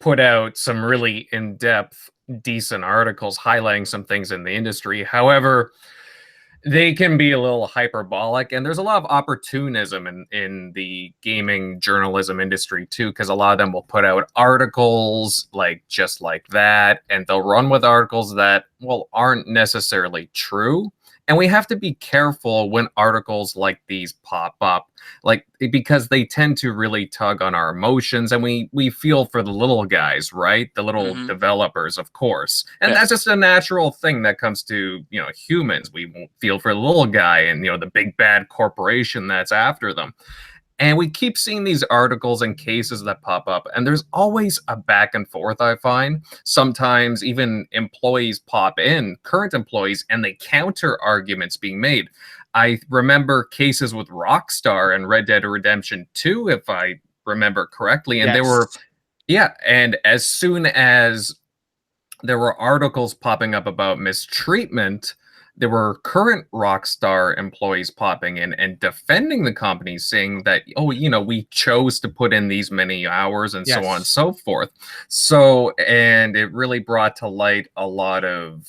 Speaker 4: put out some really in-depth, decent articles highlighting some things in the industry. However, they can be a little hyperbolic, and there's a lot of opportunism in the gaming journalism industry too, because a lot of them will put out articles just like that, and they'll run with articles that, well, aren't necessarily true. And we have to be careful when articles like these pop up, because they tend to really tug on our emotions, and we feel for the little guys, right? The little developers, of course. And that's just a natural thing that comes to, humans. We won't feel for the little guy and, the big bad corporation that's after them. And we keep seeing these articles and cases that pop up, and there's always a back and forth, I find. Sometimes even employees pop in, current employees, and they counter arguments being made. I remember cases with Rockstar and Red Dead Redemption 2, if I remember correctly, and and as soon as there were articles popping up about mistreatment, there were current Rockstar employees popping in and defending the company, saying that, we chose to put in these many hours and so on and so forth. So, and it really brought to light a lot of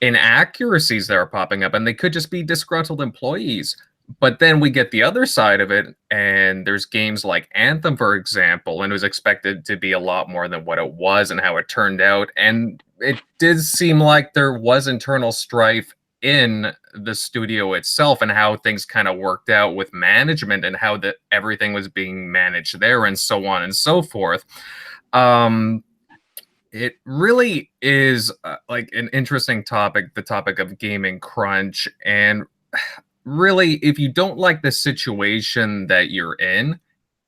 Speaker 4: inaccuracies that are popping up, and they could just be disgruntled employees. But then we get the other side of it, and there's games like Anthem, for example, and it was expected to be a lot more than what it was and how it turned out. And it did seem like there was internal strife in the studio itself and how things kind of worked out with management and how everything was being managed there and so on and so forth. It really is like an interesting topic, the topic of gaming crunch. And really, if you don't like the situation that you're in,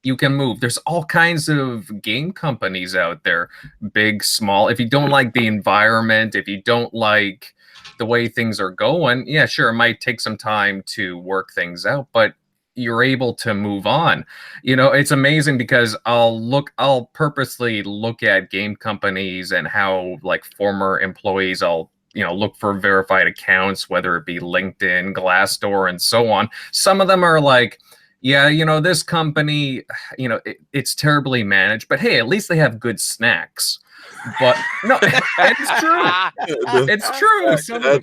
Speaker 4: you can move. There's all kinds of game companies out there, big, small. If you don't like the environment, if you don't like the way things are going, yeah, sure, it might take some time to work things out, but you're able to move on. You know, it's amazing because I'll purposely look at game companies and how like former employees, I'll look for verified accounts, whether it be LinkedIn, Glassdoor, and so on. Some of them are like, yeah, this company, it's terribly managed, but hey, at least they have good snacks. But no, it's true. It's true.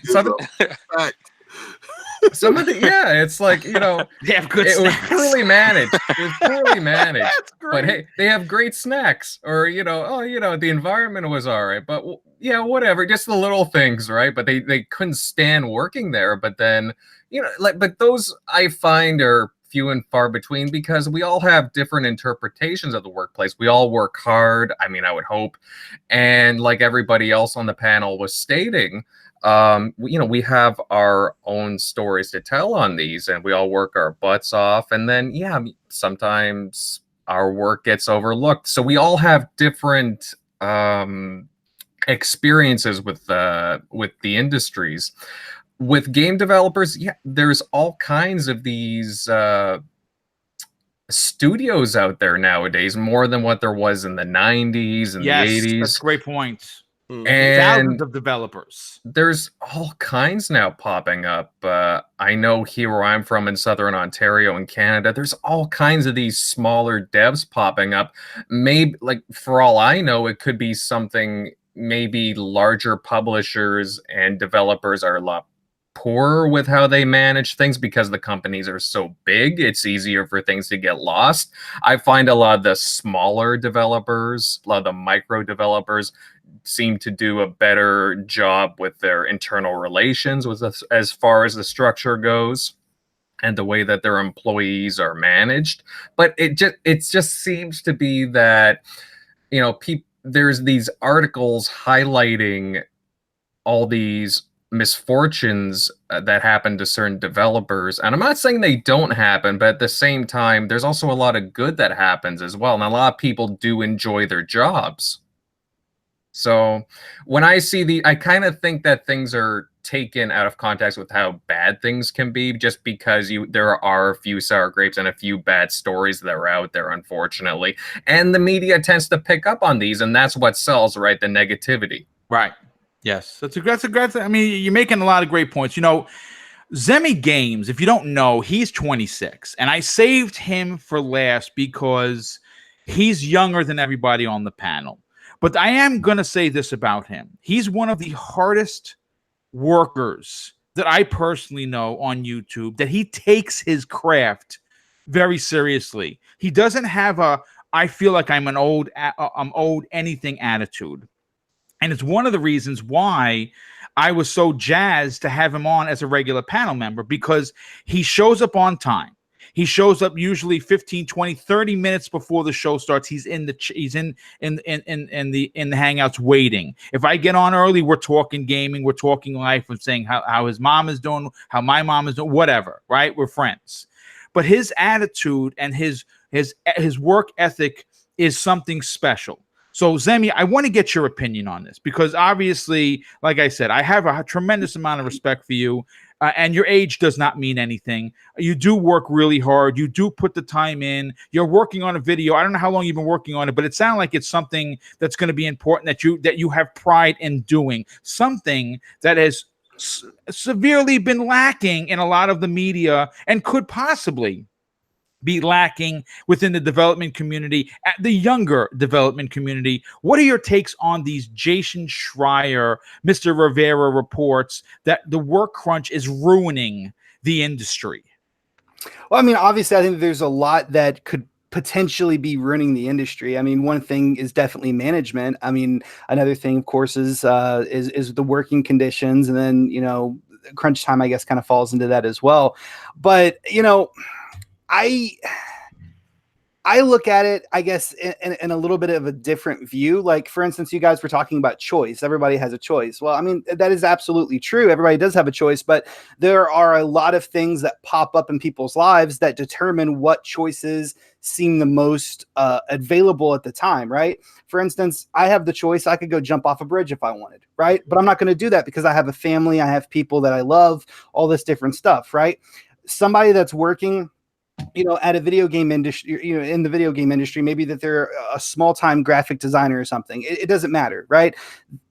Speaker 4: Some of the it's like they have good. It was poorly managed. It was poorly managed. But hey, they have great snacks, or the environment was all right. But yeah, whatever, just the little things, right? But they couldn't stand working there. But then but those I find are few and far between because we all have different interpretations of the workplace. We all work hard. I mean, I would hope, and like everybody else on the panel was stating. We have our own stories to tell on these, and we all work our butts off. And then, sometimes our work gets overlooked. So we all have different experiences with the industries. With game developers, there's all kinds of these studios out there nowadays, more than what there was in the 90s and the 80s.
Speaker 1: That's a great point.
Speaker 4: And
Speaker 1: thousands of developers.
Speaker 4: There's all kinds now popping up. I know here where I'm from in Southern Ontario in Canada, there's all kinds of these smaller devs popping up. Maybe, like, for all I know, it could be something, maybe larger publishers and developers are a lot poorer with how they manage things because the companies are so big. It's easier for things to get lost. I find a lot of the smaller developers, a lot of the micro developers seem to do a better job with their internal relations as far as the structure goes and the way that their employees are managed. But it just seems to be that there's these articles highlighting all these misfortunes that happen to certain developers, and I'm not saying they don't happen, but at the same time there's also a lot of good that happens as well, and a lot of people do enjoy their jobs. So when I see I kind of think that things are taken out of context with how bad things can be, just because there are a few sour grapes and a few bad stories that are out there, unfortunately. And the media tends to pick up on these, and that's what sells, right? The negativity.
Speaker 1: Right. Yes. That's a great. I mean, you're making a lot of great points. Zemi Games, if you don't know, he's 26, and I saved him for last because he's younger than everybody on the panel. But I am going to say this about him. He's one of the hardest workers that I personally know on YouTube, that he takes his craft very seriously. He doesn't have I feel like I'm owed anything attitude. And it's one of the reasons why I was so jazzed to have him on as a regular panel member, because he shows up on time. He shows up usually 15, 20, 30 minutes before the show starts. He's in the hangouts waiting. If I get on early, we're talking gaming, we're talking life, we're saying how his mom is doing, how my mom is doing, whatever, right? We're friends. But his attitude and his work ethic is something special. So, Zemi, I want to get your opinion on this, because obviously, like I said, I have a tremendous amount of respect for you, and your age does not mean anything. You do work really hard. You do put the time in. You're working on a video. I don't know how long you've been working on it, but it sounds like it's something that's going to be important, that you have pride in doing, something that has severely been lacking in a lot of the media and could possibly be lacking within the development community, at the younger development community. What are your takes on these Jason Schreier, Mr. Rivera reports that the work crunch is ruining the industry?
Speaker 2: Well, I mean, obviously, I think there's a lot that could potentially be ruining the industry. I mean, one thing is definitely management. I mean, another thing, of course, is the working conditions, and then crunch time, I guess, kind of falls into that as well. But I I look at it, I guess, in a little bit of a different view. Like, for instance, you guys were talking about choice. Everybody has a choice. Well, I mean, that is absolutely true. Everybody does have a choice, but there are a lot of things that pop up in people's lives that determine what choices seem the most available at the time, right? For instance, I have the choice. I could go jump off a bridge if I wanted, right? But I'm not going to do that because I have a family. I have people that I love, all this different stuff, right? Somebody that's working at a video game industry, in the video game industry, maybe that they're a small time graphic designer or something. It doesn't matter, right?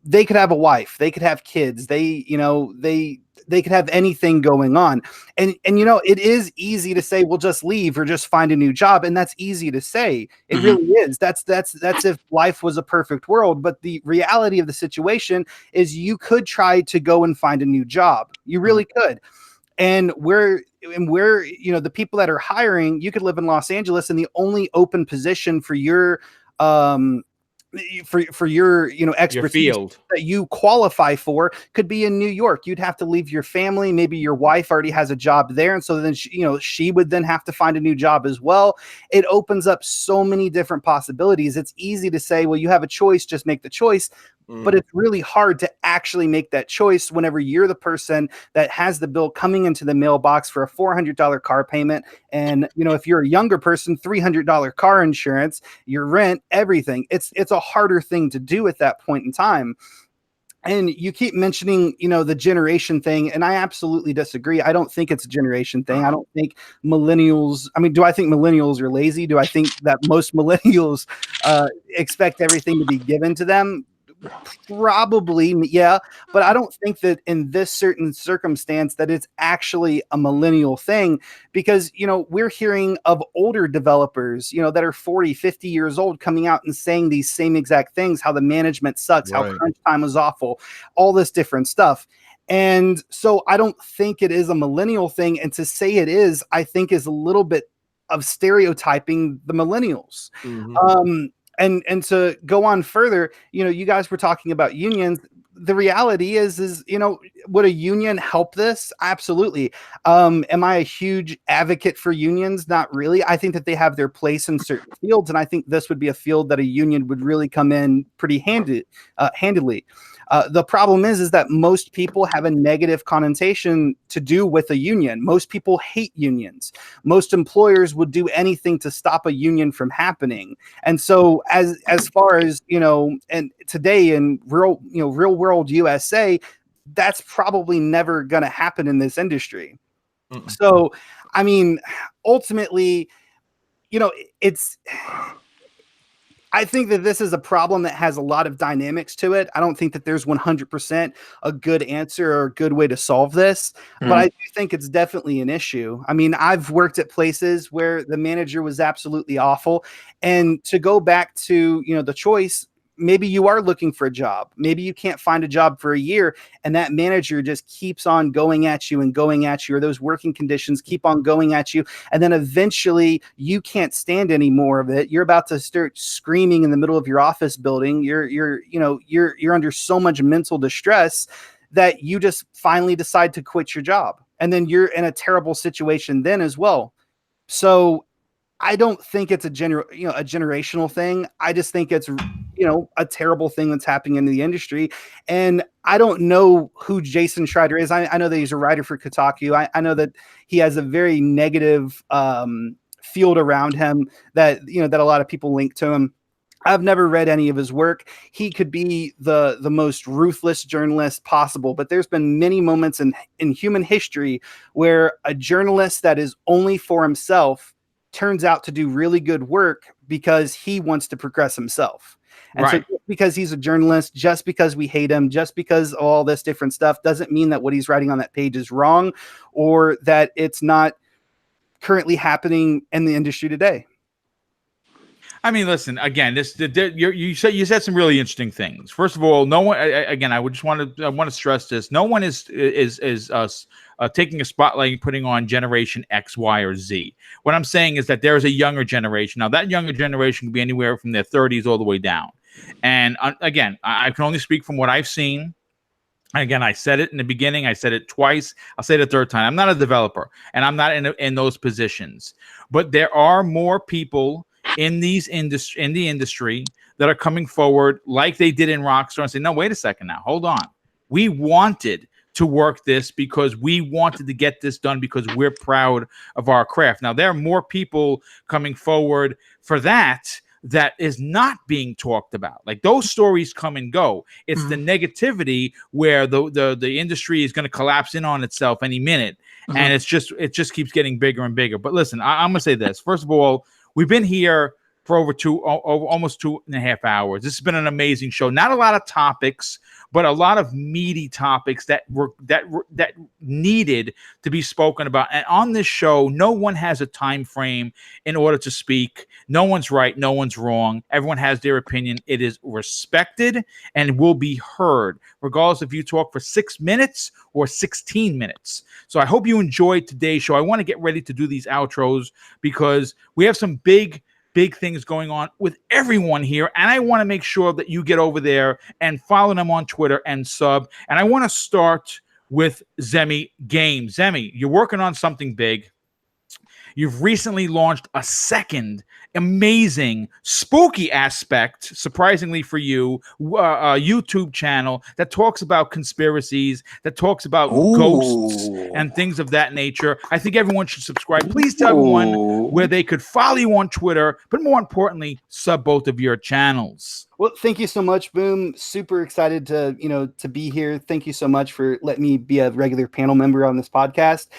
Speaker 2: They could have a wife, they could have kids, they could have anything going on. And it is easy to say, well, just leave or just find a new job. And that's easy to say. It really is. That's if life was a perfect world. But the reality of the situation is you could try to go and find a new job. You really could. And where the people that are hiring, you could live in Los Angeles, and the only open position for your for your expertise
Speaker 7: your field
Speaker 2: that you qualify for could be in New York. You'd have to leave your family. Maybe your wife already has a job there, and so then she would then have to find a new job as well. It opens up so many different possibilities. It's easy to say, well, you have a choice, just make the choice. But it's really hard to actually make that choice whenever you're the person that has the bill coming into the mailbox for a $400 car payment. And, if you're a younger person, $300 car insurance, your rent, everything. It's a harder thing to do at that point in time. And you keep mentioning, the generation thing, and I absolutely disagree. I don't think it's a generation thing. I don't think millennials. I mean, do I think millennials are lazy? Do I think that most millennials expect everything to be given to them? Probably, yeah, but I don't think that in this certain circumstance that it's actually a millennial thing, because we're hearing of older developers that are 40, 50 years old coming out and saying these same exact things, how the management sucks, how crunch time was awful, all this different stuff. And so I don't think it is a millennial thing, and to say it is, I think, is a little bit of stereotyping the millennials. And to go on further, you guys were talking about unions. The reality is, would a union help this? Absolutely. Am I a huge advocate for unions? Not really. I think that they have their place in certain fields, and I think this would be a field that a union would really come in pretty handily. The problem is that most people have a negative connotation to do with a union. Most people hate unions. Most employers would do anything to stop a union from happening. And so as far as, and today in real world USA, that's probably never going to happen in this industry. So, I mean, ultimately, I think that this is a problem that has a lot of dynamics to it. I don't think that there's 100% a good answer or a good way to solve this, but I do think it's definitely an issue. I mean, I've worked at places where the manager was absolutely awful. And to go back to, the choice, maybe you are looking for a job. Maybe you can't find a job for a year, and that manager just keeps on going at you and going at you, or those working conditions keep on going at you. And then eventually you can't stand any more of it. You're about to start screaming in the middle of your office building. You're under so much mental distress that you just finally decide to quit your job. And then you're in a terrible situation then as well. So I don't think it's a generational thing. I just think it's, a terrible thing that's happening in the industry. And I don't know who Jason Schreider is. I know that he's a writer for Kotaku. I know that he has a very negative field around him that a lot of people link to him. I've never read any of his work. He could be the most ruthless journalist possible, but there's been many moments in human history where a journalist that is only for himself turns out to do really good work because he wants to progress himself. And so just because he's a journalist, just because we hate him, just because all this different stuff doesn't mean that what he's writing on that page is wrong or that it's not currently happening in the industry today.
Speaker 1: I mean, listen again. You said some really interesting things. First of all, no one. Again, I want to stress this. No one is taking a spotlight and putting on Generation X, Y, or Z. What I'm saying is that there is a younger generation. Now, that younger generation can be anywhere from their 30s all the way down. And again, I can only speak from what I've seen. Again, I said it in the beginning. I said it twice. I'll say it a third time. I'm not a developer, and I'm not in those positions. But there are more people in the industry that are coming forward like they did in Rockstar and say, no, wait a second now. Hold on. We wanted to work this because we wanted to get this done because we're proud of our craft. Now, there are more people coming forward for that is not being talked about. Like, those stories come and go. It's the negativity where the industry is going to collapse in on itself any minute. And it just keeps getting bigger and bigger. But listen, I'm going to say this. First of all, we've been here for over almost 2.5 hours. This has been an amazing show. Not a lot of topics, but a lot of meaty topics that needed to be spoken about. And on this show, no one has a time frame in order to speak. No one's right. No one's wrong. Everyone has their opinion. It is respected and will be heard, regardless if you talk for 6 minutes or 16 minutes. So I hope you enjoyed today's show. I want to get ready to do these outros because we have some big things going on with everyone here. And I want to make sure that you get over there and follow them on Twitter and sub. And I want to start with Zemi Games. Zemi, you're working on something big. You've recently launched a second amazing, spooky aspect, surprisingly for you, a YouTube channel that talks about conspiracies, that talks about ghosts and things of that nature. I think everyone should subscribe. Please tell everyone where they could follow you on Twitter, but more importantly, sub both of your channels.
Speaker 2: Well, thank you so much, Boom. Super excited to be here. Thank you so much for letting me be a regular panel member on this podcast.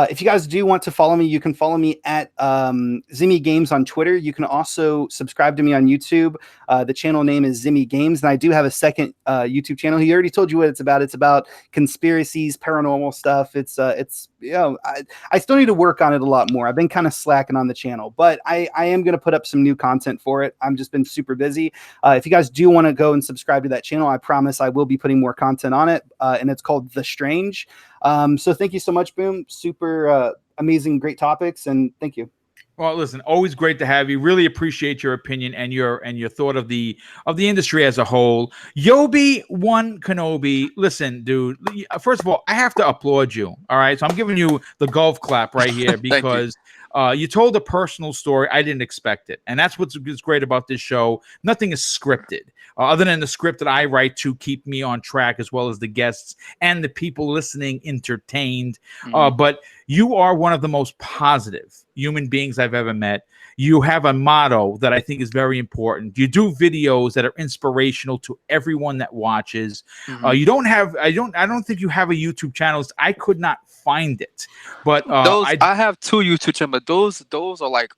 Speaker 2: If you guys do want to follow me, you can follow me at Zimmy Games on Twitter. You can also subscribe to me on YouTube. The channel name is Zimmy Games, and I do have a second YouTube channel. He already told you what it's about. It's about conspiracies, paranormal stuff. It's I still need to work on it a lot more. I've been kind of slacking on the channel, but I am going to put up some new content for it. I've just been super busy. If you guys do want to go and subscribe to that channel, I promise I will be putting more content on it, and it's called The Strange. So thank you so much, Boom. Super amazing, great topics, and thank you.
Speaker 1: Well, listen, always great to have you. Really appreciate your opinion and your thought of the industry as a whole. Yobi-Wan Kenobi, listen, dude. First of all, I have to applaud you. All right, so I'm giving you the golf clap right here because you told a personal story. I didn't expect it, and that's what's great about this show. Nothing is scripted, other than the script that I write to keep me on track, as well as the guests and the people listening entertained. But you are one of the most positive human beings I've ever met. You have a motto that I think is very important. You do videos that are inspirational to everyone that watches. You don't have, I don't think you have a YouTube channel. I could not find it, but
Speaker 3: I have 2 YouTube channels, but those are like,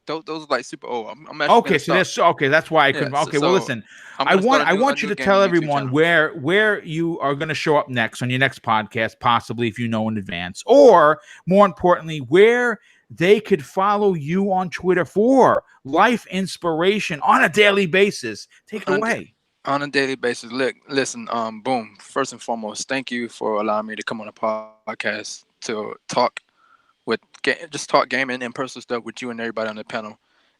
Speaker 3: those are like super old. I'm
Speaker 1: okay. So that's why I couldn't. Okay, well, listen, I want you to tell everyone where you are going to show up next on your next podcast, possibly if you know in advance, or more importantly, where they could follow you on Twitter for life inspiration on a daily basis. Take it away.
Speaker 3: On a daily basis. Listen, Boom. First and foremost, thank you for allowing me to come on a podcast to talk gaming and personal stuff with you and everybody on the panel.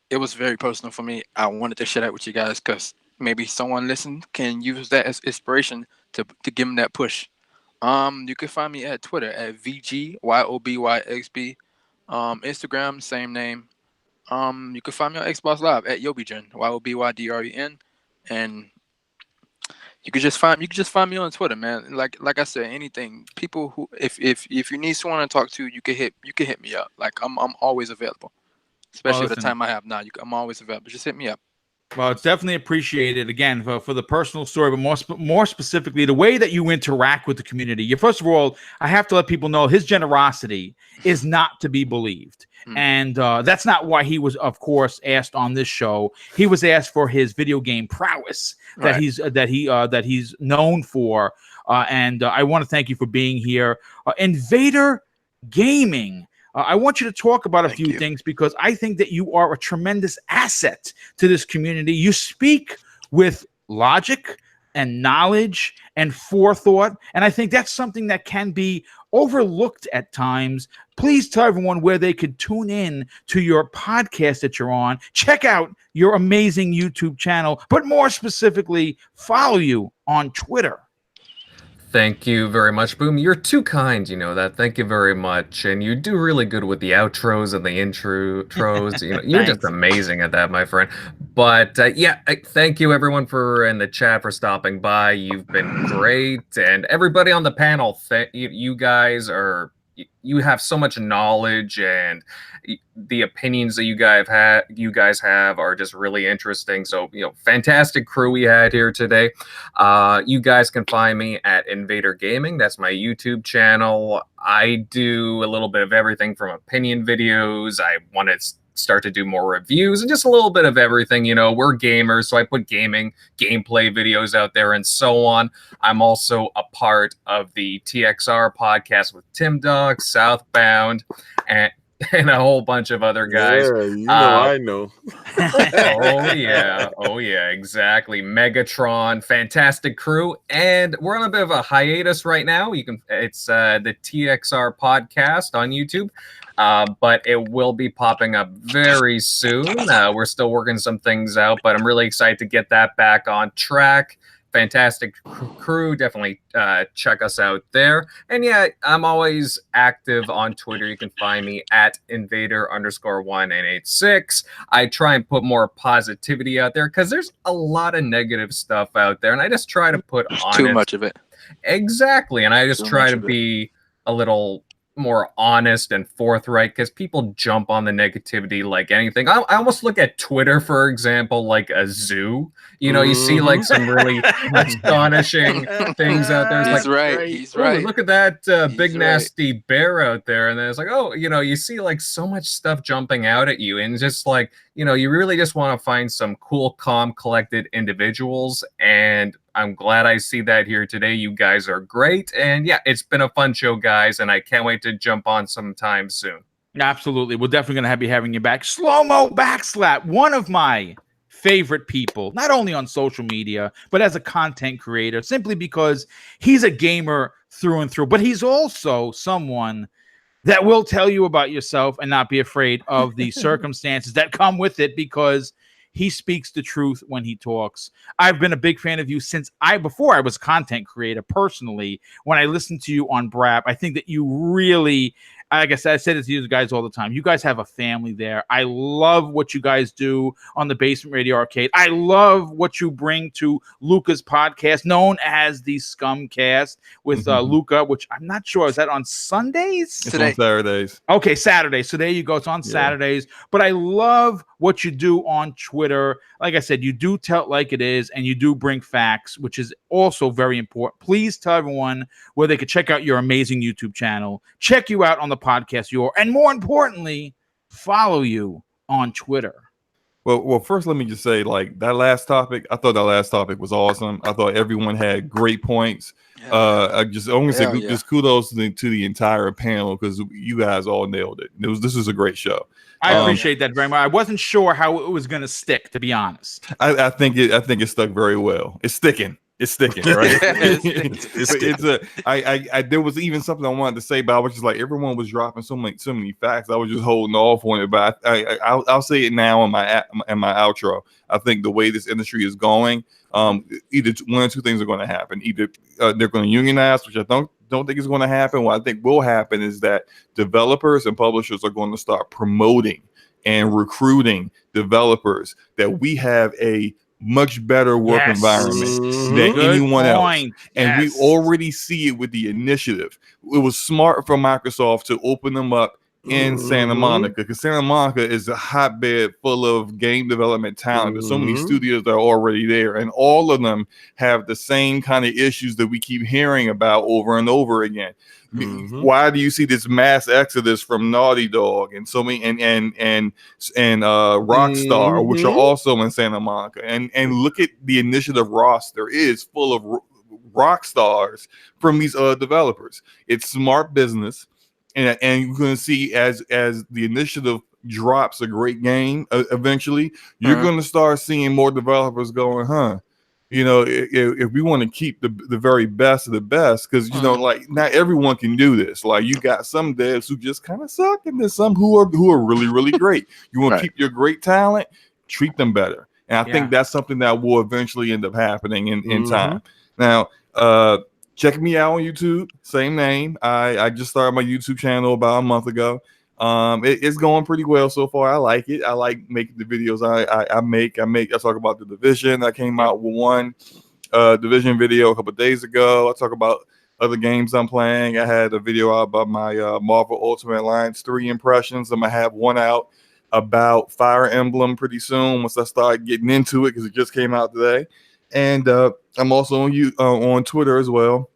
Speaker 3: It was very personal for me. I wanted to share that with you guys because maybe someone listening can use that as inspiration to give them that push. You can find me at Twitter at VGYOBYXB. Instagram, same name. You can find me on Xbox Live at Yobydren, YOBYDREN, and you can just find me on Twitter, man. Like I said, anything. People who if you need someone to talk to, you can hit me up. Like I'm always available, especially at the time I have now. I'm always available. Just hit me up.
Speaker 1: Well, it's definitely appreciated, again, for the personal story, but more specifically, the way that you interact with the community. First of all, I have to let people know his generosity is not to be believed. And that's not why he was, of course, asked on this show. He was asked for his video game prowess that he's known for. And I want to thank you for being here. Invader Gaming. I want you to talk about a
Speaker 3: Thank
Speaker 1: few
Speaker 3: you.
Speaker 1: things because I think that you are a tremendous asset to this community. You speak with logic and knowledge and forethought, and I think that's something that can be overlooked at times. Please tell everyone where they could tune in to your podcast that you're on. Check out your amazing YouTube channel, but more specifically, follow you on Twitter.
Speaker 4: Thank you very much, Boom. You're too kind, you know that. Thank you very much. And you do really good with the outros and the intros. You know, you're just
Speaker 1: Thanks.
Speaker 4: amazing at that, my friend. But thank you everyone for in the chat for stopping by. You've been great, and everybody on the panel. You guys are. You have so much knowledge, and the opinions that you guys have are just really interesting. So, you know, fantastic crew we had here today. You guys can find me at Invader Gaming. That's my YouTube channel. I do a little bit of everything from opinion videos. I want to start to do more reviews and just a little bit of everything. You know, we're gamers, so I put gameplay videos out there and so on. I'm also a part of the TXR podcast with Tim Dog, Southbound, and a whole bunch of other guys.
Speaker 6: Yeah, you know, I know.
Speaker 4: Oh yeah, exactly. Megatron, fantastic crew, and we're on a bit of a hiatus right now. It's the TXR podcast on YouTube. But it will be popping up very soon. We're still working some things out, but I'm really excited to get that back on track. Fantastic crew. Definitely check us out there. And yeah, I'm always active on Twitter. You can find me at Invader_1986. I try and put more positivity out there because there's a lot of negative stuff out there, and I just try to put honest.
Speaker 3: Too much of it.
Speaker 4: Exactly, and I just
Speaker 3: Too
Speaker 4: try
Speaker 3: much
Speaker 4: to
Speaker 3: of it.
Speaker 4: be a little more honest and forthright because people jump on the negativity like anything. I almost look at Twitter, for example, like a zoo. You know, you see like some really astonishing things out there. It's
Speaker 3: He's
Speaker 4: like,
Speaker 3: right. He's
Speaker 4: "Ooh,
Speaker 3: right.
Speaker 4: look at that big
Speaker 3: He's
Speaker 4: nasty bear out there," and then it's like, oh, you know, you see like so much stuff jumping out at you, and just like, you know, you really just want to find some cool, calm, collected individuals, and I'm glad I see that here today. You guys are great, and yeah, it's been a fun show, guys, and I can't wait to jump on sometime soon.
Speaker 1: Absolutely. We're definitely going to be having you back. Slow-mo backslap, one of my favorite people, not only on social media, but as a content creator, simply because he's a gamer through and through, but he's also someone that will tell you about yourself and not be afraid of the circumstances that come with it, because he speaks the truth when he talks. I've been a big fan of you since before I was a content creator personally. When I listened to you on BRAP, I think that you really, like I said it to you guys all the time, you guys have a family there. I love what you guys do on the Basement Radio Arcade. I love what you bring to Luca's podcast, known as the Scumcast, with Luca, which I'm not sure, is that on Sundays?
Speaker 5: It's on Saturdays.
Speaker 1: Okay, Saturday. So there you go. It's on Saturdays. But I love what you do on Twitter. Like I said, you do tell it like it is, and you do bring facts, which is also very important. Please tell everyone where they could check out your amazing YouTube channel, check you out on the podcast, and more importantly, follow you on Twitter.
Speaker 5: Well, first, let me just say, like, that last topic, I thought that last topic was awesome. I thought everyone had great points. I want to say just kudos to the entire panel, because you guys all nailed it. This was a great show.
Speaker 1: I appreciate that very much. I wasn't sure how it was going to stick, to be honest.
Speaker 5: I think it stuck very well. It's sticking. It's sticking, right? There was even something I wanted to say, but I was just like, everyone was dropping so many facts. I was just holding off on it, but I'll say it now in my outro. I think the way this industry is going, either one or two things are going to happen. Either they're going to unionize, which I don't think is going to happen. What I think will happen is that developers and publishers are going to start promoting and recruiting developers, that we have a much better work environment than anyone else. And we already see it with the initiative. It was smart for Microsoft to open them up in Santa Monica, because Santa Monica is a hotbed full of game development talent. There's so many studios that are already there, and all of them have the same kind of issues that we keep hearing about over and over again. Why do you see this mass exodus from Naughty Dog and so many and Rockstar, which are also in Santa Monica? And look at the initiative roster is full of rock stars from these developers. It's smart business. and you're going to see as the initiative drops a great game eventually, you're going to start seeing more developers going, you know, if we want to keep the very best of the best, because you know, like not everyone can do this. Like you got some devs who just kind of suck, and there's some who are really, really great. You want to keep your great talent, treat them better. And I think that's something that will eventually end up happening in time. Now, check me out on YouTube, same name. I just started my YouTube channel about a month ago. It's going pretty well so far. I like it. I like making the videos I make. I talk about the Division. I came out with one Division video a couple of days ago. I talk about other games I'm playing. I had a video out about my Marvel Ultimate Alliance 3 impressions. I'm gonna have one out about Fire Emblem pretty soon once I start getting into it, because it just came out today. And I'm also on Twitter as well,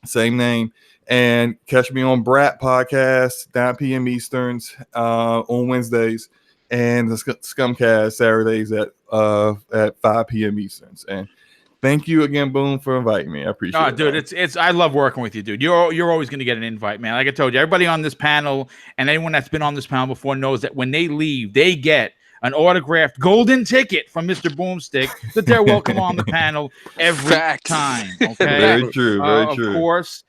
Speaker 5: same name. And catch me on Brat Podcast, 9 p.m. Easterns on Wednesdays, and the Scumcast Saturdays at 5 p.m. Easterns. And thank you again, Boom, for inviting me. I appreciate it.
Speaker 1: Dude, it's I love working with you, dude. You're always going to get an invite, man. Like I told you, everybody on this panel and anyone that's been on this panel before knows that when they leave, they get an autographed golden ticket from Mr. BoomStick that they're welcome on the panel every time. Okay,
Speaker 5: very true. Very true.
Speaker 1: Of course.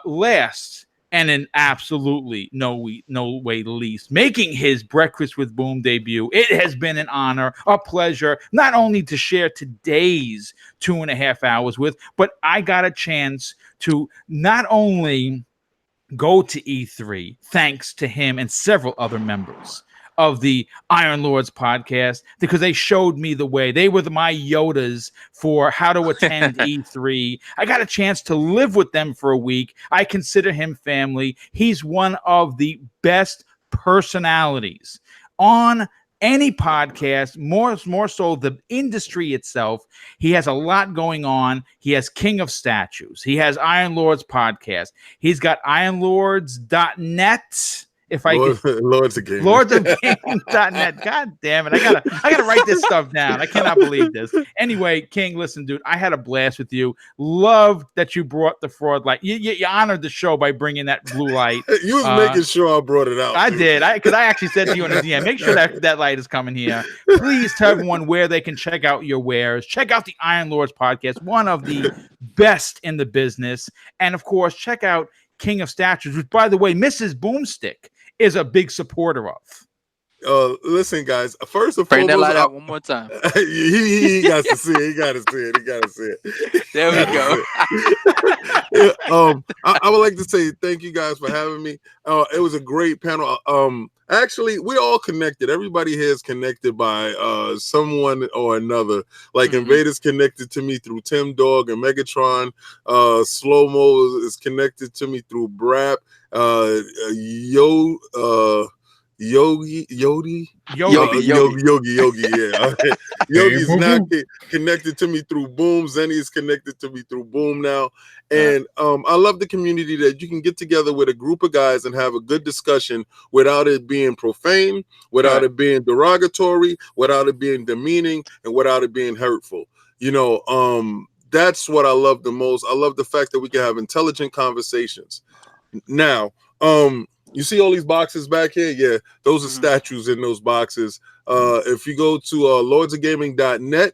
Speaker 1: Last and in absolutely no way least, making his Breakfast with Boom debut, it has been an honor, a pleasure, not only to share today's 2.5 hours with, but I got a chance to not only go to E3 thanks to him and several other members of the Iron Lords podcast, because they showed me the way. They were my Yodas for how to attend E3. I got a chance to live with them for a week. I consider him family. He's one of the best personalities on any podcast, more so the industry itself. He has a lot going on. He has King of Statues. He has Iron Lords podcast. He's got ironlords.net. If I
Speaker 6: Lords of Gaming.
Speaker 1: LordsOfGaming.net. God damn it. I gotta write this stuff down. I cannot believe this. Anyway, King, listen, dude, I had a blast with you. Love that you brought the fraud light. You honored the show by bringing that blue light.
Speaker 6: You was making sure I brought it out.
Speaker 1: I did. Because I actually said to you in the DM, make sure that light is coming here. Please tell everyone where they can check out your wares. Check out the Iron Lords podcast, one of the best in the business. And of course, check out King of Statues, which, by the way, Mrs. BoomStick is a big supporter of.
Speaker 6: Listen, guys. First and
Speaker 3: Bring
Speaker 6: foremost,
Speaker 3: that light out one more time.
Speaker 6: he got to see it. He got to see it. He got to see it.
Speaker 3: There we go.
Speaker 6: I would like to say thank you guys for having me. It was a great panel. Actually, we all connected. Everybody here is connected by someone or another. Like Invader's connected to me through Tim Dog and Megatron. Slow Mo is connected to me through Brap. Yogi, yeah. Yogi's now connected to me through Boom. Zenny is connected to me through Boom now. And I love the community that you can get together with a group of guys and have a good discussion without it being profane, without it being derogatory, without it being demeaning, and without it being hurtful. You know, that's what I love the most. I love the fact that we can have intelligent conversations. Now, you see all these boxes back here? Yeah, those are statues in those boxes. If you go to lordsofgaming.net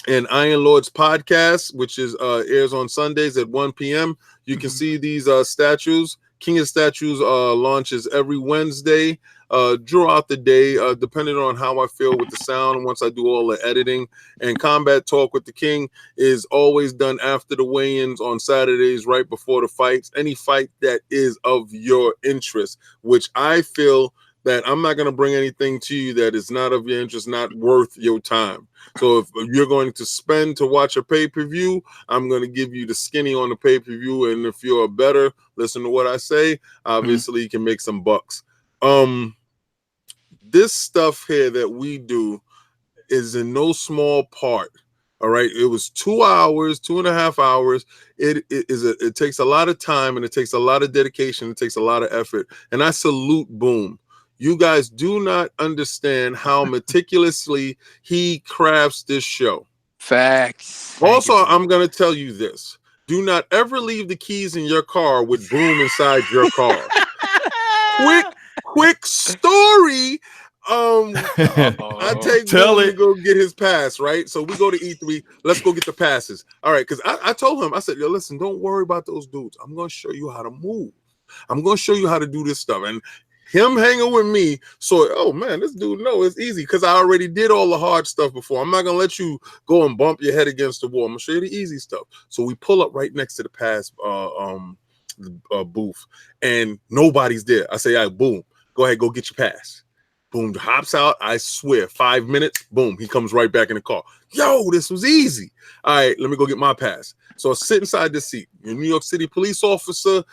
Speaker 6: and Iron Lords podcast, which is airs on Sundays at 1 p.m., you can see these statues. King of Statues launches every Wednesday throughout the day, depending on how I feel with the sound. Once I do all the editing, and Combat Talk with the King is always done after the weigh-ins on Saturdays, right before the fights. Any fight that is of your interest, which I feel that I'm not going to bring anything to you that is not of your interest, not worth your time. So if you're going to spend to watch a pay-per-view, I'm going to give you the skinny on the pay-per-view. And if you're a better, listen to what I say, obviously you can make some bucks. This stuff here that we do is in no small part. All right. It was 2 hours, 2.5 hours. It takes a lot of time, and it takes a lot of dedication. It takes a lot of effort. And I salute Boom. You guys do not understand how meticulously he crafts this show.
Speaker 3: Facts.
Speaker 6: Also, I'm going to tell you this. Do not ever leave the keys in your car with Boom inside your car. Quick story. I take Boom to go get his pass, right? So we go to E3. Let's go get the passes. All right, because I told him, I said, yo, listen, don't worry about those dudes. I'm going to show you how to move. I'm going to show you how to do this stuff. And him hanging with me, so, oh, man, this dude, no, it's easy because I already did all the hard stuff before. I'm not going to let you go and bump your head against the wall. I'm going to show you the easy stuff. So we pull up right next to the pass booth, and nobody's there. I say, all right, Boom, go ahead, go get your pass. Boom hops out. I swear, 5 minutes. Boom, he comes right back in the car. Yo, this was easy. All right, let me go get my pass. So I sit inside the seat. You're a New York City police officer,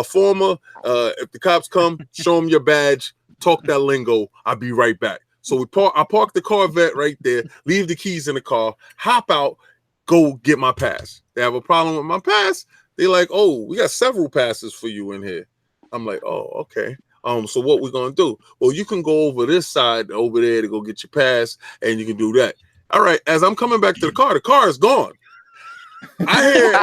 Speaker 6: former. If the cops come, show them your badge. Talk that lingo. I'll be right back. So I park the Corvette right there. Leave the keys in the car. Hop out. Go get my pass. They have a problem with my pass. They're like, oh, we got several passes for you in here. I'm like, oh, okay. So what we're gonna do? Well, you can go over this side over there to go get your pass, and you can do that. All right. As I'm coming back to the car is gone. I hear.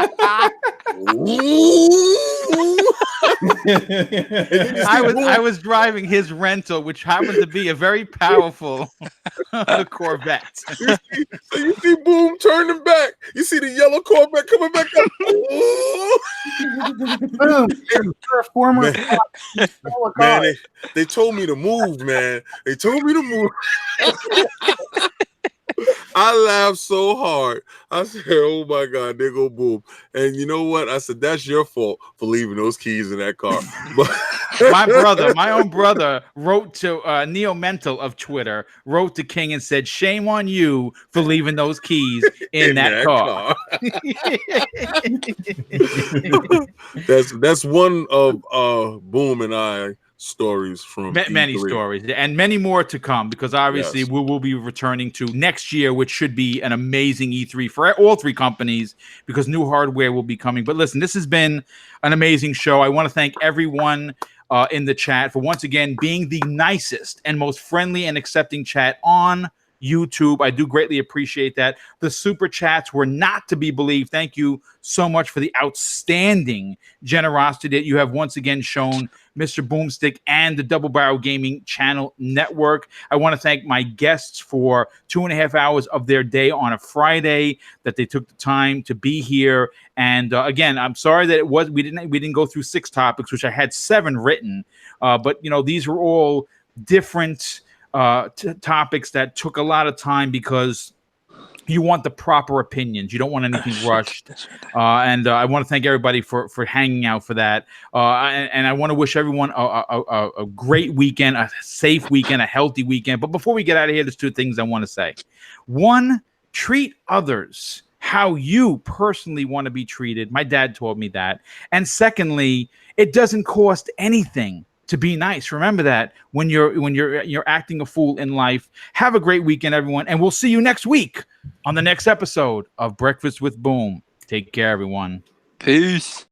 Speaker 1: I was driving his rental, which happened to be a very powerful Corvette.
Speaker 6: You see Boom turning back. You see the yellow Corvette coming back up.
Speaker 2: Boom, you're a former
Speaker 6: man, they told me to move, man. They told me to move. I laughed so hard. I said, oh my God, there go Boom. And you know what? I said, that's your fault for leaving those keys in that car. But
Speaker 1: my own brother wrote to Neo Mental of Twitter, wrote to King and said, shame on you for leaving those keys in that car.
Speaker 6: That's one of Boom and I stories from
Speaker 1: many
Speaker 6: E3.
Speaker 1: stories and many more to come, because obviously we will be returning to next year, which should be an amazing E3 for all three companies, because new hardware will be coming. But listen, this has been an amazing show. I want to thank everyone in the chat for once again being the nicest and most friendly and accepting chat on YouTube. I do greatly appreciate that. The super chats were not to be believed. Thank you so much for the outstanding generosity that you have once again shown Mr. Boomstick and the Double Barrel Gaming Channel Network. I want to thank my guests for 2.5 hours of their day on a Friday, that they took the time to be here. And again, I'm sorry that we didn't go through 6 topics, which I had 7 written. But you know, these were all different topics that took a lot of time, because you want the proper opinions. You don't want anything rushed. And I want to thank everybody for hanging out for that. And I want to wish everyone a great weekend, a safe weekend, a healthy weekend. But before we get out of here, there's 2 things I want to say. One, treat others how you personally want to be treated. My dad taught me that. And secondly, it doesn't cost anything to be nice. Remember that when you're acting a fool in life. Have a great weekend, everyone, and we'll see you next week on the next episode of Breakfast with Boom. Take care, everyone.
Speaker 3: Peace.